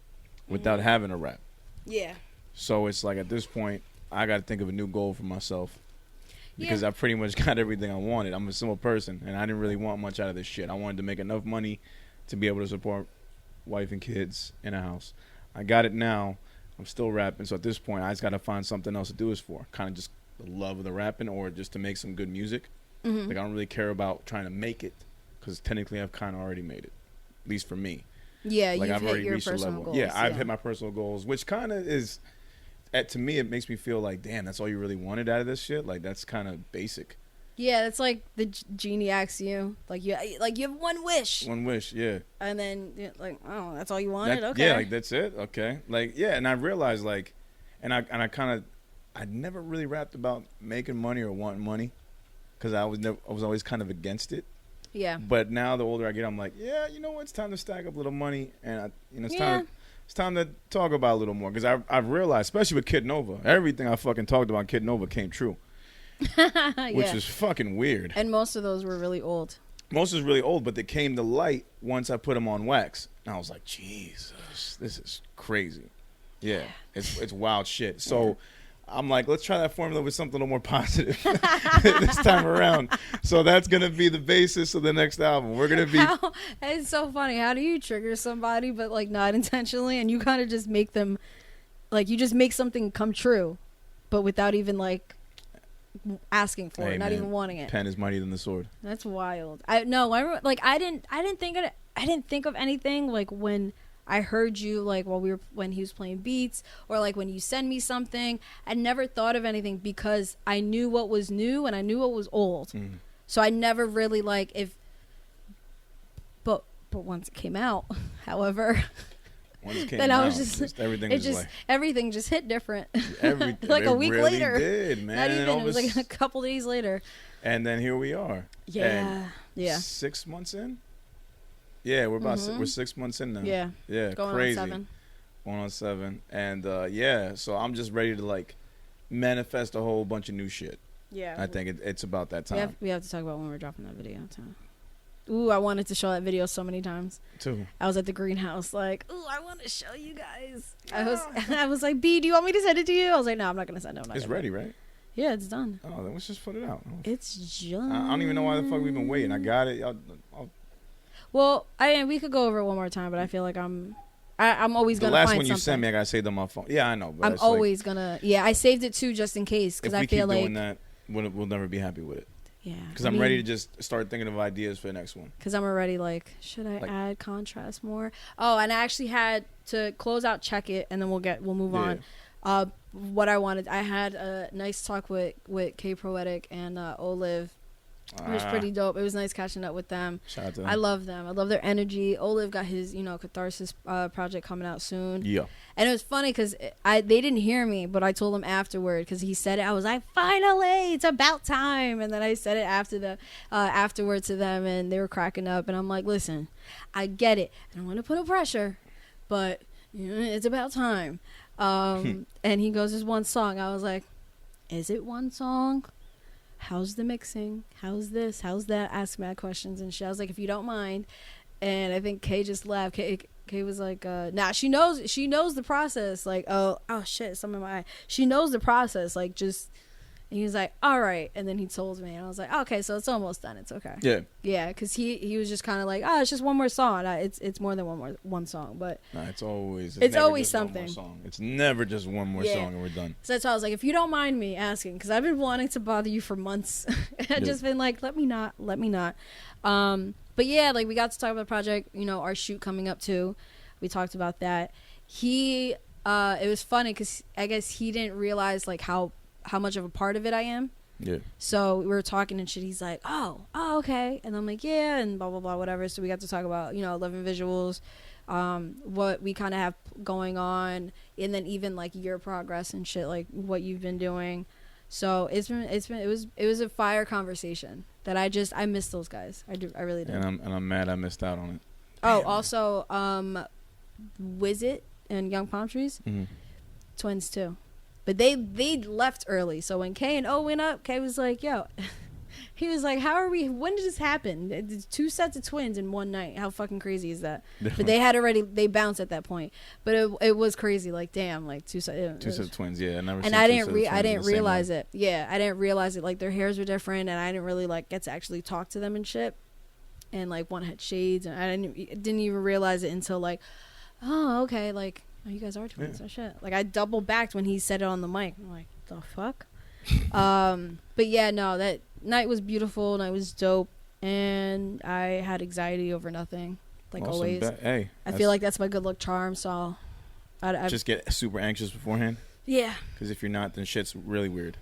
[SPEAKER 2] without having a rap.
[SPEAKER 1] Yeah.
[SPEAKER 2] So it's like, at this point, I got to think of a new goal for myself because I pretty much got everything I wanted. I'm a simple person, and I didn't really want much out of this shit. I wanted to make enough money to be able to support wife and kids in a house. I got it now. I'm still rapping, so at this point, I just got to find something else to do this for. Kind of just the love of the rapping, or just to make some good music. Like, I don't really care about trying to make it, because technically I've kind of already made it, at least for me.
[SPEAKER 1] Yeah,
[SPEAKER 2] like,
[SPEAKER 1] you've
[SPEAKER 2] I've
[SPEAKER 1] hit
[SPEAKER 2] already
[SPEAKER 1] your
[SPEAKER 2] reached
[SPEAKER 1] personal
[SPEAKER 2] a level.
[SPEAKER 1] goals.
[SPEAKER 2] Yeah, I've hit my personal goals, which kind of is, to me, it makes me feel like, damn, that's all you really wanted out of this shit. Like, that's kind of basic.
[SPEAKER 1] Yeah, that's like the genie asks you, like, you have one wish.
[SPEAKER 2] One wish, yeah.
[SPEAKER 1] And then, like, oh, that's all you wanted? Okay.
[SPEAKER 2] Yeah, like, that's it? Okay. Like, yeah, and I realized, like, and I never really rapped about making money or wanting money, because I was always kind of against it.
[SPEAKER 1] Yeah.
[SPEAKER 2] But now the older I get, I'm like, yeah, you know what? It's time to stack up a little money, and it's time to talk about a little more, because I've realized, especially with Kid Nova, everything I fucking talked about Kid Nova came true. Which is fucking weird.
[SPEAKER 1] And most of those were really old.
[SPEAKER 2] Most is really old, but they came to light once I put them on wax. And I was like, Jesus, this is crazy. Yeah, it's wild shit. So I'm like, let's try that formula with something a little more positive this time around. So that's going to be the basis of the next album. We're going to be...
[SPEAKER 1] It's so funny. How do you trigger somebody, but, like, not intentionally, and you kind of just make them... Like, you just make something come true, but without even, like... asking for it, not even wanting it.
[SPEAKER 2] Pen is mightier than the sword.
[SPEAKER 1] That's wild. I didn't think of anything, like, when I heard you, like, when he was playing beats, or like when you send me something. I never thought of anything because I knew what was new and I knew what was old. So I never really, like, but once it came out, however,
[SPEAKER 2] then I was just
[SPEAKER 1] everything just hit different.
[SPEAKER 2] Like
[SPEAKER 1] a week
[SPEAKER 2] really
[SPEAKER 1] later.
[SPEAKER 2] Did, man.
[SPEAKER 1] Not even, it was like a couple days later.
[SPEAKER 2] And then here we are.
[SPEAKER 1] Yeah.
[SPEAKER 2] And 6 months in? Yeah, we're 6 months in now.
[SPEAKER 1] Yeah.
[SPEAKER 2] Yeah,
[SPEAKER 1] going
[SPEAKER 2] crazy.
[SPEAKER 1] On 7.
[SPEAKER 2] Going on 7. And so I'm just ready to, like, manifest a whole bunch of new shit.
[SPEAKER 1] Yeah.
[SPEAKER 2] I think it's about that time.
[SPEAKER 1] We have to talk about when we're dropping that video too. Ooh, I wanted to show that video so many times.
[SPEAKER 2] Too.
[SPEAKER 1] I was at the greenhouse, like, ooh, I want to show you guys. I was like, B, do you want me to send it to you? I was like, no, I'm not gonna send it.
[SPEAKER 2] It's ready, right?
[SPEAKER 1] Yeah, it's done.
[SPEAKER 2] Oh, then let's just put it out.
[SPEAKER 1] It's just.
[SPEAKER 2] I don't even know why the fuck we've been waiting. I got it.
[SPEAKER 1] Well, we could go over it one more time, but I feel like I'm always gonna find something.
[SPEAKER 2] The last one you sent me, I gotta save it on my phone. Yeah, I know. But
[SPEAKER 1] I'm always gonna. Yeah, I saved it too, just in case, because I feel like
[SPEAKER 2] if we keep doing that, we'll never be happy with it.
[SPEAKER 1] Yeah.
[SPEAKER 2] Because I'm ready to just start thinking of ideas for the next one.
[SPEAKER 1] Because I'm already like, should I add contrast more? Oh, and I actually had to close out Check It, and then we'll move on. What I wanted, I had a nice talk with K Proetic and Olive. It was pretty dope. It was nice catching up with them.
[SPEAKER 2] Shout out to them.
[SPEAKER 1] I love them. I love their energy. Olive got his, Catharsis project coming out soon.
[SPEAKER 2] Yeah.
[SPEAKER 1] And it was funny because they didn't hear me, but I told him afterward because he said it. I was like, finally, it's about time. And then I said it afterward to them, and they were cracking up. And I'm like, listen, I get it. I don't want to put no pressure, but it's about time. And he goes, "There's one song." I was like, "Is it one song? How's the mixing? How's this? How's that?" Ask mad questions and shit. I was like, "If you don't mind." And I think Kay just laughed. Kay was like, "Nah, she knows the process." Like, oh shit, something in my eye. She knows the process. Like, just. And he was like, "All right," and then he told me, and I was like, "Okay, so it's almost done. It's okay." Yeah, because he was just kind of like, "Oh, it's just one more song." It's more than one song, but
[SPEAKER 2] nah, it's always
[SPEAKER 1] something.
[SPEAKER 2] One more song. It's never just one more song and we're done.
[SPEAKER 1] So that's why I was like, if you don't mind me asking, because I've been wanting to bother you for months. I've just been like, let me not. But yeah, like we got to talk about the project. Our shoot coming up too. We talked about that. It was funny because I guess he didn't realize like how much of a part of it I am.
[SPEAKER 2] Yeah. So
[SPEAKER 1] we were talking and shit. He's like, oh, okay. And I'm like, yeah, and blah, blah, blah, whatever. So we got to talk about, 11 visuals, what we kind of have going on, and then even like your progress and shit, like what you've been doing. So it was a fire conversation that I miss those guys. I really did.
[SPEAKER 2] And I'm mad I missed out on it.
[SPEAKER 1] Oh, also, Wizit and Young Palm Trees, twins too. But they left early. So when Kay and O went up, Kay was like, yo. He was like, when did this happen? It's 2 sets of twins in one night. How fucking crazy is that? But they bounced at that point. But it was crazy. Like, damn, like two sets of twins, yeah. I didn't realize it. Yeah, I didn't realize it. Like, their hairs were different, and I didn't really, like, get to actually talk to them and shit. And, like, one had shades, and I didn't even realize it until, like, oh, okay, like, oh, you guys are twins. Yeah. Oh, shit. Like, I double backed when he said it on the mic. I'm like, the fuck? But yeah, no, that night was beautiful. Night was dope. And I had anxiety over nothing. Like, awesome. Always. Hey. I feel like that's my good luck charm, so. I just get super anxious beforehand? Yeah. Because if you're not, then shit's really weird.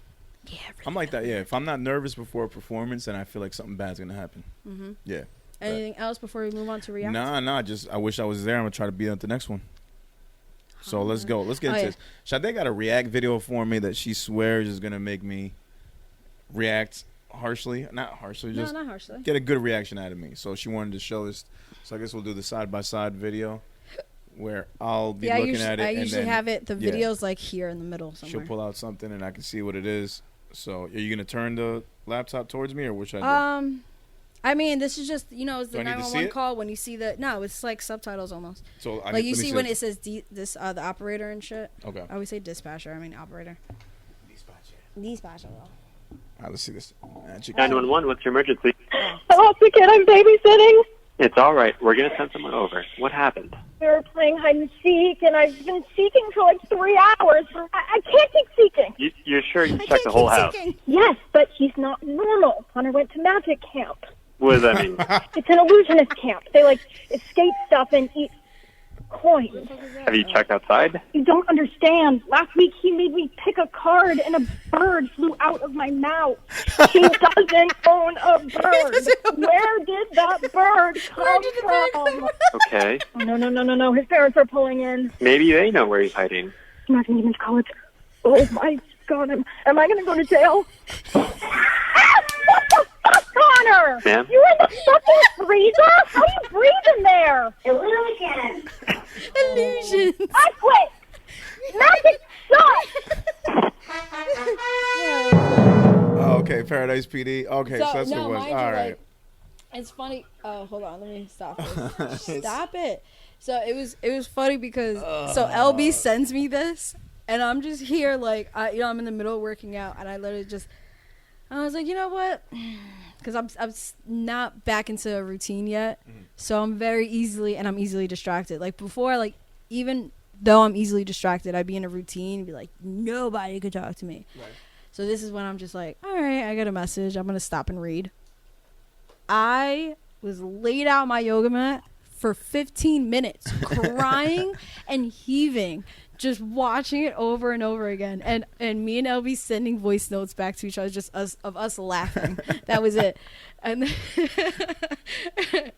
[SPEAKER 1] Yeah, really I'm like that, yeah. If I'm not nervous before a performance, then I feel like something bad's going to happen. Mm-hmm. Yeah. Anything else before we move on to React? Nah, just I wish I was there. I'm going to try to be at the next one. So let's go. Let's get into this. Sade got a React video for me that she swears is going to make me react harshly. Not harshly. Just not harshly. Get a good reaction out of me. So she wanted to show this. So I guess we'll do the side-by-side video where I'll be looking at it. I usually have it. The video's like here in the middle somewhere. She'll pull out something and I can see what it is. So are you going to turn the laptop towards me or what should I do? I mean, this is just, it's the 911 call when you see it's like subtitles almost. So like you see when it says the operator and shit. Okay. I always say dispatcher. I mean operator. Dispatcher. All right, let's see this.
[SPEAKER 3] 911, what's your emergency?
[SPEAKER 4] I lost the kid. I'm babysitting.
[SPEAKER 3] It's all right. We're going to send someone over. What happened?
[SPEAKER 4] We were playing hide and seek, and I've been seeking for like 3 hours. I can't keep seeking.
[SPEAKER 3] You're sure you checked the whole house?
[SPEAKER 4] Yes, but he's not normal. Hunter went to magic camp.
[SPEAKER 3] What does that mean?
[SPEAKER 4] It's an illusionist camp. They escape stuff and eat coins.
[SPEAKER 3] Have you checked outside?
[SPEAKER 4] You don't understand. Last week he made me pick a card and a bird flew out of my mouth. He doesn't own a bird. Where did that bird come from?
[SPEAKER 3] Okay.
[SPEAKER 4] Oh, no. His parents are pulling in.
[SPEAKER 3] Maybe they know where he's hiding.
[SPEAKER 4] I'm not going to get into college. Oh my God. Am I going to go to jail? Connor!
[SPEAKER 3] Ma'am?
[SPEAKER 4] You're in the fucking freezer? How do you breathe in there? Illusion.
[SPEAKER 1] Illusion.
[SPEAKER 4] I quit. Magic sucks.
[SPEAKER 2] Okay, Paradise PD. Okay, so that's what it was. All right.
[SPEAKER 1] It's funny. Oh, hold on. Let me stop this. Stop it. So it was funny because so LB sends me this. And I'm just here like, I'm in the middle of working out, and I was like, you know what? Because I'm not back into a routine yet, so I'm easily distracted. Like before, like even though I'm easily distracted, I'd be in a routine and be like, nobody could talk to me. Right. So this is when I'm just like, all right, I got a message. I'm gonna stop and read. I was laid out on my yoga mat for 15 minutes, crying and heaving, just watching it over and over again. And me and LB sending voice notes back to each other, just us laughing. That was it. And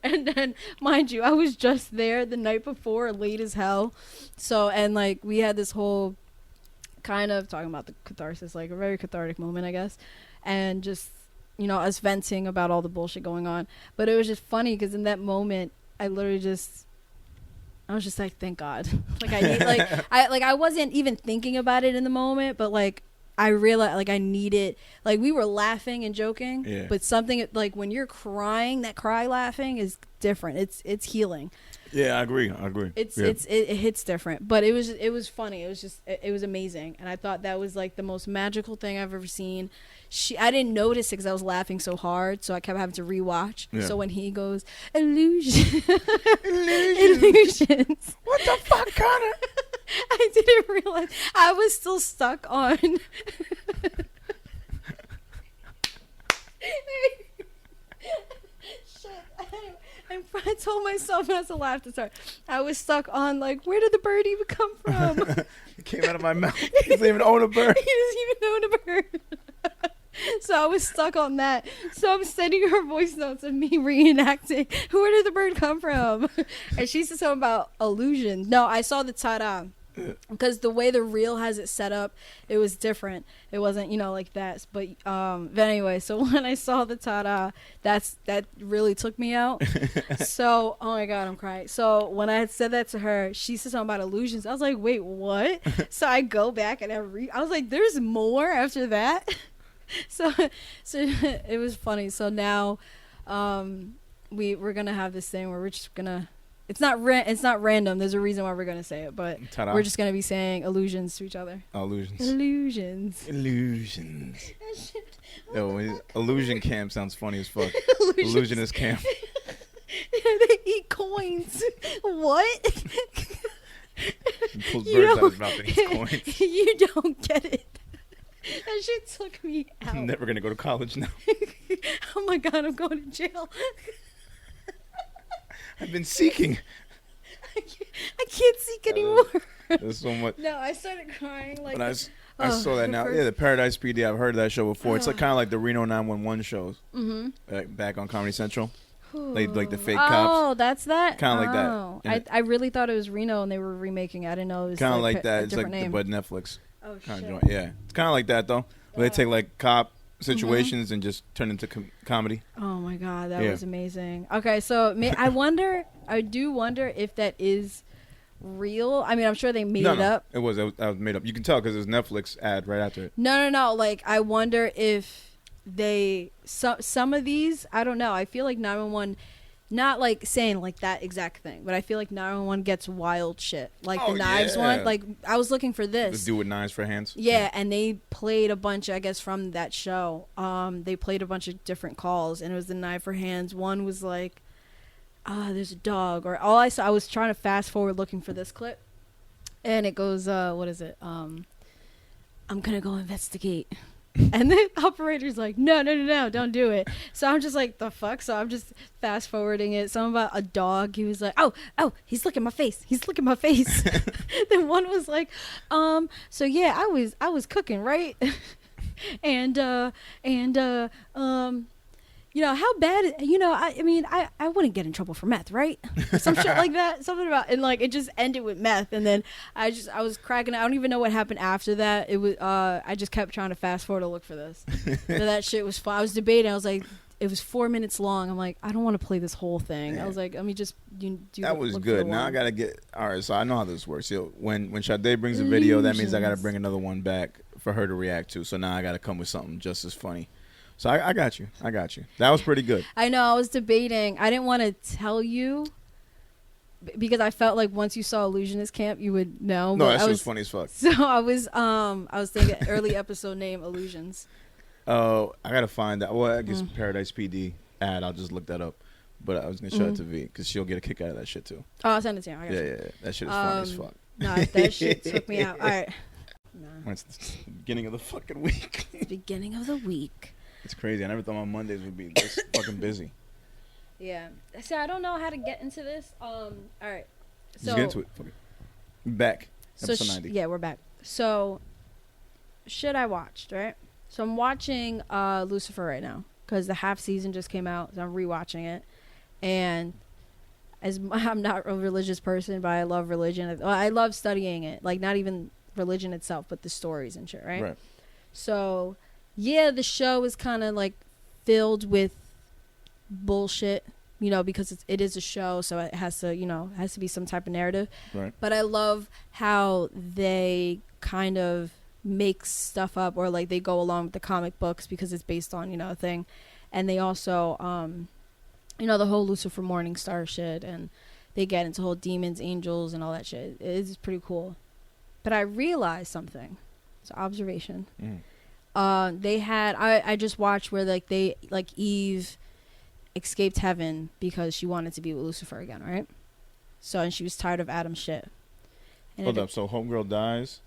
[SPEAKER 1] then, mind you, I was just there the night before, late as hell. So, and like we had this whole kind of talking about the catharsis, like a very cathartic moment, I guess. And just, us venting about all the bullshit going on. But it was just funny because in that moment, I was just like, thank God. Like I wasn't even thinking about it in the moment, but like I realized like I needed, like we were laughing and joking, but something like when you're crying, that cry laughing is different. It's healing.
[SPEAKER 2] Yeah, I agree.
[SPEAKER 1] It hits different, but it was funny. It was amazing, and I thought that was like the most magical thing I've ever seen. I didn't notice it because I was laughing so hard, so I kept having to rewatch. Yeah. So when he goes, illusions.
[SPEAKER 2] What the fuck, Connor?
[SPEAKER 1] I didn't realize I was still stuck on. I told myself not to laugh to start. I was stuck on like, where did the bird even come from?
[SPEAKER 2] It came out of my mouth. He doesn't even own a bird.
[SPEAKER 1] He doesn't even own a bird. So I was stuck on that. So I'm sending her voice notes of me reenacting, where did the bird come from? And she said something about illusion. No, I saw the ta-da. Because the way the reel has it set up, it was different. It wasn't, like that. But anyway, so when I saw the ta-da, that really took me out. So, oh my God, I'm crying. So when I had said that to her, she said something about illusions. I was like, wait, what? So I go back and I was like, there's more after that. So it was funny. So now we're gonna have this thing where we're just gonna. It's not random. There's a reason why we're gonna say it, but ta-da. We're just gonna be saying illusions to each other. Illusions.
[SPEAKER 2] Yo, illusion camp sounds funny as fuck. Illusionist camp.
[SPEAKER 1] They eat coins. What?
[SPEAKER 2] He pulls birds out of his mouth and eats coins.
[SPEAKER 1] You don't get it. That shit took me out.
[SPEAKER 2] I'm never gonna go to college now.
[SPEAKER 1] Oh my God, I'm going to jail.
[SPEAKER 2] I've been seeking.
[SPEAKER 1] I can't seek anymore.
[SPEAKER 2] There's so much.
[SPEAKER 1] No, I started crying like.
[SPEAKER 2] When I saw that now. Yeah, the Paradise PD. I've heard of that show before. It's like kind of like the Reno 911 shows. Mm-hmm. Back on Comedy Central. Like the fake cops.
[SPEAKER 1] Oh, that's that.
[SPEAKER 2] Kind of like that.
[SPEAKER 1] I really thought it was Reno and they were remaking it. I didn't know it was
[SPEAKER 2] kind of like that. It's like
[SPEAKER 1] name.
[SPEAKER 2] but Netflix.
[SPEAKER 1] Oh
[SPEAKER 2] kind
[SPEAKER 1] shit.
[SPEAKER 2] Of joint. Yeah, it's kind of like that though. Where they take like cop situations and just turn into comedy.
[SPEAKER 1] Oh my God, that was amazing. Okay, so I do wonder if that is real. I mean, I'm sure they made it up.
[SPEAKER 2] It was made up. You can tell because there's Netflix ad right after it.
[SPEAKER 1] No. Like, I wonder if some of these, I don't know. I feel like 911, not like saying like that exact thing, but I feel like 911 gets wild shit. Like the knives one. Like, I was looking for this.
[SPEAKER 2] The dude with knives for hands.
[SPEAKER 1] Yeah, and they played a bunch, I guess, from that show. They played a bunch of different calls, and it was the knife for hands. One was like, there's a dog, or all I saw. I was trying to fast forward looking for this clip, and it goes, what is it? I'm gonna go investigate. And the operator's like, no, don't do it. So I'm just like, the fuck? So I'm just fast forwarding it. Something about a dog. He was like, oh, he's licking my face. Then one was like, so yeah, I was cooking, right? and how bad, I mean, I wouldn't get in trouble for meth, right? Some shit like that. Something about, and like, it just ended with meth. And then I was cracking. I don't even know what happened after that. It was, I just kept trying to fast forward to look for this. So that shit was fun. I was debating. I was like, it was 4 minutes long. I'm like, I don't want to play this whole thing. I was like, let me just do
[SPEAKER 2] that was good. Now I got to get, all right, so I know how this works. When Sade brings a video, that means I got to bring another one back for her to react to. So now I got to come with something just as funny. So I got you. That was pretty good.
[SPEAKER 1] I know. I was debating. I didn't want to tell you because I felt like once you saw Illusionist Camp, you would know.
[SPEAKER 2] No,
[SPEAKER 1] but
[SPEAKER 2] that shit was funny as fuck.
[SPEAKER 1] So I was thinking early episode name Illusions.
[SPEAKER 2] Oh, I gotta find that. Well, I guess Paradise PD ad. I'll just look that up. But I was gonna show it to V because she'll get a kick out of that shit too.
[SPEAKER 1] Oh, I'll send it to you. I got
[SPEAKER 2] Yeah,
[SPEAKER 1] you.
[SPEAKER 2] yeah, that shit is funny as fuck.
[SPEAKER 1] No, that shit took me out. All right. Nah.
[SPEAKER 2] When it's the beginning of the fucking week.
[SPEAKER 1] Beginning of the week.
[SPEAKER 2] It's crazy. I never thought my Mondays would be this fucking busy.
[SPEAKER 1] Yeah. See, I don't know how to get into this. All right. So
[SPEAKER 2] Just get into it. Fuck it. Back.
[SPEAKER 1] So
[SPEAKER 2] Episode 90.
[SPEAKER 1] yeah, we're back. So shit I watched, right? So I'm watching Lucifer right now because the half season just came out. So I'm rewatching it. And as I'm not a religious person, but I love religion. I love studying it. Like not even religion itself, but the stories and shit, right?
[SPEAKER 2] Right.
[SPEAKER 1] So yeah, the show is kind of like filled with bullshit, you know, because it is a show, so it has to, you know, has to be some type of narrative.
[SPEAKER 2] Right.
[SPEAKER 1] But I love how they kind of make stuff up, or like they go along with the comic books because it's based on, you know, a thing. And they also, you know, the whole Lucifer Morningstar shit, and they get into whole demons, angels, and all that shit. It's pretty cool. But I realized something. It's an observation. They had, I just watched where like they, like Eve escaped heaven because she wanted to be with Lucifer again, right? So, and she was tired of Adam's shit. And
[SPEAKER 2] Hold up. So homegirl dies.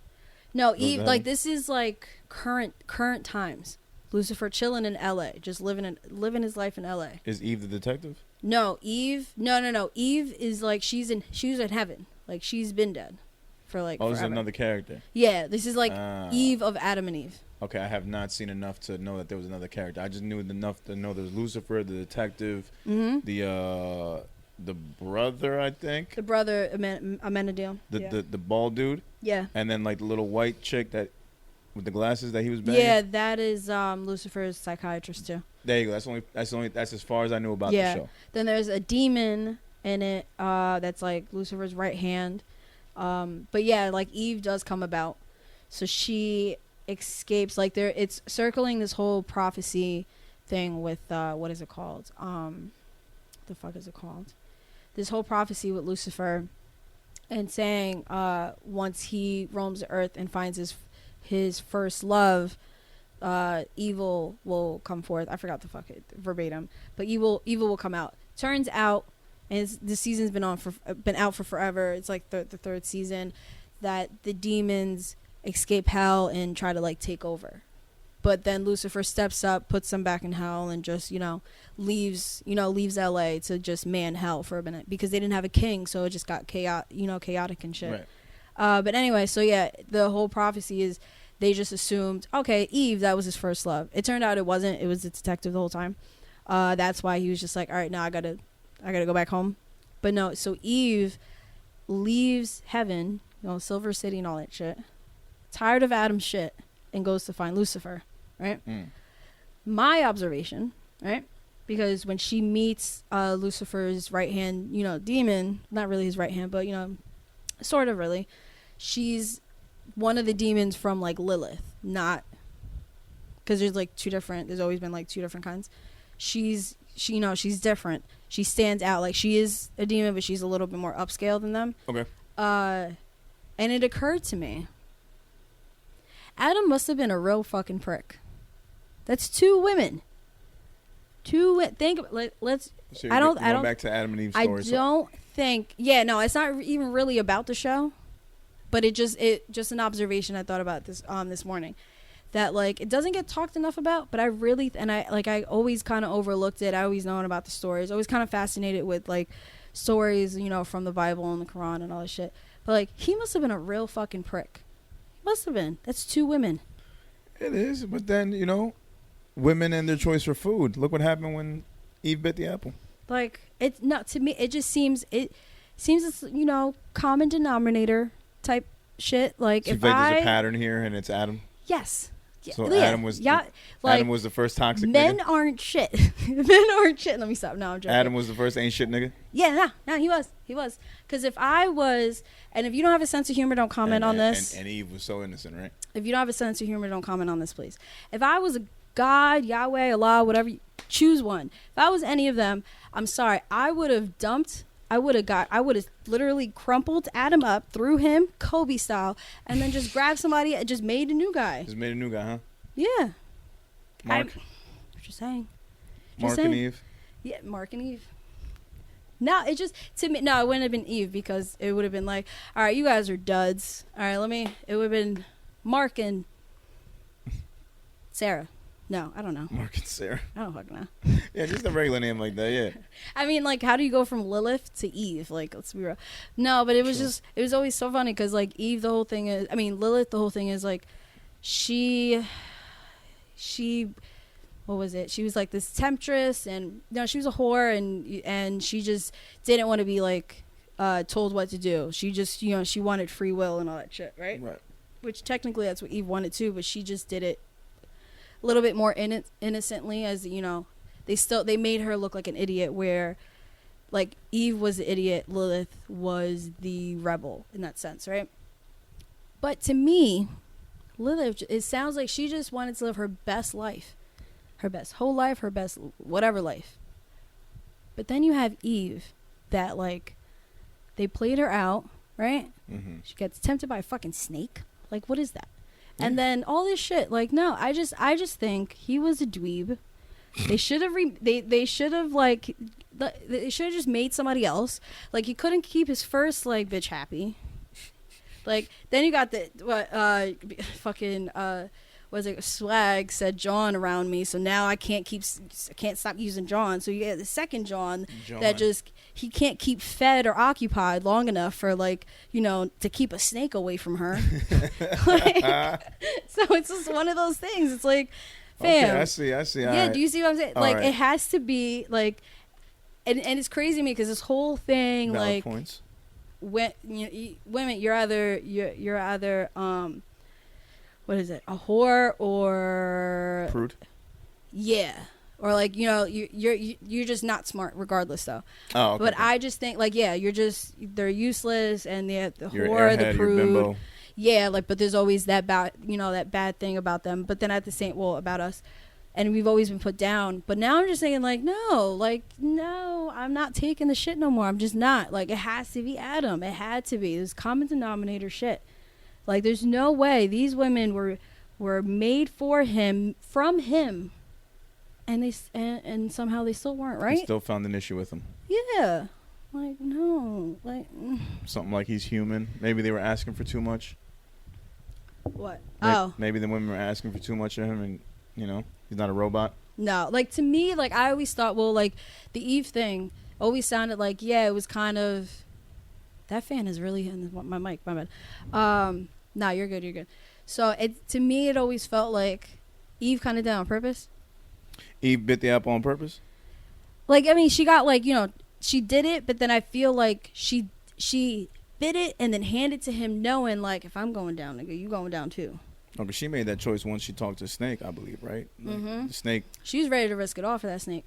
[SPEAKER 1] No, Eve, like this is like current times. Lucifer chilling in L.A., just living his life in L.A.
[SPEAKER 2] Is Eve the detective?
[SPEAKER 1] No, Eve. No. Eve is like she was in heaven. Like she's been dead for like.
[SPEAKER 2] Oh, this is
[SPEAKER 1] forever.
[SPEAKER 2] another character.
[SPEAKER 1] Yeah, this is like Eve of Adam and Eve.
[SPEAKER 2] Okay, I have not seen enough to know that there was another character. I just knew enough to know there was Lucifer, the detective, the brother, I think.
[SPEAKER 1] The brother, Amenadiel.
[SPEAKER 2] The bald dude.
[SPEAKER 1] Yeah.
[SPEAKER 2] And then like the little white chick that with the glasses that he was banging.
[SPEAKER 1] Yeah, that is Lucifer's psychiatrist too.
[SPEAKER 2] There you go. That's as far as I knew about the show.
[SPEAKER 1] Then there's a demon in it that's like Lucifer's right hand. But yeah, like Eve does come about. So she escapes, like it's circling this whole prophecy thing with what is it called? The fuck is it called? This whole prophecy with Lucifer, and saying once he roams the earth and finds his first love, evil will come forth. I forgot the fuck it verbatim, but evil will come out. Turns out, and the season's been out for forever. It's like the third season, that the demons escape hell and try to like take over. But then Lucifer steps up, puts them back in hell, and just, you know, leaves LA to just man hell for a minute because they didn't have a king, so it just got chaotic and shit.
[SPEAKER 2] Right.
[SPEAKER 1] But anyway, so yeah, the whole prophecy is they just assumed, okay, Eve, that was his first love. It turned out it wasn't. It was the detective the whole time. That's why he was just like, all right, now I gotta go back home. But no, so Eve leaves heaven, you know, Silver City and all that shit, tired of Adam's shit, and goes to find Lucifer. Right? My observation, right? Because when she meets Lucifer's right hand, you know, demon, not really his right hand, but, you know, sort of really, she's one of the demons from like Lilith, not because there's always been like two different kinds. She's different. She stands out. Like she is a demon, but she's a little bit more upscale than them.
[SPEAKER 2] Okay.
[SPEAKER 1] And it occurred to me, Adam must have been a real fucking prick. That's two women. Let's.
[SPEAKER 2] So
[SPEAKER 1] I don't.
[SPEAKER 2] Back to Adam and Eve's story.
[SPEAKER 1] I don't think. Yeah, no, it's not even really about the show, but it just an observation I thought about this morning, that like it doesn't get talked enough about. But I always kind of overlooked it. I always known about the stories. Always kind of fascinated with like stories, you know, from the Bible and the Quran and all that shit. But like he must have been a real fucking prick. He must have been. That's two women.
[SPEAKER 2] It is, but then you know. Women and their choice for food. Look what happened when Eve bit the apple.
[SPEAKER 1] Like it's not to me. It just seems it's, you know, common denominator type shit. Like
[SPEAKER 2] So
[SPEAKER 1] if
[SPEAKER 2] there's a pattern here, and it's Adam.
[SPEAKER 1] Yes.
[SPEAKER 2] So
[SPEAKER 1] yeah.
[SPEAKER 2] Adam was Adam was the first toxic
[SPEAKER 1] men
[SPEAKER 2] nigga?
[SPEAKER 1] aren't shit. Men aren't shit. Let me stop. No, I'm joking.
[SPEAKER 2] Adam was the first ain't shit nigga?
[SPEAKER 1] Yeah, no, he was. Because if I was, and if you don't have a sense of humor, don't comment on this.
[SPEAKER 2] And Eve was so innocent, right?
[SPEAKER 1] If you don't have a sense of humor, don't comment on this, please. If I was a God, Yahweh, Allah, whatever, choose one. If I was any of them, I'm sorry, I would have dumped I would have literally crumpled Adam up, threw him Kobe style, and then just grabbed somebody and just made a new guy.
[SPEAKER 2] Just made a new guy, huh?
[SPEAKER 1] Yeah.
[SPEAKER 2] Mark.
[SPEAKER 1] Just saying.
[SPEAKER 2] Mark and Eve.
[SPEAKER 1] Yeah, Mark and Eve. No, it just to me. No, it wouldn't have been Eve because it would have been like, all right, you guys are duds. All right, it would have been Mark and Sarah. No, I don't know.
[SPEAKER 2] Mark and Sarah.
[SPEAKER 1] I don't fucking know.
[SPEAKER 2] Yeah, just a regular name like that. Yeah.
[SPEAKER 1] I mean, like, how do you go from Lilith to Eve? Like, let's be real. No, but it was it was always so funny because, like, Eve, the whole thing is, I mean, Lilith, the whole thing is, like, she, what was it? She was, like, this temptress, and, no, she was a whore, and she just didn't want to be, like, told what to do. She just, she wanted free will and all that shit, right?
[SPEAKER 2] Right.
[SPEAKER 1] Which, technically, that's what Eve wanted, too, but she just did it a little bit more innocently, as they made her look like an idiot, where like Eve was the idiot, Lilith was the rebel in that sense, right? But to me, Lilith, it sounds like she just wanted to live her best life, her best whole life, her best whatever life. But then you have Eve that, like, they played her out, right?
[SPEAKER 2] Mm-hmm.
[SPEAKER 1] She gets tempted by a fucking snake. Like, what is that? And then all this shit, like, no, I just think he was a dweeb. They should have they should have just made somebody else. Like, he couldn't keep his first, like, bitch happy. Like, then you got Swag said John around me, so now I can't stop using John. So you get the second John that just, he can't keep fed or occupied long enough for, like, to keep a snake away from her. Like, so it's just one of those things. It's like, fam.
[SPEAKER 2] Okay, I see.
[SPEAKER 1] Yeah, do you see what I'm saying?
[SPEAKER 2] All
[SPEAKER 1] like,
[SPEAKER 2] right.
[SPEAKER 1] it has to be, like, and it's crazy to me because this whole thing,
[SPEAKER 2] Valid
[SPEAKER 1] like,
[SPEAKER 2] points.
[SPEAKER 1] women, you're either what is it, a whore or
[SPEAKER 2] Prude.
[SPEAKER 1] Yeah, or like you're just not smart regardless though.
[SPEAKER 2] Oh, okay.
[SPEAKER 1] But I just think, like, yeah, they're useless, and the
[SPEAKER 2] You're
[SPEAKER 1] whore,
[SPEAKER 2] airhead,
[SPEAKER 1] the
[SPEAKER 2] you're
[SPEAKER 1] prude.
[SPEAKER 2] bimbo.
[SPEAKER 1] Yeah, like, but there's always that bad thing about them. But then at the same, about us, and we've always been put down. But now I'm just saying, like, no, I'm not taking the shit no more. I'm just not. Like, it has to be Adam. It had to be. There's common denominator shit. Like, there's no way these women were made for him, from him, and somehow they still weren't, right?
[SPEAKER 2] He still found an issue with him.
[SPEAKER 1] Yeah. Like, no. Like,
[SPEAKER 2] something like he's human. Maybe they were asking for too much.
[SPEAKER 1] what?
[SPEAKER 2] Maybe the women were asking for too much of him, and he's not a robot.
[SPEAKER 1] No, like, to me, like, I always thought, well, like, the Eve thing always sounded like, yeah, it was kind of, that fan is really in my mic, my bad. Nah, you're good. So to me, it always felt like Eve kind of did it on purpose.
[SPEAKER 2] Eve bit the apple on purpose?
[SPEAKER 1] Like, I mean, she got, like, she did it, but then I feel like she bit it and then handed to him, knowing, like, if I'm going down, nigga, you going down too.
[SPEAKER 2] Oh, but she made that choice once she talked to Snake, I believe, right?
[SPEAKER 1] Mm-hmm.
[SPEAKER 2] The Snake.
[SPEAKER 1] She was ready to risk it all for that snake.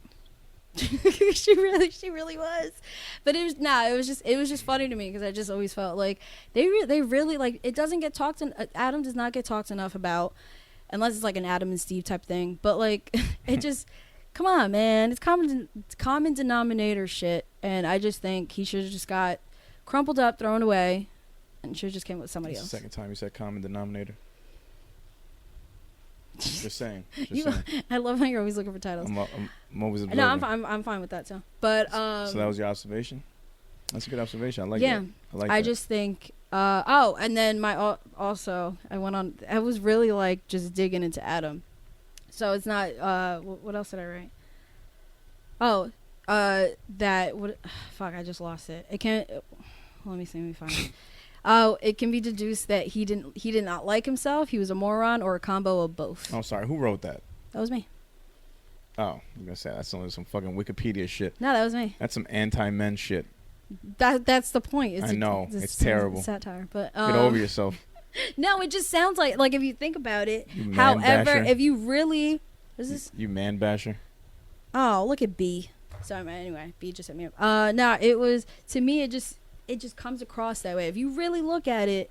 [SPEAKER 1] she really was. But it was just funny to me because I just always felt like they really, like, it doesn't get talked Adam does not get talked enough about, unless it's like an Adam and Steve type thing. But, like, it just, come on, man, it's common denominator shit, and I just think he should have just got crumpled up, thrown away, and should have just came with somebody else.
[SPEAKER 2] The second time you said common denominator. Just saying.
[SPEAKER 1] I love how you're always looking for titles.
[SPEAKER 2] I'm always observing.
[SPEAKER 1] No, I'm fine with that too. But
[SPEAKER 2] so that was your observation? That's a good observation. I like
[SPEAKER 1] yeah,
[SPEAKER 2] that. I like
[SPEAKER 1] I
[SPEAKER 2] that.
[SPEAKER 1] just think and then I was really, like, just digging into Adam. So it's not what else did I write? I just lost it. It can't, let me find it. It can be deduced that he did not like himself, he was a moron, or a combo of both.
[SPEAKER 2] Oh, sorry. Who wrote that?
[SPEAKER 1] That was me.
[SPEAKER 2] Oh, I'm gonna say that's only some fucking Wikipedia shit.
[SPEAKER 1] No, that was me.
[SPEAKER 2] That's some anti-men shit.
[SPEAKER 1] That's the point.
[SPEAKER 2] I know. It's terrible.
[SPEAKER 1] Satire, but
[SPEAKER 2] Get over yourself.
[SPEAKER 1] No, it just sounds like if you think about it.
[SPEAKER 2] You man
[SPEAKER 1] However,
[SPEAKER 2] basher.
[SPEAKER 1] if you really, what is this?
[SPEAKER 2] You man basher.
[SPEAKER 1] Oh, look at B. Sorry, anyway, B just hit me up. No, it was, to me, it just comes across that way. If you really look at it,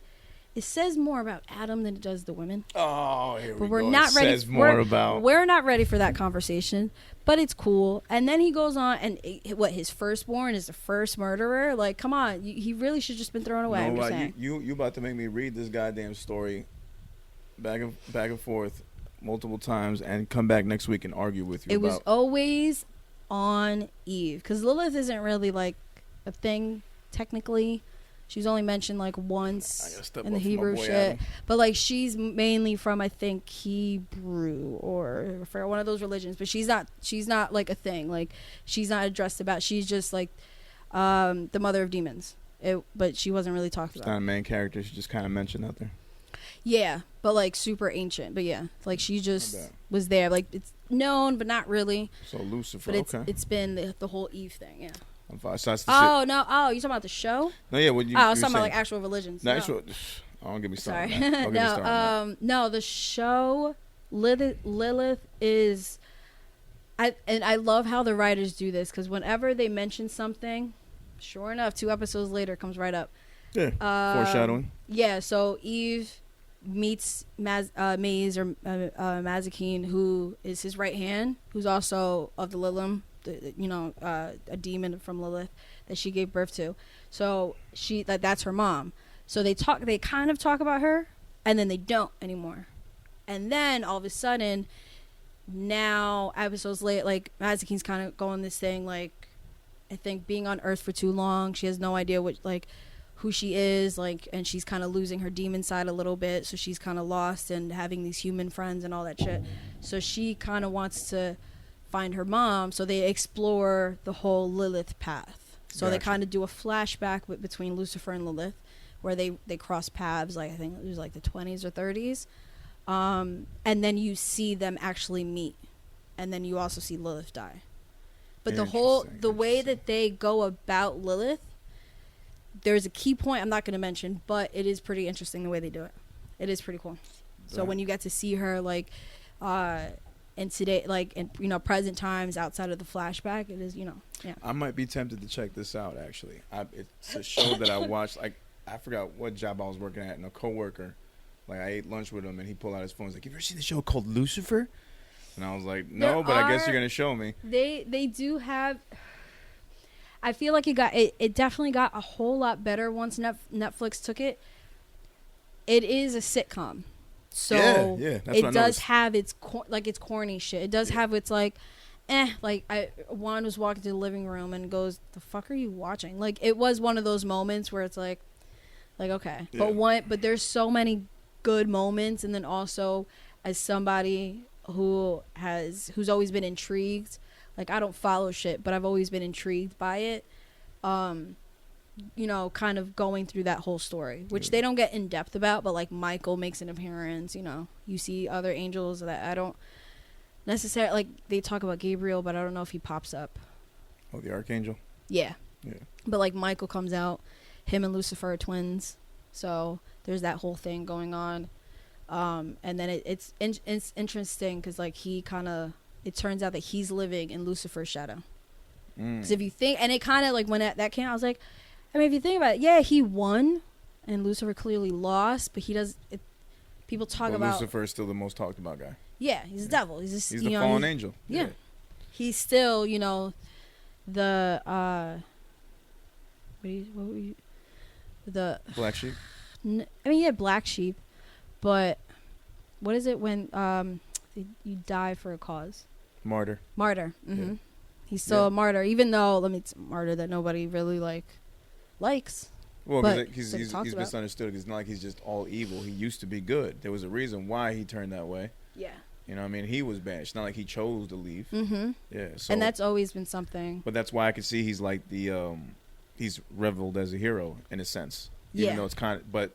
[SPEAKER 1] it says more about Adam than it does the women.
[SPEAKER 2] Oh, here we
[SPEAKER 1] But we're
[SPEAKER 2] go.
[SPEAKER 1] not
[SPEAKER 2] It
[SPEAKER 1] ready.
[SPEAKER 2] says more about.
[SPEAKER 1] We're not ready for that conversation, but it's cool. And then he goes on, and his firstborn is the first murderer? Like, come on, he really should just been thrown away. I'm just saying.
[SPEAKER 2] You about to make me read this goddamn story back and forth multiple times and come back next week and argue with you.
[SPEAKER 1] It was always on Eve, because Lilith isn't really like a thing technically. She was only mentioned like once in the Hebrew shit. Adam. But like she's mainly from, I think, Hebrew or for one of those religions. But she's not like a thing. Like she's not addressed about. She's just like the mother of demons. But she wasn't really talked about.
[SPEAKER 2] She's not a main character. She just kind of mentioned out there.
[SPEAKER 1] Yeah, but like super ancient. But yeah, like she just was there. Like it's known, but not really.
[SPEAKER 2] So Lucifer.
[SPEAKER 1] But it's been the whole Eve thing. Yeah. Oh no! Oh, you talking about the show?
[SPEAKER 2] No, yeah.
[SPEAKER 1] I was talking about like actual religions.
[SPEAKER 2] No. Actual. I don't get me started.
[SPEAKER 1] Sorry. No. The show Lilith is. I love how the writers do this, because whenever they mention something, sure enough, 2 episodes later it comes right up.
[SPEAKER 2] Yeah. Foreshadowing.
[SPEAKER 1] Yeah. So Eve meets Maze or Mazikeen, who is his right hand, who's also of the Lilith. A demon from Lilith that she gave birth to. So that's her mom. So they kind of talk about her, and then they don't anymore. And then all of a sudden, now episodes late, like Mazikeen's kind of going this thing, like I think being on Earth for too long, she has no idea who she is, like, and she's kind of losing her demon side a little bit. So she's kind of lost and having these human friends and all that shit. So she kind of wants to find her mom, so they explore the whole Lilith path. So they kind of do a flashback between Lucifer and Lilith, where they cross paths, like I think it was like the 20s or 30s, and then you see them actually meet, and then you also see Lilith die. But the way that they go about Lilith, there's a key point I'm not going to mention, but it is pretty interesting the way they do it. It is pretty cool. So when you get to see her like and today, like in present times outside of the flashback, it is yeah.
[SPEAKER 2] I might be tempted to check this out. Actually, it's a show that I watched. Like I forgot what job I was working at, and a coworker, like I ate lunch with him, and he pulled out his phone. He's like, "Have you ever seen the show called Lucifer?" And I was like, "No, but I guess you're gonna show me."
[SPEAKER 1] They do have. I feel like it definitely got a whole lot better once Netflix took it. It is a sitcom. So
[SPEAKER 2] yeah, that's
[SPEAKER 1] it does have its corny shit. It does have its like Juan was walking to the living room and goes, "The fuck are you watching?" Like it was one of those moments where it's like okay, but there's so many good moments, and then also as somebody who's always been intrigued, like I don't follow shit, but I've always been intrigued by it. Kind of going through that whole story, which they don't get in depth about, but like Michael makes an appearance, you see other angels that I don't necessarily, like they talk about Gabriel, but I don't know if he pops up.
[SPEAKER 2] Oh, the Archangel?
[SPEAKER 1] Yeah. But like Michael comes out, him and Lucifer are twins. So there's that whole thing going on. And then it's interesting because like it turns out that he's living in Lucifer's shadow. Because if you think, and it kind of like when that came out, I was like, I mean, if you think about it, yeah, he won, and Lucifer clearly lost, but he does. People talk about
[SPEAKER 2] Lucifer is still the most talked about guy.
[SPEAKER 1] Yeah, he's the devil. He's
[SPEAKER 2] the fallen angel.
[SPEAKER 1] Yeah, he's still the the
[SPEAKER 2] black sheep.
[SPEAKER 1] Black sheep, but what is it when you die for a cause?
[SPEAKER 2] Martyr.
[SPEAKER 1] Mm-hmm. Yeah. He's still a martyr, even though it's a martyr that nobody really likes.
[SPEAKER 2] Well, because he's misunderstood. It's not like he's just all evil. He used to be good. There was a reason why he turned that way.
[SPEAKER 1] Yeah.
[SPEAKER 2] He was bad. It's not like he chose to leave.
[SPEAKER 1] Mm-hmm.
[SPEAKER 2] Yeah. So,
[SPEAKER 1] and that's always been something.
[SPEAKER 2] But that's why I could see he's like he's reveled as a hero in a sense. Even though it's kind of, but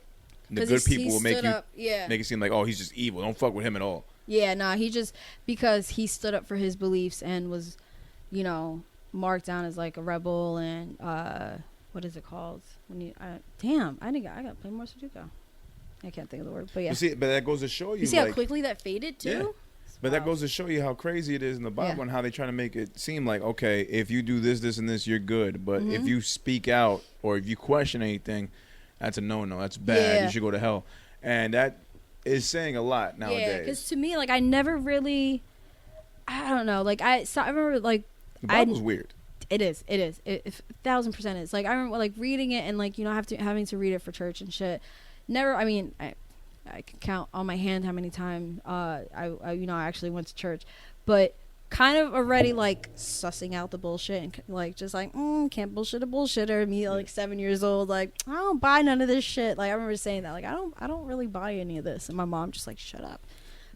[SPEAKER 2] the good people will make it seem like, oh, he's just evil. Don't fuck with him at all.
[SPEAKER 1] Yeah, nah, he just, because he stood up for his beliefs and was, marked down as like a rebel and, what is it called? I gotta play more Sudoku. I can't think of the word, but yeah.
[SPEAKER 2] But that goes to show you.
[SPEAKER 1] You see how quickly that faded too?
[SPEAKER 2] Yeah. But that goes to show you how crazy it is in the Bible and how they try to make it seem like, okay, if you do this, this, and this, you're good. But if you speak out or if you question anything, That's a no. That's bad.
[SPEAKER 1] Yeah.
[SPEAKER 2] You should go to hell. And that is saying a lot nowadays.
[SPEAKER 1] Yeah, because to me, like, I never really, I don't know. Like, I remember, like,
[SPEAKER 2] The Bible's weird.
[SPEAKER 1] It is. It 1000% is. Like, I remember, like, reading it and, like, you know, having to read it for church and shit. Never, I mean, I can count on my hand how many times I actually went to church. But kind of already, like, sussing out the bullshit and, like, just like, can't bullshit a bullshitter. Me, like, 7 years old, like, I don't buy none of this shit. Like, I remember saying that, like, I don't really buy any of this. And my mom just, like, shut up.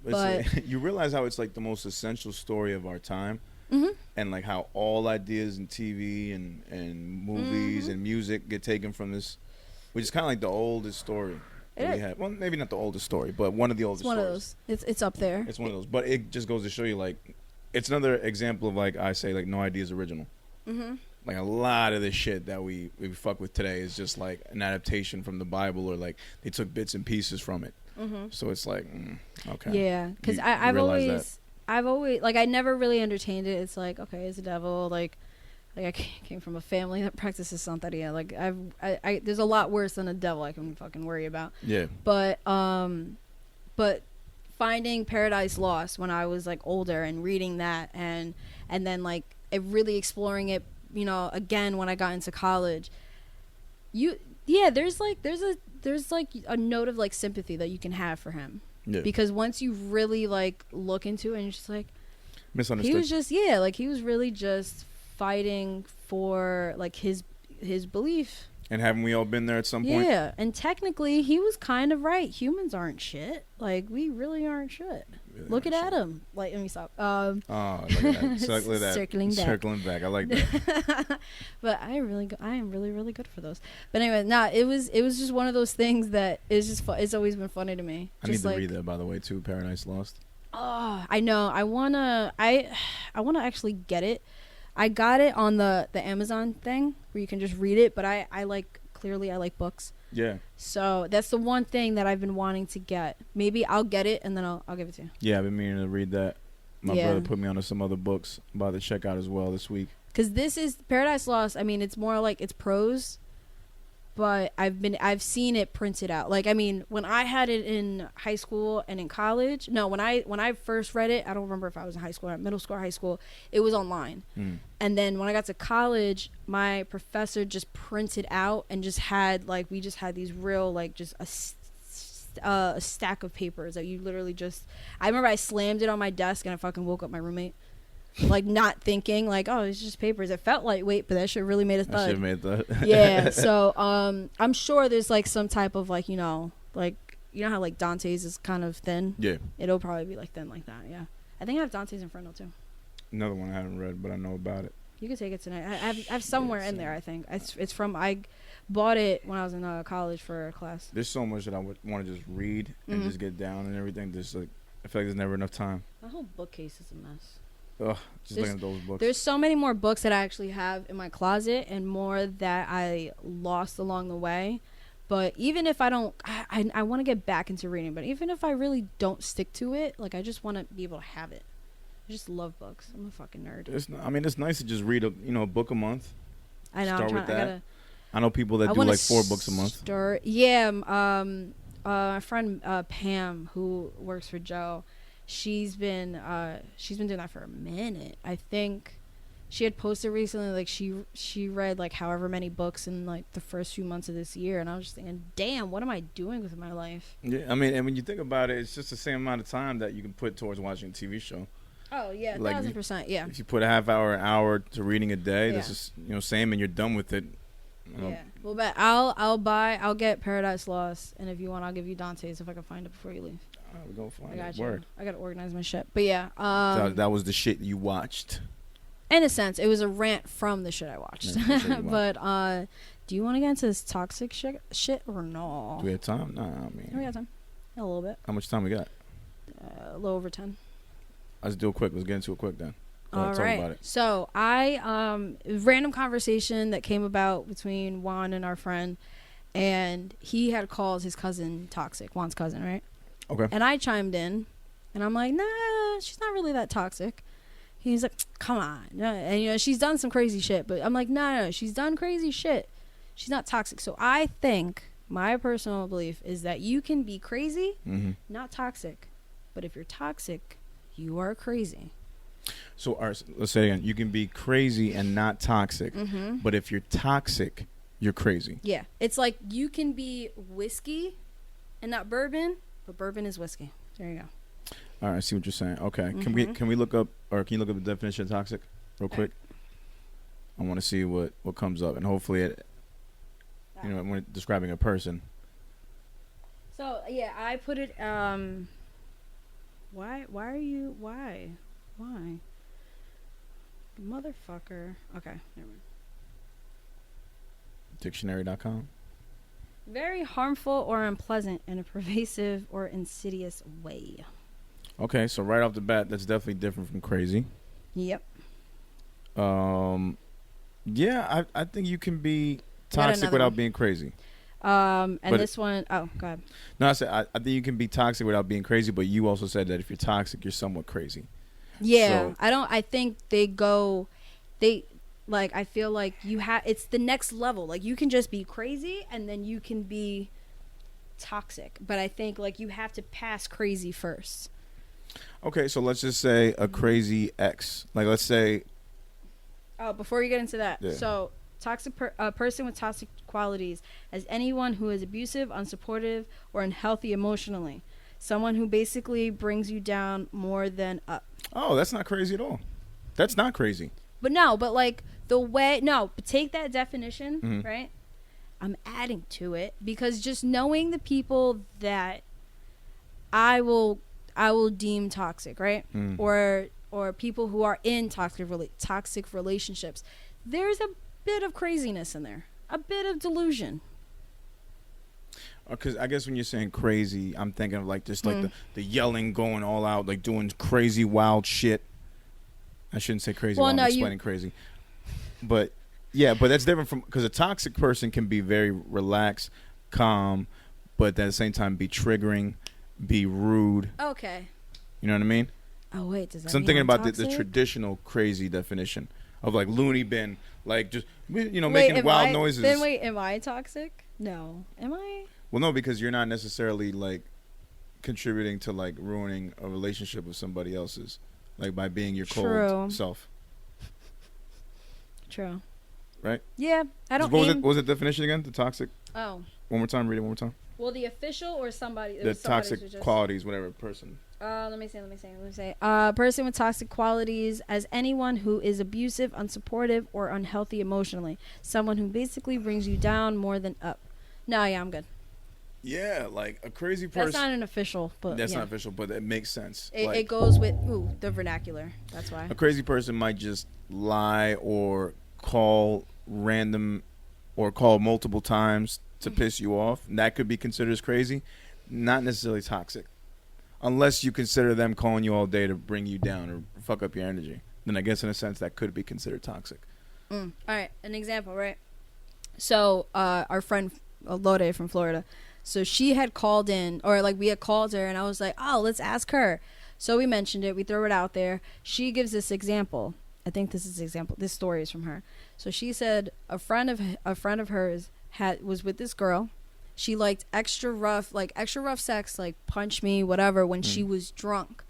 [SPEAKER 1] But
[SPEAKER 2] you realize how it's, like, the most essential story of our time.
[SPEAKER 1] Mm-hmm.
[SPEAKER 2] And, like, how all ideas in TV and movies and music get taken from this, which is kind of like the oldest story that we have. Well, maybe not the oldest story, but one of the oldest stories.
[SPEAKER 1] It's one of those. It's up there.
[SPEAKER 2] It's one of those. But it just goes to show you, like, it's another example of, like, I say, like, no idea is original.
[SPEAKER 1] Mm-hmm.
[SPEAKER 2] Like, a lot of the shit that we fuck with today is just, like, an adaptation from the Bible, or, like, they took bits and pieces from it. Mm-hmm. So it's like, okay.
[SPEAKER 1] Yeah, because I've always, like, I never really entertained it. It's like, okay, it's the devil. Like I came from a family that practices Santeria. Like, I there's a lot worse than a devil I can fucking worry about.
[SPEAKER 2] Yeah.
[SPEAKER 1] But finding Paradise Lost when I was, like, older and reading that and then, like, really exploring it, you know, again when I got into college, there's a note of, like, sympathy that you can have for him.
[SPEAKER 2] Yeah.
[SPEAKER 1] Because once you really, like, look into it and you're just like,
[SPEAKER 2] misunderstood.
[SPEAKER 1] he was just, like, he was really just fighting for, like, his belief.
[SPEAKER 2] And haven't we all been there at some point?
[SPEAKER 1] Yeah, and technically he was kind of right. Humans aren't shit. Like, we really aren't shit.
[SPEAKER 2] Really
[SPEAKER 1] look at
[SPEAKER 2] shit.
[SPEAKER 1] Adam. Like, let me stop.
[SPEAKER 2] Look at that. Circling back. I like that.
[SPEAKER 1] But I am really, really good for those. But anyway, it was just one of those things that is just it's always been funny to me.
[SPEAKER 2] I need to read that, by the way, too. Paradise Lost.
[SPEAKER 1] Oh, I know. I wanna actually get it. I got it on the Amazon thing where you can just read it, but I like books.
[SPEAKER 2] Yeah.
[SPEAKER 1] So that's the one thing that I've been wanting to get. Maybe I'll get it and then I'll give it to you.
[SPEAKER 2] Yeah, I've been meaning to read that. My brother put me onto some other books I'm about to check out as well this week. Because
[SPEAKER 1] this is Paradise Lost. I mean, it's more like it's prose, but I've seen it printed out. Like, I mean, when I had it in high school and in college, no, when I first read it, I don't remember if I was in high school or middle school or high school, it was online. And then when I got to college, my professor just printed out and just had, like, we just had these real, like, just a stack of papers that you literally just, I remember I slammed it on my desk and I fucking woke up my roommate. Like, not thinking, like, oh, it's just papers. It felt lightweight, but that shit really made a thud.
[SPEAKER 2] That shit made that.
[SPEAKER 1] Yeah, so I'm sure there's, like, some type of, like, you know how, like, Dante's is kind of thin? Yeah. It'll probably be, like, thin like that, yeah. I think I have Dante's Inferno, too.
[SPEAKER 2] Another one I haven't read, but I know about it.
[SPEAKER 1] You can take it tonight. I have somewhere in there, I think. It's from, I bought it when I was in college for a class.
[SPEAKER 2] There's so much that I would want to just read and just get down and everything. Just, like, I feel like there's never enough time.
[SPEAKER 1] My whole bookcase is a mess.
[SPEAKER 2] Ugh, looking at those books.
[SPEAKER 1] There's so many more books that I actually have in my closet and more that I lost along the way. But even if I don't, I want to get back into reading. But even if I really don't stick to it, like, I just want to be able to have it. I just love books. I'm a fucking nerd.
[SPEAKER 2] It's nice to just read a book a month.
[SPEAKER 1] I know.
[SPEAKER 2] Start with that. I know people that do like 4 books a month.
[SPEAKER 1] Yeah. My friend Pam, who works for Joe, she's been doing that for a minute. I think she had posted recently, like, she read, like, however many books in, like, the first few months of this year, and I was just thinking, damn, what am I doing with my life?
[SPEAKER 2] Yeah, I mean, and when you think about it, it's just the same amount of time that you can put towards watching a TV show.
[SPEAKER 1] Oh yeah,
[SPEAKER 2] like
[SPEAKER 1] 1000%. Yeah.
[SPEAKER 2] If you put a half hour, an hour to reading a day, this is same, and you're done with it.
[SPEAKER 1] Yeah. Well, but I'll get Paradise Lost, and if you want, I'll give you Dante's if I can find it before you leave.
[SPEAKER 2] We go find it.
[SPEAKER 1] Word. I gotta organize my shit. But yeah.
[SPEAKER 2] That was the shit you watched.
[SPEAKER 1] In a sense, it was a rant from the shit I watched. But do you want to get into this toxic shit or no?
[SPEAKER 2] Do we have time? Nah, I mean.
[SPEAKER 1] We got time. A little bit.
[SPEAKER 2] How much time we got?
[SPEAKER 1] A little over 10.
[SPEAKER 2] Let's do it quick. Let's get into it quick then.
[SPEAKER 1] All right. Talk about it. So random conversation that came about between Juan and our friend, and he had called his cousin toxic. Juan's cousin, right?
[SPEAKER 2] Okay.
[SPEAKER 1] And I chimed in, and I'm like, nah, she's not really that toxic. He's like, come on. And, she's done some crazy shit. But I'm like, no, she's done crazy shit. She's not toxic. So I think my personal belief is that you can be crazy,
[SPEAKER 2] Mm-hmm.
[SPEAKER 1] not toxic. But if you're toxic, you are crazy.
[SPEAKER 2] So, all right, let's say it again. You can be crazy and not toxic,
[SPEAKER 1] Mm-hmm.
[SPEAKER 2] but if you're toxic, you're crazy.
[SPEAKER 1] Yeah. It's like you can be whiskey and not bourbon, but bourbon is whiskey. There you go.
[SPEAKER 2] All right, I see what you're saying. Okay,
[SPEAKER 1] Mm-hmm.
[SPEAKER 2] can we look up, or can you look up the definition of toxic real quick? I want to see what comes up, and hopefully it, when describing a person.
[SPEAKER 1] So, yeah, I put it, why are you, why? Motherfucker. Okay, never mind.
[SPEAKER 2] Dictionary.com.
[SPEAKER 1] Very harmful or unpleasant in a pervasive or insidious way.
[SPEAKER 2] Okay, so right off the bat, that's definitely different from crazy.
[SPEAKER 1] Yep.
[SPEAKER 2] Yeah, I think you can be
[SPEAKER 1] Got
[SPEAKER 2] toxic
[SPEAKER 1] another
[SPEAKER 2] without
[SPEAKER 1] one.
[SPEAKER 2] being crazy.
[SPEAKER 1] And
[SPEAKER 2] But
[SPEAKER 1] this one, oh, go ahead.
[SPEAKER 2] No, I think you can be toxic without being crazy, but you also said that if you're toxic, you're somewhat crazy.
[SPEAKER 1] Yeah,
[SPEAKER 2] So-
[SPEAKER 1] I think I feel like it's the next level. Like, you can just be crazy and then you can be toxic. But I think, like, you have to pass crazy first.
[SPEAKER 2] Okay, so let's just say a crazy ex. Like, let's say,
[SPEAKER 1] Oh, before you get into that.
[SPEAKER 2] Yeah.
[SPEAKER 1] So, a person with toxic qualities as anyone who is abusive, unsupportive, or unhealthy emotionally. Someone who basically brings you down more than up.
[SPEAKER 2] oh, that's not crazy at all. That's not crazy.
[SPEAKER 1] But take that definition,
[SPEAKER 2] Mhm.
[SPEAKER 1] right? I'm adding to it because just knowing the people that I will deem toxic, right?
[SPEAKER 2] Mm.
[SPEAKER 1] Or people who are in toxic relationships. There's a bit of craziness in there. A bit of delusion.
[SPEAKER 2] Because I guess when you're saying crazy, I'm thinking of like just like the yelling, going all out, like doing crazy, wild shit. I shouldn't say crazy while I'm explaining crazy. But yeah, but that's different from, because a toxic person can be very relaxed, calm, but at the same time be triggering, be rude.
[SPEAKER 1] Okay.
[SPEAKER 2] You know what I mean?
[SPEAKER 1] Oh wait, does that
[SPEAKER 2] So I'm
[SPEAKER 1] mean
[SPEAKER 2] thinking
[SPEAKER 1] I'm
[SPEAKER 2] about the
[SPEAKER 1] toxic?
[SPEAKER 2] traditional crazy definition of like loony bin, like just
[SPEAKER 1] Wait,
[SPEAKER 2] making
[SPEAKER 1] am
[SPEAKER 2] wild
[SPEAKER 1] I-
[SPEAKER 2] noises.
[SPEAKER 1] Then wait, am I toxic? No. Am I?
[SPEAKER 2] Well, no, because you're not necessarily like contributing to like ruining a relationship with somebody else's, like by being your cold
[SPEAKER 1] True.
[SPEAKER 2] self.
[SPEAKER 1] True.
[SPEAKER 2] Right?
[SPEAKER 1] Yeah, I don't.
[SPEAKER 2] What was the definition again? The toxic.
[SPEAKER 1] Oh,
[SPEAKER 2] One more time. Read it one more time.
[SPEAKER 1] well, the official or somebody.
[SPEAKER 2] The toxic qualities, whatever person.
[SPEAKER 1] Let me say. Person with toxic qualities as anyone who is abusive, unsupportive, or unhealthy emotionally. Someone who basically brings you down more than up. No, yeah, I'm good.
[SPEAKER 2] Yeah, like a crazy person.
[SPEAKER 1] That's not an official, but
[SPEAKER 2] That's
[SPEAKER 1] yeah.
[SPEAKER 2] not official, but it makes sense.
[SPEAKER 1] It goes with the vernacular. That's why.
[SPEAKER 2] A crazy person might just lie or call random or call multiple times to piss you off. And that could be considered as crazy. Not necessarily toxic. Unless you consider them calling you all day to bring you down or fuck up your energy. Then I guess in a sense that could be considered toxic.
[SPEAKER 1] All right, an example, right? So our friend Lode from Florida, so she had called in, or like we had called her, and I was like, oh, let's ask her. So we mentioned it, we throw it out there. She gives this example. I think this is example. This story is from her. So she said a friend of hers was with this girl. She liked extra rough sex, like punch me, whatever, when she was drunk.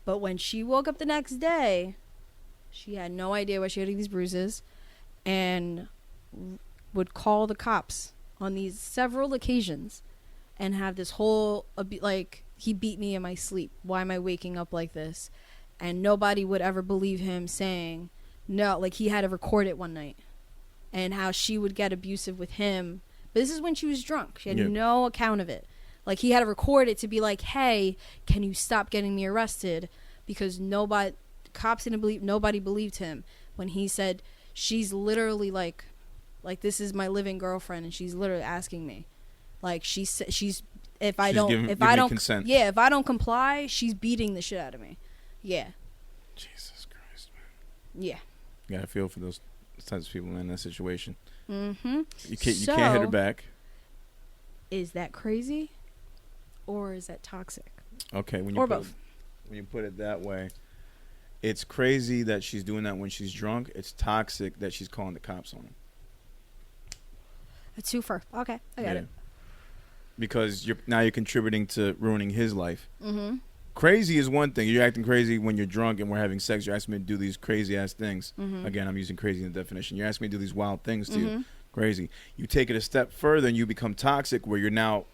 [SPEAKER 1] But when she woke up the next day, she had no idea why she had these bruises, and would call the cops on these several occasions and have this whole like, he beat me in my sleep. Why am I waking up like this? And nobody would ever believe him saying no, like he had to record it one night, and how she would get abusive with him. But this is when she was drunk. She had no account of it. Like, he had to record it to be like, hey, can you stop getting me arrested? Because cops didn't believe, nobody believed him when he said, she's literally like this is my living girlfriend, and she's literally asking me, like, if I don't comply, she's beating the shit out of me. Yeah.
[SPEAKER 2] Jesus Christ, man.
[SPEAKER 1] Yeah.
[SPEAKER 2] You gotta feel for those types of people in that situation.
[SPEAKER 1] Mm-hmm.
[SPEAKER 2] You can't hit her back.
[SPEAKER 1] Is that crazy, or is that toxic?
[SPEAKER 2] Okay, when
[SPEAKER 1] or both.
[SPEAKER 2] When you put it that way, it's crazy that she's doing that when she's drunk. It's toxic that she's calling the cops on him.
[SPEAKER 1] A twofer. Okay, I got it.
[SPEAKER 2] because you're contributing to ruining his life. Mm-hmm. Crazy is one thing. You're acting crazy when you're drunk and we're having sex. You're asking me to do these crazy ass things. Mm-hmm. Again, I'm using crazy in the definition. You're asking me to do these wild things to you. Crazy. You take it a step further and you become toxic, where you're now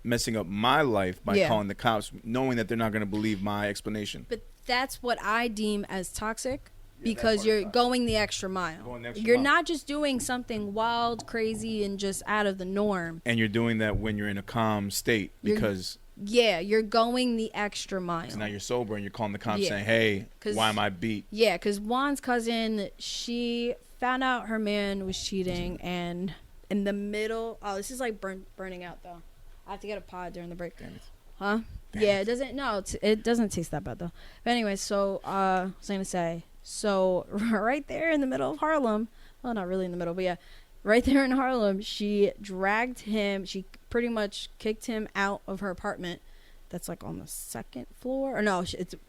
[SPEAKER 2] messing up my life by calling the cops, knowing that they're not going to believe my explanation.
[SPEAKER 1] But that's what I deem as toxic, because you're going the extra mile. You're not just doing something wild, crazy, and just out of the norm.
[SPEAKER 2] And you're doing that when you're in a calm state, because...
[SPEAKER 1] Yeah, you're going the extra mile.
[SPEAKER 2] So now you're sober and you're calling the cops saying, hey, why am I beat?
[SPEAKER 1] Yeah, because Juan's cousin, she found out her man was cheating, and in the middle... Oh, this is like burning out, though. I have to get a pod during the break.
[SPEAKER 2] Damn it.
[SPEAKER 1] Huh? Damn it. It doesn't taste that bad, though. But anyway, so I was going to say, so right there in the middle of Harlem, well, not really in the middle, but yeah, right there in Harlem, she dragged him, she pretty much kicked him out of her apartment that's like on the second floor, or no,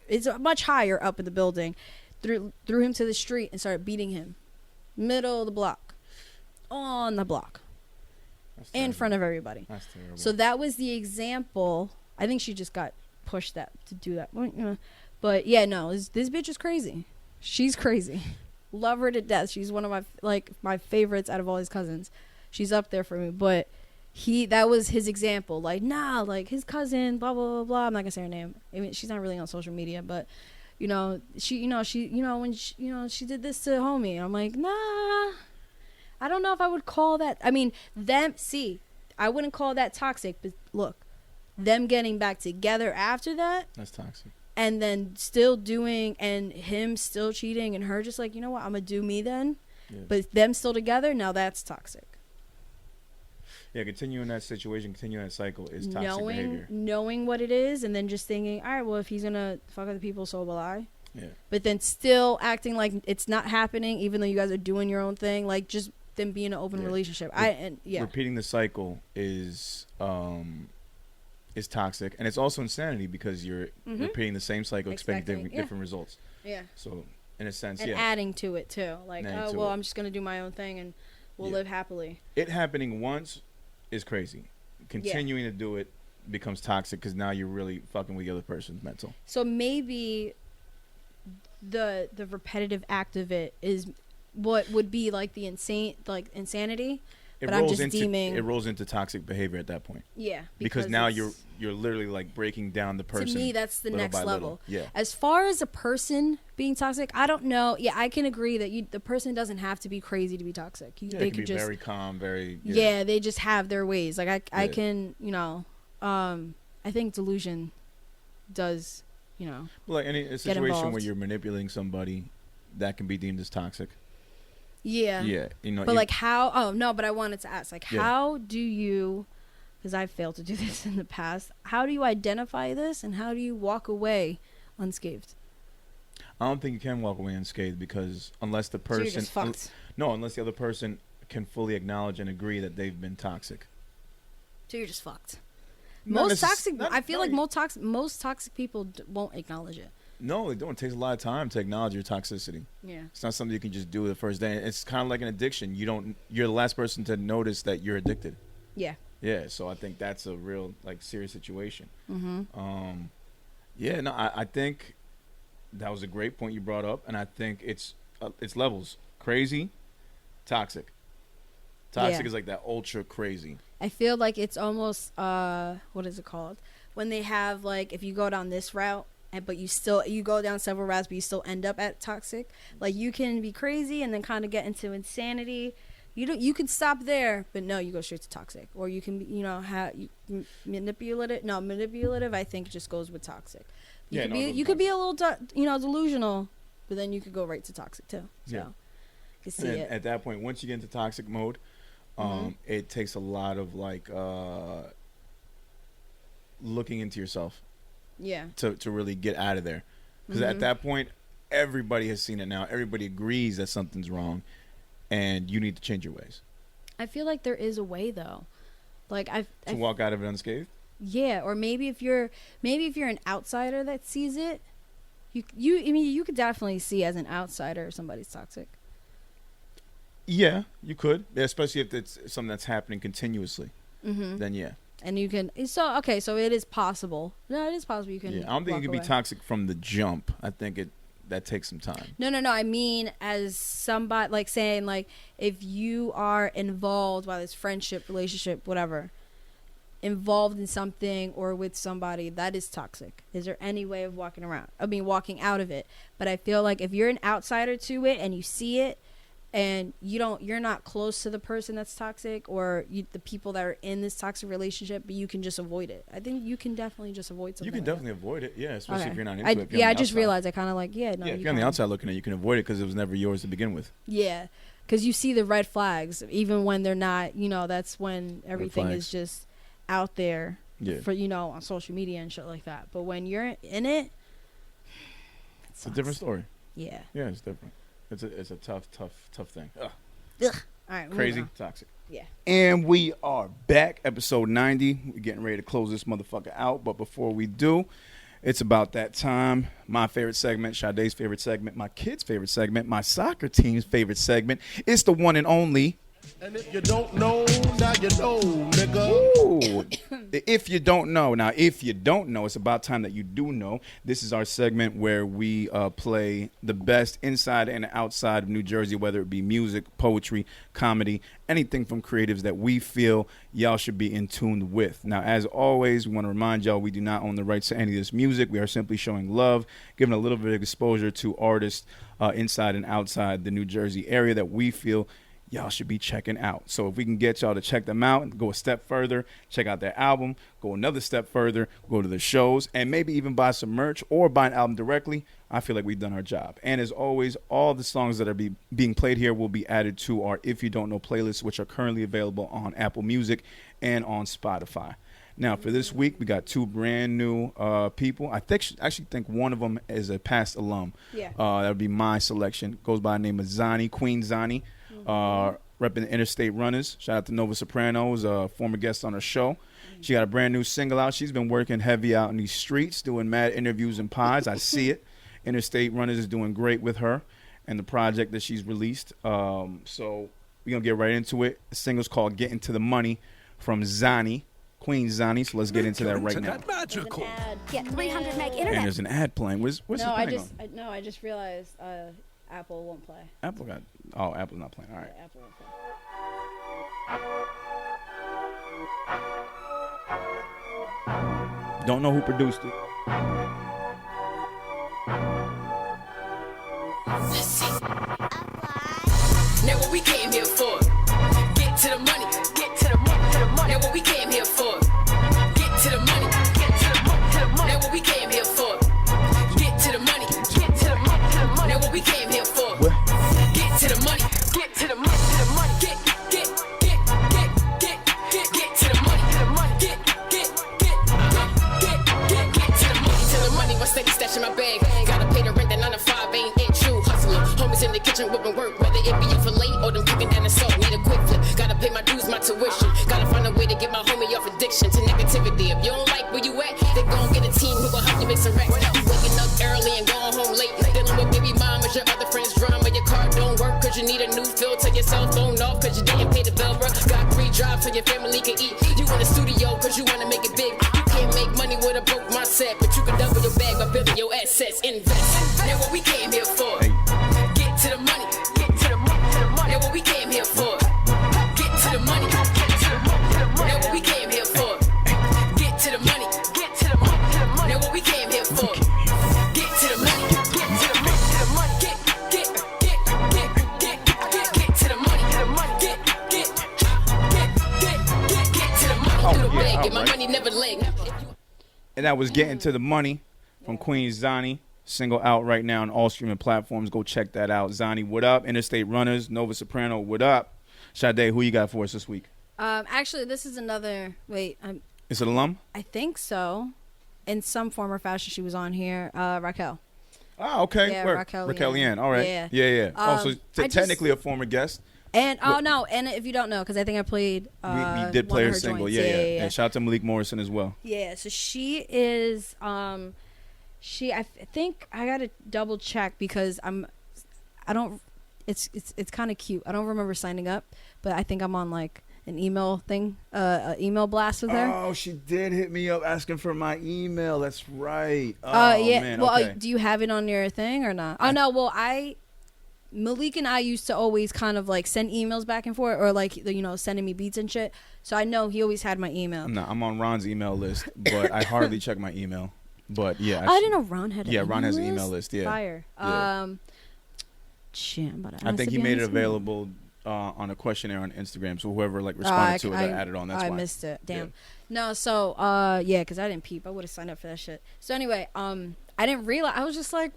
[SPEAKER 1] it's much higher up in the building, threw him to the street and started beating him middle of the block, on the block, in front of everybody.
[SPEAKER 2] That's terrible.
[SPEAKER 1] So that was the example. I think she just got pushed to do that, but yeah, no, this bitch is crazy. She's crazy. Love her to death. She's one of my favorites out of all his cousins. She's up there for me, but that was his example. Like, nah, like his cousin, blah blah blah blah. I'm not gonna say her name. I mean, she's not really on social media, but when she did this to homie, I'm like, nah, I don't know if I would call that. I mean, I wouldn't call that toxic, but look, them getting back together after that's
[SPEAKER 2] toxic.
[SPEAKER 1] And then still doing, and him still cheating, and her just like, you know what, I'm gonna do me then. Yeah. But them still together, now that's toxic.
[SPEAKER 2] Yeah, continuing that situation, continuing that cycle is toxic behavior.
[SPEAKER 1] Knowing what it is, and then just thinking, all right, well, if he's gonna fuck other people, so will I.
[SPEAKER 2] Yeah.
[SPEAKER 1] But then still acting like it's not happening, even though you guys are doing your own thing, like just them being an open relationship. Repeating
[SPEAKER 2] the cycle is toxic, and it's also insanity, because you're repeating the same cycle, expecting different results. Yeah. So in a sense,
[SPEAKER 1] and adding to it too, like, I'm just gonna do my own thing and we'll live happily.
[SPEAKER 2] It happening once is crazy. Continuing to do it becomes toxic, because now you're really fucking with the other person's mental.
[SPEAKER 1] So maybe the repetitive act of it is what would be like the insanity. It
[SPEAKER 2] rolls into toxic behavior at that point.
[SPEAKER 1] Yeah,
[SPEAKER 2] because now you're literally like breaking down the person.
[SPEAKER 1] To me, that's the next level.
[SPEAKER 2] Yeah.
[SPEAKER 1] As far as a person being toxic, I don't know. Yeah, I can agree that the person doesn't have to be crazy to be toxic.
[SPEAKER 2] They can be just very calm, very.
[SPEAKER 1] Yeah, they just have their ways. Like I can, I think delusion does,
[SPEAKER 2] like any situation where you're manipulating somebody, that can be deemed as toxic.
[SPEAKER 1] Yeah.
[SPEAKER 2] Yeah.
[SPEAKER 1] But like how? Oh no! But I wanted to ask, like, how do you? Because I've failed to do this in the past. How do you identify this, and how do you walk away unscathed?
[SPEAKER 2] I don't think you can walk away unscathed, because unless the person,
[SPEAKER 1] so you're just fucked.
[SPEAKER 2] Unless the other person can fully acknowledge and agree that they've been toxic.
[SPEAKER 1] So you're just fucked. Most toxic people won't acknowledge it.
[SPEAKER 2] No, they don't. It takes a lot of time to acknowledge your toxicity.
[SPEAKER 1] Yeah.
[SPEAKER 2] It's not something you can just do the first day. It's kind of like an addiction. You're the last person to notice that you're addicted.
[SPEAKER 1] Yeah.
[SPEAKER 2] Yeah, so I think that's a real, like, serious situation.
[SPEAKER 1] Mm-hmm.
[SPEAKER 2] I think that was a great point you brought up, and I think it's levels. Crazy, toxic. Toxic is like that ultra crazy.
[SPEAKER 1] I feel like it's almost, what is it called? When they have, like, if you go down this route, but you go down several routes, but you still end up at toxic. Like, you can be crazy and then kind of get into insanity. You could stop there, but no, you go straight to toxic. Or you can, manipulative. No, manipulative, I think, just goes with toxic. You could be a little, delusional, but then you could go right to toxic too. So, you can see it.
[SPEAKER 2] At that point, once you get into toxic mode, it takes a lot of looking into yourself.
[SPEAKER 1] Yeah.
[SPEAKER 2] To really get out of there, because at that point, everybody has seen it now. Everybody agrees that something's wrong, and you need to change your ways.
[SPEAKER 1] I feel like there is a way though, like to
[SPEAKER 2] walk out of it unscathed.
[SPEAKER 1] Yeah, or maybe if you're an outsider that sees it, you could definitely see as an outsider somebody's toxic.
[SPEAKER 2] Yeah, you could, especially if it's something that's happening continuously.
[SPEAKER 1] Mm-hmm.
[SPEAKER 2] Then yeah.
[SPEAKER 1] and you can. So it is possible. No, it is possible you can.
[SPEAKER 2] Yeah, I don't think you can be toxic from the jump. I think that takes some time.
[SPEAKER 1] No. I mean, as somebody like saying like if you are involved, whether it's friendship, relationship, whatever, involved in something or with somebody, that is toxic. Is there any way of walking out of it? But I feel like if you're an outsider to it and you see it, and you're not close to the person that's toxic or the people that are in this toxic relationship, but you can just avoid it. I think you can definitely just avoid something.
[SPEAKER 2] You can definitely avoid it, yeah, especially if you're not into it.
[SPEAKER 1] I just realized I kind of like,
[SPEAKER 2] if you're on the outside looking at it, you can avoid it because it was never yours to begin with.
[SPEAKER 1] Yeah, because you see the red flags, even when they're not, that's when everything is just out there for, on social media and shit like that. But when you're in it,
[SPEAKER 2] it's a different story.
[SPEAKER 1] Yeah.
[SPEAKER 2] Yeah, it's different. It's a tough thing. Ugh.
[SPEAKER 1] All right,
[SPEAKER 2] crazy, toxic.
[SPEAKER 1] Yeah.
[SPEAKER 2] And we are back, episode 90. We're getting ready to close this motherfucker out. But before we do, it's about that time. My favorite segment, Sade's favorite segment, my kids' favorite segment, my soccer team's favorite segment. It's the one and only.
[SPEAKER 5] And if you don't know, now you know, nigga.
[SPEAKER 2] Ooh. If you don't know. Now, if you don't know, it's about time that you do know. This is our segment where we play the best inside and outside of New Jersey, whether it be music, poetry, comedy, anything from creatives that we feel y'all should be in tune with. Now, as always, we want to remind y'all we do not own the rights to any of this music. We are simply showing love, giving a little bit of exposure to artists inside and outside the New Jersey area that we feel y'all should be checking out. So if we can get y'all to check them out and go a step further, check out their album, go another step further, go to the shows, and maybe even buy some merch or buy an album directly, I feel like we've done our job. And as always, all the songs that are being played here will be added to our If You Don't Know playlist, which are currently available on Apple Music and on Spotify. Now, for this week, we got two brand new people. I actually think one of them is a past alum.
[SPEAKER 1] Yeah.
[SPEAKER 2] That would be my selection. Goes by the name of Xani, Queen Xani. Repping Interstate Runners. Shout out to Nova Sopranos, former guest on her show. She got a brand new single out. She's been working heavy out in these streets, doing mad interviews and pods. I see it. Interstate Runners is doing great with her and the project that she's released. So we're going to get right into it. The single's called Getting to the Money from Xani, Queen Xani. So let's get into that right now.
[SPEAKER 5] Magical.
[SPEAKER 6] Get 300 meg internet.
[SPEAKER 2] And there's an ad playing. What's
[SPEAKER 1] no,
[SPEAKER 2] it playing
[SPEAKER 1] I just realized Apple won't play.
[SPEAKER 2] Apple's not playing. All right.
[SPEAKER 1] Yeah, Apple won't play.
[SPEAKER 2] Don't know who produced it.
[SPEAKER 7] Now what we came here for? Get to the money. Get to the money. Now what we came here for? Get to the money. Get to the money. Now what we came here for? Get to the money. Get to the money. Now what we came here for? Get to the money. Get to the money. Get to the money. Get to the money. To the money. My steady stash in my bag. Gotta pay the rent. That 9 to 5 ain't it true. Hustler. Homies in the kitchen whipping work. Whether it be for late or them kicking down the salt. Need a quick flip. Gotta pay my dues, my tuition. Gotta find a way to get my homie off addiction to negativity. If you don't like where you at, they gon' get a team who gon' help you make some racks. You waking up early and going home late. Dealing with baby mamas, your other friends' drama. Your car don't work cause you need a new filter. Your cell phone off cause you didn't pay the bill, bro. Got 3 jobs so your family can eat. You in the studio cause you wanna make it big. You can't make money with a broke mindset, but you can double your bag by building your assets. Invest. Now what we came here for? Get to the money. Get to the money. Now what we came here for? Get to the money. Get to the money. Now what we came here for? Get to the money. Get to the money. Now what we came here for? Get to the money. Get to the money. Get to the money. Get to the money. Through the bag. Get my money never leg.
[SPEAKER 2] And that was Getting to the Money from Queen Xani. Single out right now on all streaming platforms. Go check that out. Xani, what up? Interstate Runners, Nova Soprano, what up? Sade, who you got for us this week?
[SPEAKER 1] Actually, this is another. Wait,
[SPEAKER 2] Is it alum?
[SPEAKER 1] I think so. In some form or fashion, she was on here. Raquel.
[SPEAKER 2] Oh, okay.
[SPEAKER 1] Yeah,
[SPEAKER 2] Where?
[SPEAKER 1] Raquel
[SPEAKER 2] Liane. All right. Yeah. So technically a former guest.
[SPEAKER 1] And no, and if you don't know, because I think I played.
[SPEAKER 2] We did play her single. Yeah. And shout out to Malik Morrison as well.
[SPEAKER 1] Yeah. So she is. I think I gotta double check because I don't. It's kind of cute. I don't remember signing up, but I think I'm on like an email thing, email blast with her.
[SPEAKER 2] Oh, she did hit me up asking for my email. That's right.
[SPEAKER 1] Yeah.
[SPEAKER 2] Man,
[SPEAKER 1] well,
[SPEAKER 2] okay.
[SPEAKER 1] do you have it on your thing or not? Oh no. Well, Malik and I used to always kind of like send emails back and forth, or like sending me beats and shit. So I know he always had my email.
[SPEAKER 2] No, I'm on Ron's email list, but I hardly check my email. But yeah,
[SPEAKER 1] I didn't know Ron had.
[SPEAKER 2] Ron has an email list. Yeah.
[SPEAKER 1] Fire.
[SPEAKER 2] Yeah.
[SPEAKER 1] Shit, I'm about to
[SPEAKER 2] I
[SPEAKER 1] ask
[SPEAKER 2] think he
[SPEAKER 1] if
[SPEAKER 2] made it
[SPEAKER 1] has
[SPEAKER 2] available on a questionnaire on Instagram. So whoever like responded to it, I added on. That's why
[SPEAKER 1] I missed it. Damn.
[SPEAKER 2] Yeah.
[SPEAKER 1] No, so yeah, because I didn't peep. I would have signed up for that shit. So anyway, I didn't realize. I was just like,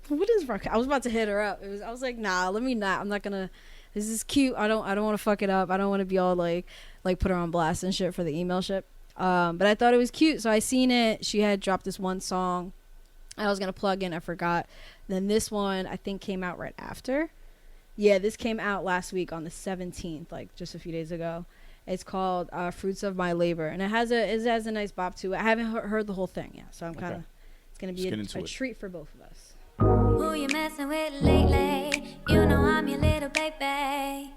[SPEAKER 1] what is Raquel? I was about to hit her up. I was like, nah, let me not. I'm not gonna. This is cute. I don't want to fuck it up. I don't want to be all like put her on blast and shit for the email shit. But I thought it was cute, so I seen it. She had dropped this one song. I was gonna plug in. I forgot. Then this one I think came out right after. Yeah, this came out last week on the 17th, like just a few days ago. It's called "Fruits of My Labor," and it has a nice bop to it. I haven't heard the whole thing yet, so I'm kind of it's gonna be a treat for both of us.
[SPEAKER 8] Who you messing with lately? You know I'm your little baby.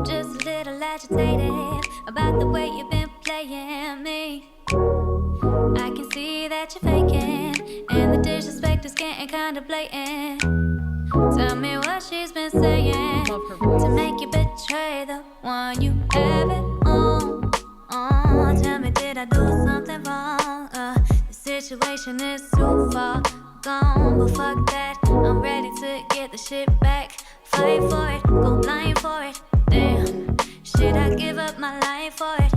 [SPEAKER 8] Just a little agitated about the way you've been playing me. I can see that you're faking, and the disrespect is getting kinda blatant. Tell me what she's been saying to make you betray the one you have it on. Tell me, did I do something wrong? The situation is too far gone, but fuck that. I'm ready to get the shit back. Fight for it, go blind for it. Damn, should I give up my life for it?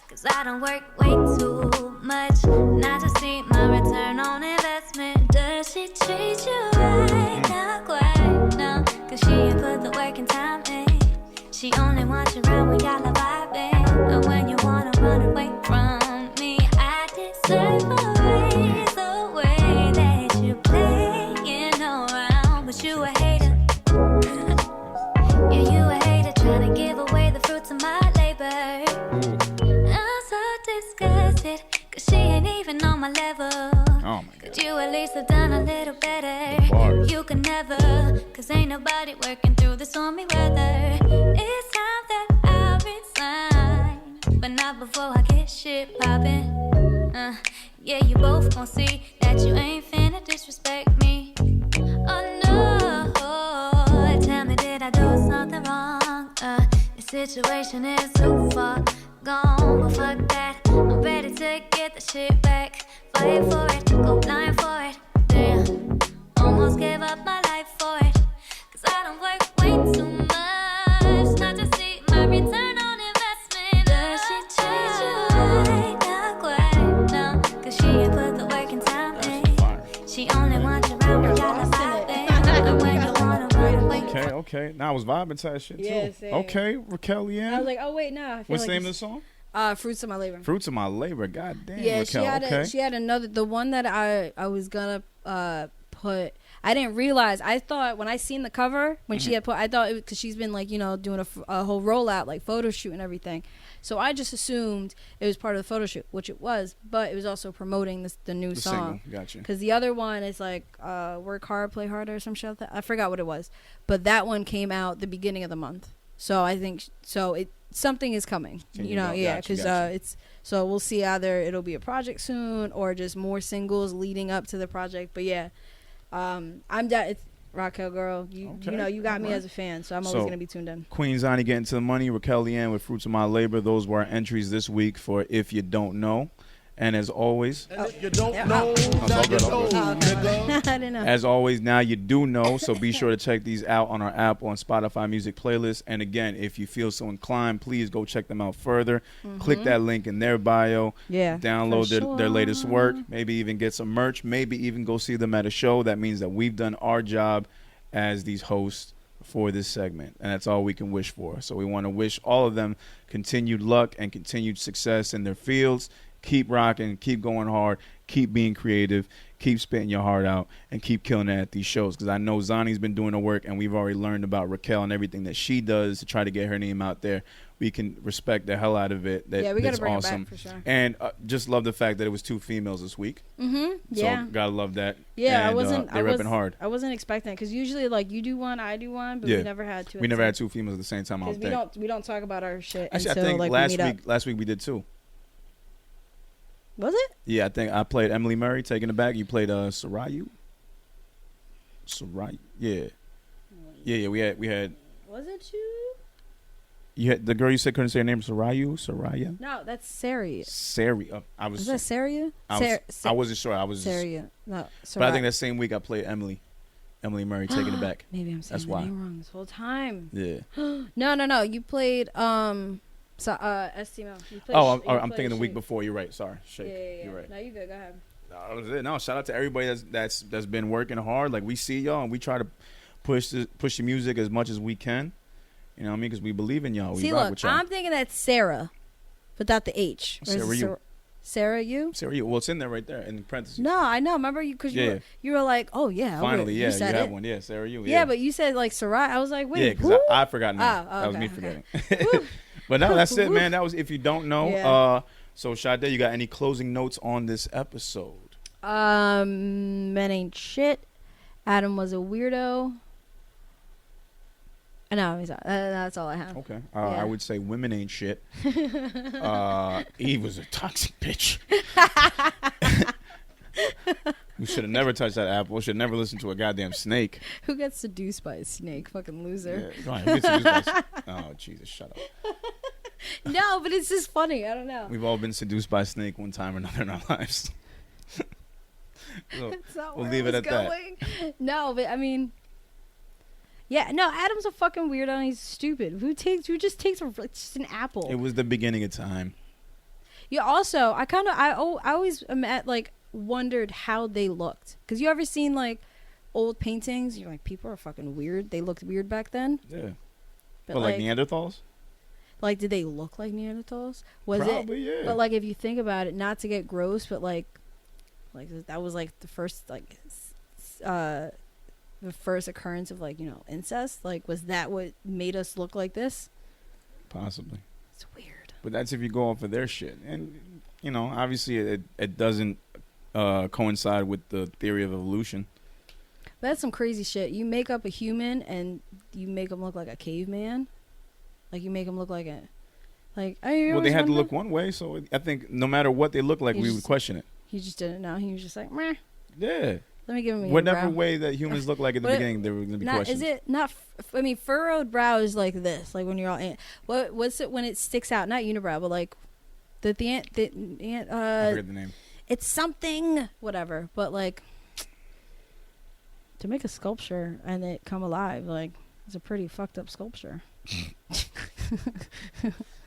[SPEAKER 8] Cause I don't work way too much not to see my return on investment. Does she treat you right? Not quite, no. Cause she ain't put the work and time in. She only wants you around when y'all are vibing. And when you wanna run away from me, I deserve a raise the way that you playing around. But you a hater. Yeah, you a hater trying to give away the fruits of my labor. I'm so disgusted, cause she ain't even on my level.
[SPEAKER 2] Oh my God.
[SPEAKER 8] Could you at least have done a little better? You can never, cause ain't nobody working through the stormy weather. It's time that I resign, but not before I get shit poppin'. Yeah, you both gon' see that you ain't finna disrespect me. Oh no, tell me, did I do something wrong? The situation is too far gone, but fuck that. I'm ready to get the shit back. Fight for it, go blind for it. Damn, almost gave up my life for it. Cause I don't work way too much not to see my return on investment. Does she treat you right? Not quite, no. Cause she ain't put the work and time in. She only wants you around when y'all are vibing. And when you wanna run away.
[SPEAKER 2] Okay. Now I was vibing to that shit too.
[SPEAKER 1] Yeah, same.
[SPEAKER 2] Okay, Raquel Liane.
[SPEAKER 1] I was like, oh wait, no. I feel
[SPEAKER 2] What's
[SPEAKER 1] like
[SPEAKER 2] the name of the song?
[SPEAKER 1] Fruits of My Labor.
[SPEAKER 2] Fruits of My Labor. God damn,
[SPEAKER 1] Yeah,
[SPEAKER 2] Raquel.
[SPEAKER 1] she had another. The one that I was gonna put. I didn't realize. I thought when I seen the cover when she had put. I thought it because she's been like doing a whole rollout like photo shoot and everything. So I just assumed it was part of the photo shoot, which it was. But it was also promoting the new song.
[SPEAKER 2] Single. Gotcha.
[SPEAKER 1] Because the other one is like work hard, play harder, or some shit like that. I forgot what it was. But that one came out the beginning of the month. So I think something is coming. Yeah, because it's. So we'll see either it'll be a project soon or just more singles leading up to the project. But yeah, I'm it's Raquel girl. You got me as a fan, so I'm always gonna be tuned in.
[SPEAKER 2] Queen Xani getting to the money. Raquel Liane with Fruits of My Labor. Those were our entries this week for If You Don't Know. And as always,
[SPEAKER 5] If you don't know, now you know, nigga.
[SPEAKER 1] I didn't know.
[SPEAKER 2] As always, now you do know, so be sure to check these out on our app on Spotify Music Playlist. And again, if you feel so inclined, please go check them out further. Click that link in their bio.
[SPEAKER 1] Yeah,
[SPEAKER 2] download their latest work. Maybe even get some merch. Maybe even go see them at a show. That means that we've done our job as these hosts for this segment, and that's all we can wish for. So we want to wish all of them continued luck and continued success in their fields. keep rocking, keep going hard, keep being creative, keep spitting your heart out, and keep killing it at these shows. Because I know Xani's been doing the work, and we've already learned about Raquel and everything that she does to try to get her name out there. We can respect the hell out of it. We got to bring awesome. It back for sure. And just love the fact that it was 2 females this week.
[SPEAKER 1] Yeah.
[SPEAKER 2] So gotta love that.
[SPEAKER 1] Yeah,
[SPEAKER 2] and, they're repping hard.
[SPEAKER 1] I wasn't expecting it because usually like you do one, I do one, but we never had 2.
[SPEAKER 2] We never had 2 females at the same time.
[SPEAKER 1] We don't talk about our shit.
[SPEAKER 2] Actually,
[SPEAKER 1] until,
[SPEAKER 2] I think
[SPEAKER 1] like,
[SPEAKER 2] last week we did 2.
[SPEAKER 1] Was it?
[SPEAKER 2] Yeah, I think I played Emily Murray, Taking It Back. You played Sarayu. Yeah. We had.
[SPEAKER 1] Was it 2?
[SPEAKER 2] You had the girl you said couldn't say her name. Saraya.
[SPEAKER 1] No, that's Saria.
[SPEAKER 2] Saria.
[SPEAKER 1] Is that Saria?
[SPEAKER 2] I wasn't sure. I was
[SPEAKER 1] Saria. No,
[SPEAKER 2] but I think that same week I played Emily Murray, Taking It Back.
[SPEAKER 1] Maybe I'm saying the name wrong this whole time.
[SPEAKER 2] Yeah.
[SPEAKER 1] No. You played Estimo.
[SPEAKER 2] I'm thinking the week before. You're right. Sorry, Shake.
[SPEAKER 1] Yeah.
[SPEAKER 2] You're right.
[SPEAKER 1] No, you good. Go ahead.
[SPEAKER 2] No, that was it. No, shout out to everybody that's been working hard. Like we see y'all, and we try to push the music as much as we can. You know what I mean? Because we believe in y'all.
[SPEAKER 1] See, look, I'm thinking that's Sarah, without the H. Sarah, you?
[SPEAKER 2] Well, it's in there right there in parentheses.
[SPEAKER 1] No, I know. Remember you? Because you were like, oh yeah.
[SPEAKER 2] Finally,
[SPEAKER 1] you
[SPEAKER 2] have it. One. Yeah, Sarah, you.
[SPEAKER 1] Yeah, but you said like Sarai. I was like, wait.
[SPEAKER 2] Yeah, because I forgot now.
[SPEAKER 1] Oh,
[SPEAKER 2] that was me forgetting. But no, that's it, man. That was if you don't know.
[SPEAKER 1] Yeah.
[SPEAKER 2] So Sade, you got any closing notes on this episode?
[SPEAKER 1] Men ain't shit. Adam was a weirdo. No, that's all I have.
[SPEAKER 2] Okay. I would say women ain't shit. Eve was a toxic bitch. We should have never touched that apple. Should never listen to a goddamn snake.
[SPEAKER 1] Who gets seduced by a snake? Fucking loser.
[SPEAKER 2] Yeah, who gets seduced by oh, Jesus, shut up.
[SPEAKER 1] No, but it's just funny. I don't know.
[SPEAKER 2] We've all been seduced by a snake one time or another in our lives. So we'll leave it at that.
[SPEAKER 1] No, but I mean... Yeah, no, Adam's a fucking weirdo and he's stupid. Who just takes just an apple?
[SPEAKER 2] It was the beginning of time.
[SPEAKER 1] Yeah, also, I always wondered how they looked. Because you ever seen, like, old paintings? You're like, people are fucking weird. They looked weird back then.
[SPEAKER 2] Yeah. But like Neanderthals?
[SPEAKER 1] Like, did they look like Neanderthals?
[SPEAKER 2] Probably, yeah.
[SPEAKER 1] But, like, if you think about it, not to get gross, but, like that was, like, the first, like, the first occurrence of, like, you know, incest. Like, was that what made us look like this?
[SPEAKER 2] Possibly.
[SPEAKER 1] It's weird.
[SPEAKER 2] But that's if you go off of their shit. And, you know, obviously it doesn't coincide with the theory of evolution.
[SPEAKER 1] But that's some crazy shit. You make up a human and you make them look like a caveman. Like, you make them look like a... Like,
[SPEAKER 2] well, they had to look one way, so I think no matter what they look like, we would question it.
[SPEAKER 1] He just didn't know. He was just like, meh.
[SPEAKER 2] Yeah.
[SPEAKER 1] Let me give him a
[SPEAKER 2] whatever way that humans look like at the beginning, they were going to be questioned.
[SPEAKER 1] Is it not... I mean, furrowed brow is like this. Like, when you're all... What's it when it sticks out? Not unibrow, but like... I forget the
[SPEAKER 2] name.
[SPEAKER 1] It's something... Whatever. But, like... To make a sculpture and it come alive, like... It's a pretty fucked up sculpture.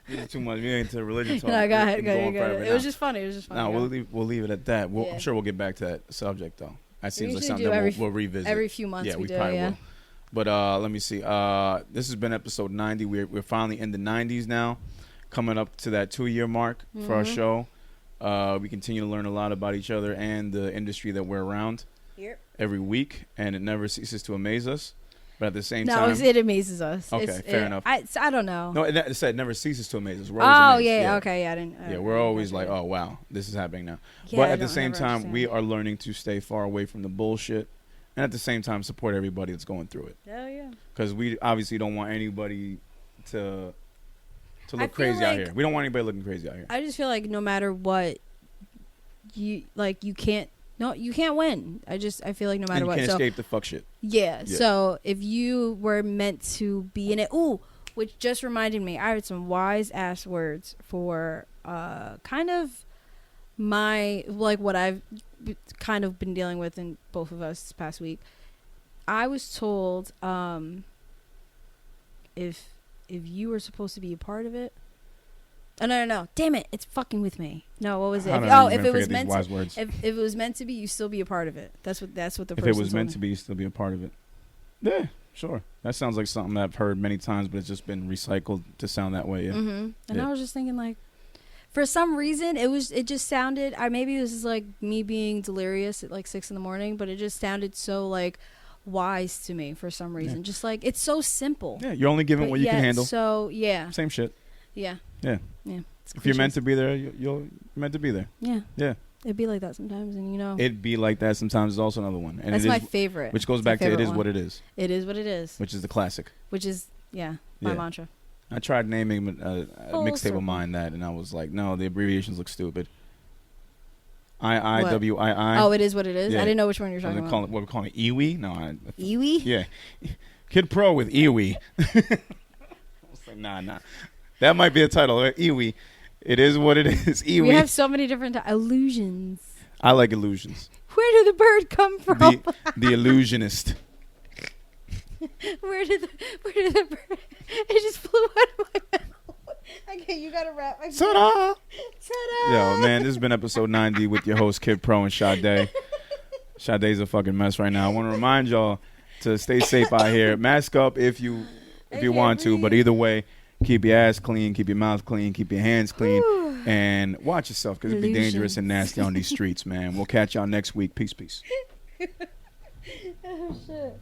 [SPEAKER 2] It's too much. We ain't into religion talk.
[SPEAKER 1] No, go ahead. It was just funny.
[SPEAKER 2] No, we'll leave it at that. I'm sure we'll get back to that subject though. That seems like something that we'll revisit
[SPEAKER 1] every few months.
[SPEAKER 2] Yeah, we probably will. But let me see. This has been episode 90. We're finally in the 90s now, coming up to that 2-year mark for our show. We continue to learn a lot about each other and the industry that we're around every week, and it never ceases to amaze us. But at the same time...
[SPEAKER 1] No, it amazes us.
[SPEAKER 2] Okay, fair enough.
[SPEAKER 1] I don't know.
[SPEAKER 2] No, it said it never ceases to amaze us. We're always amazed.
[SPEAKER 1] Okay, I didn't...
[SPEAKER 2] Yeah, we're always like, oh, wow, this is happening now. Yeah, but at the same time, we are learning to stay far away from the bullshit and at the same time support everybody that's going through it.
[SPEAKER 1] Hell yeah.
[SPEAKER 2] Because we obviously don't want anybody to look crazy out here. We don't want anybody looking crazy out here.
[SPEAKER 1] I just feel like no matter what, you can't... No, you can't win. I feel like no matter what.
[SPEAKER 2] You can't escape the fuck shit.
[SPEAKER 1] Yeah. So if you were meant to be in it, which just reminded me, I heard some wise ass words for kind of my, like, what I've kind of been dealing with in both of us this past week. I was told if you were supposed to be a part of it. Oh, no. Damn it. It's fucking with me. No, what was it? If it was meant to, if it was meant to be, you still be a part of it. That's what the person told me.
[SPEAKER 2] If it was meant to be, you still be a part of it. Yeah, sure. That sounds like something that I've heard many times, but it's just been recycled to sound that way. Yeah.
[SPEAKER 1] Mm-hmm. And I was just thinking, like, For some reason, it just sounded. Maybe it was just like me being delirious at like 6 a.m, but it just sounded so like wise to me for some reason. Just like it's so simple.
[SPEAKER 2] Yeah, you're only giving what you can handle.
[SPEAKER 1] So yeah.
[SPEAKER 2] Same shit.
[SPEAKER 1] Yeah.
[SPEAKER 2] Yeah.
[SPEAKER 1] Yeah.
[SPEAKER 2] If you're meant to be there, you're meant to be there.
[SPEAKER 1] Yeah.
[SPEAKER 2] Yeah.
[SPEAKER 1] It'd be like that sometimes, and
[SPEAKER 2] It'd be like that sometimes is also another one. And
[SPEAKER 1] that's my favorite.
[SPEAKER 2] Which goes back to it is what it is.
[SPEAKER 1] It is what it is.
[SPEAKER 2] Which is the classic.
[SPEAKER 1] Which is my mantra.
[SPEAKER 2] I tried naming a mixtape of mine that, and I was like, no, the abbreviations look stupid. IIWII.
[SPEAKER 1] Oh, it is what it is.
[SPEAKER 2] Yeah.
[SPEAKER 1] I didn't know which one you're talking about.
[SPEAKER 2] What we're calling it, Iwi? No,
[SPEAKER 1] Iwi?
[SPEAKER 2] Yeah, Kid Pro with Iwi. I was like, nah. That might be a title. Iwi. It is what it is. Iwi.
[SPEAKER 1] We have so many different illusions.
[SPEAKER 2] I like illusions.
[SPEAKER 1] Where did the bird come from?
[SPEAKER 2] The illusionist.
[SPEAKER 1] Where did the bird? It just flew out of my mouth. Okay, you gotta rap.
[SPEAKER 2] Ta-da!
[SPEAKER 1] Ta-da!
[SPEAKER 2] Yo, man, this has been episode 90 with your host Kid Pro and Sade. Sade's a fucking mess right now. I want to remind y'all to stay safe out here. Mask up if you want to, but either way, keep your ass clean, keep your mouth clean, keep your hands clean, and watch yourself because it'd be dangerous and nasty on these streets, man. We'll catch y'all next week. Peace.
[SPEAKER 1] Oh shit.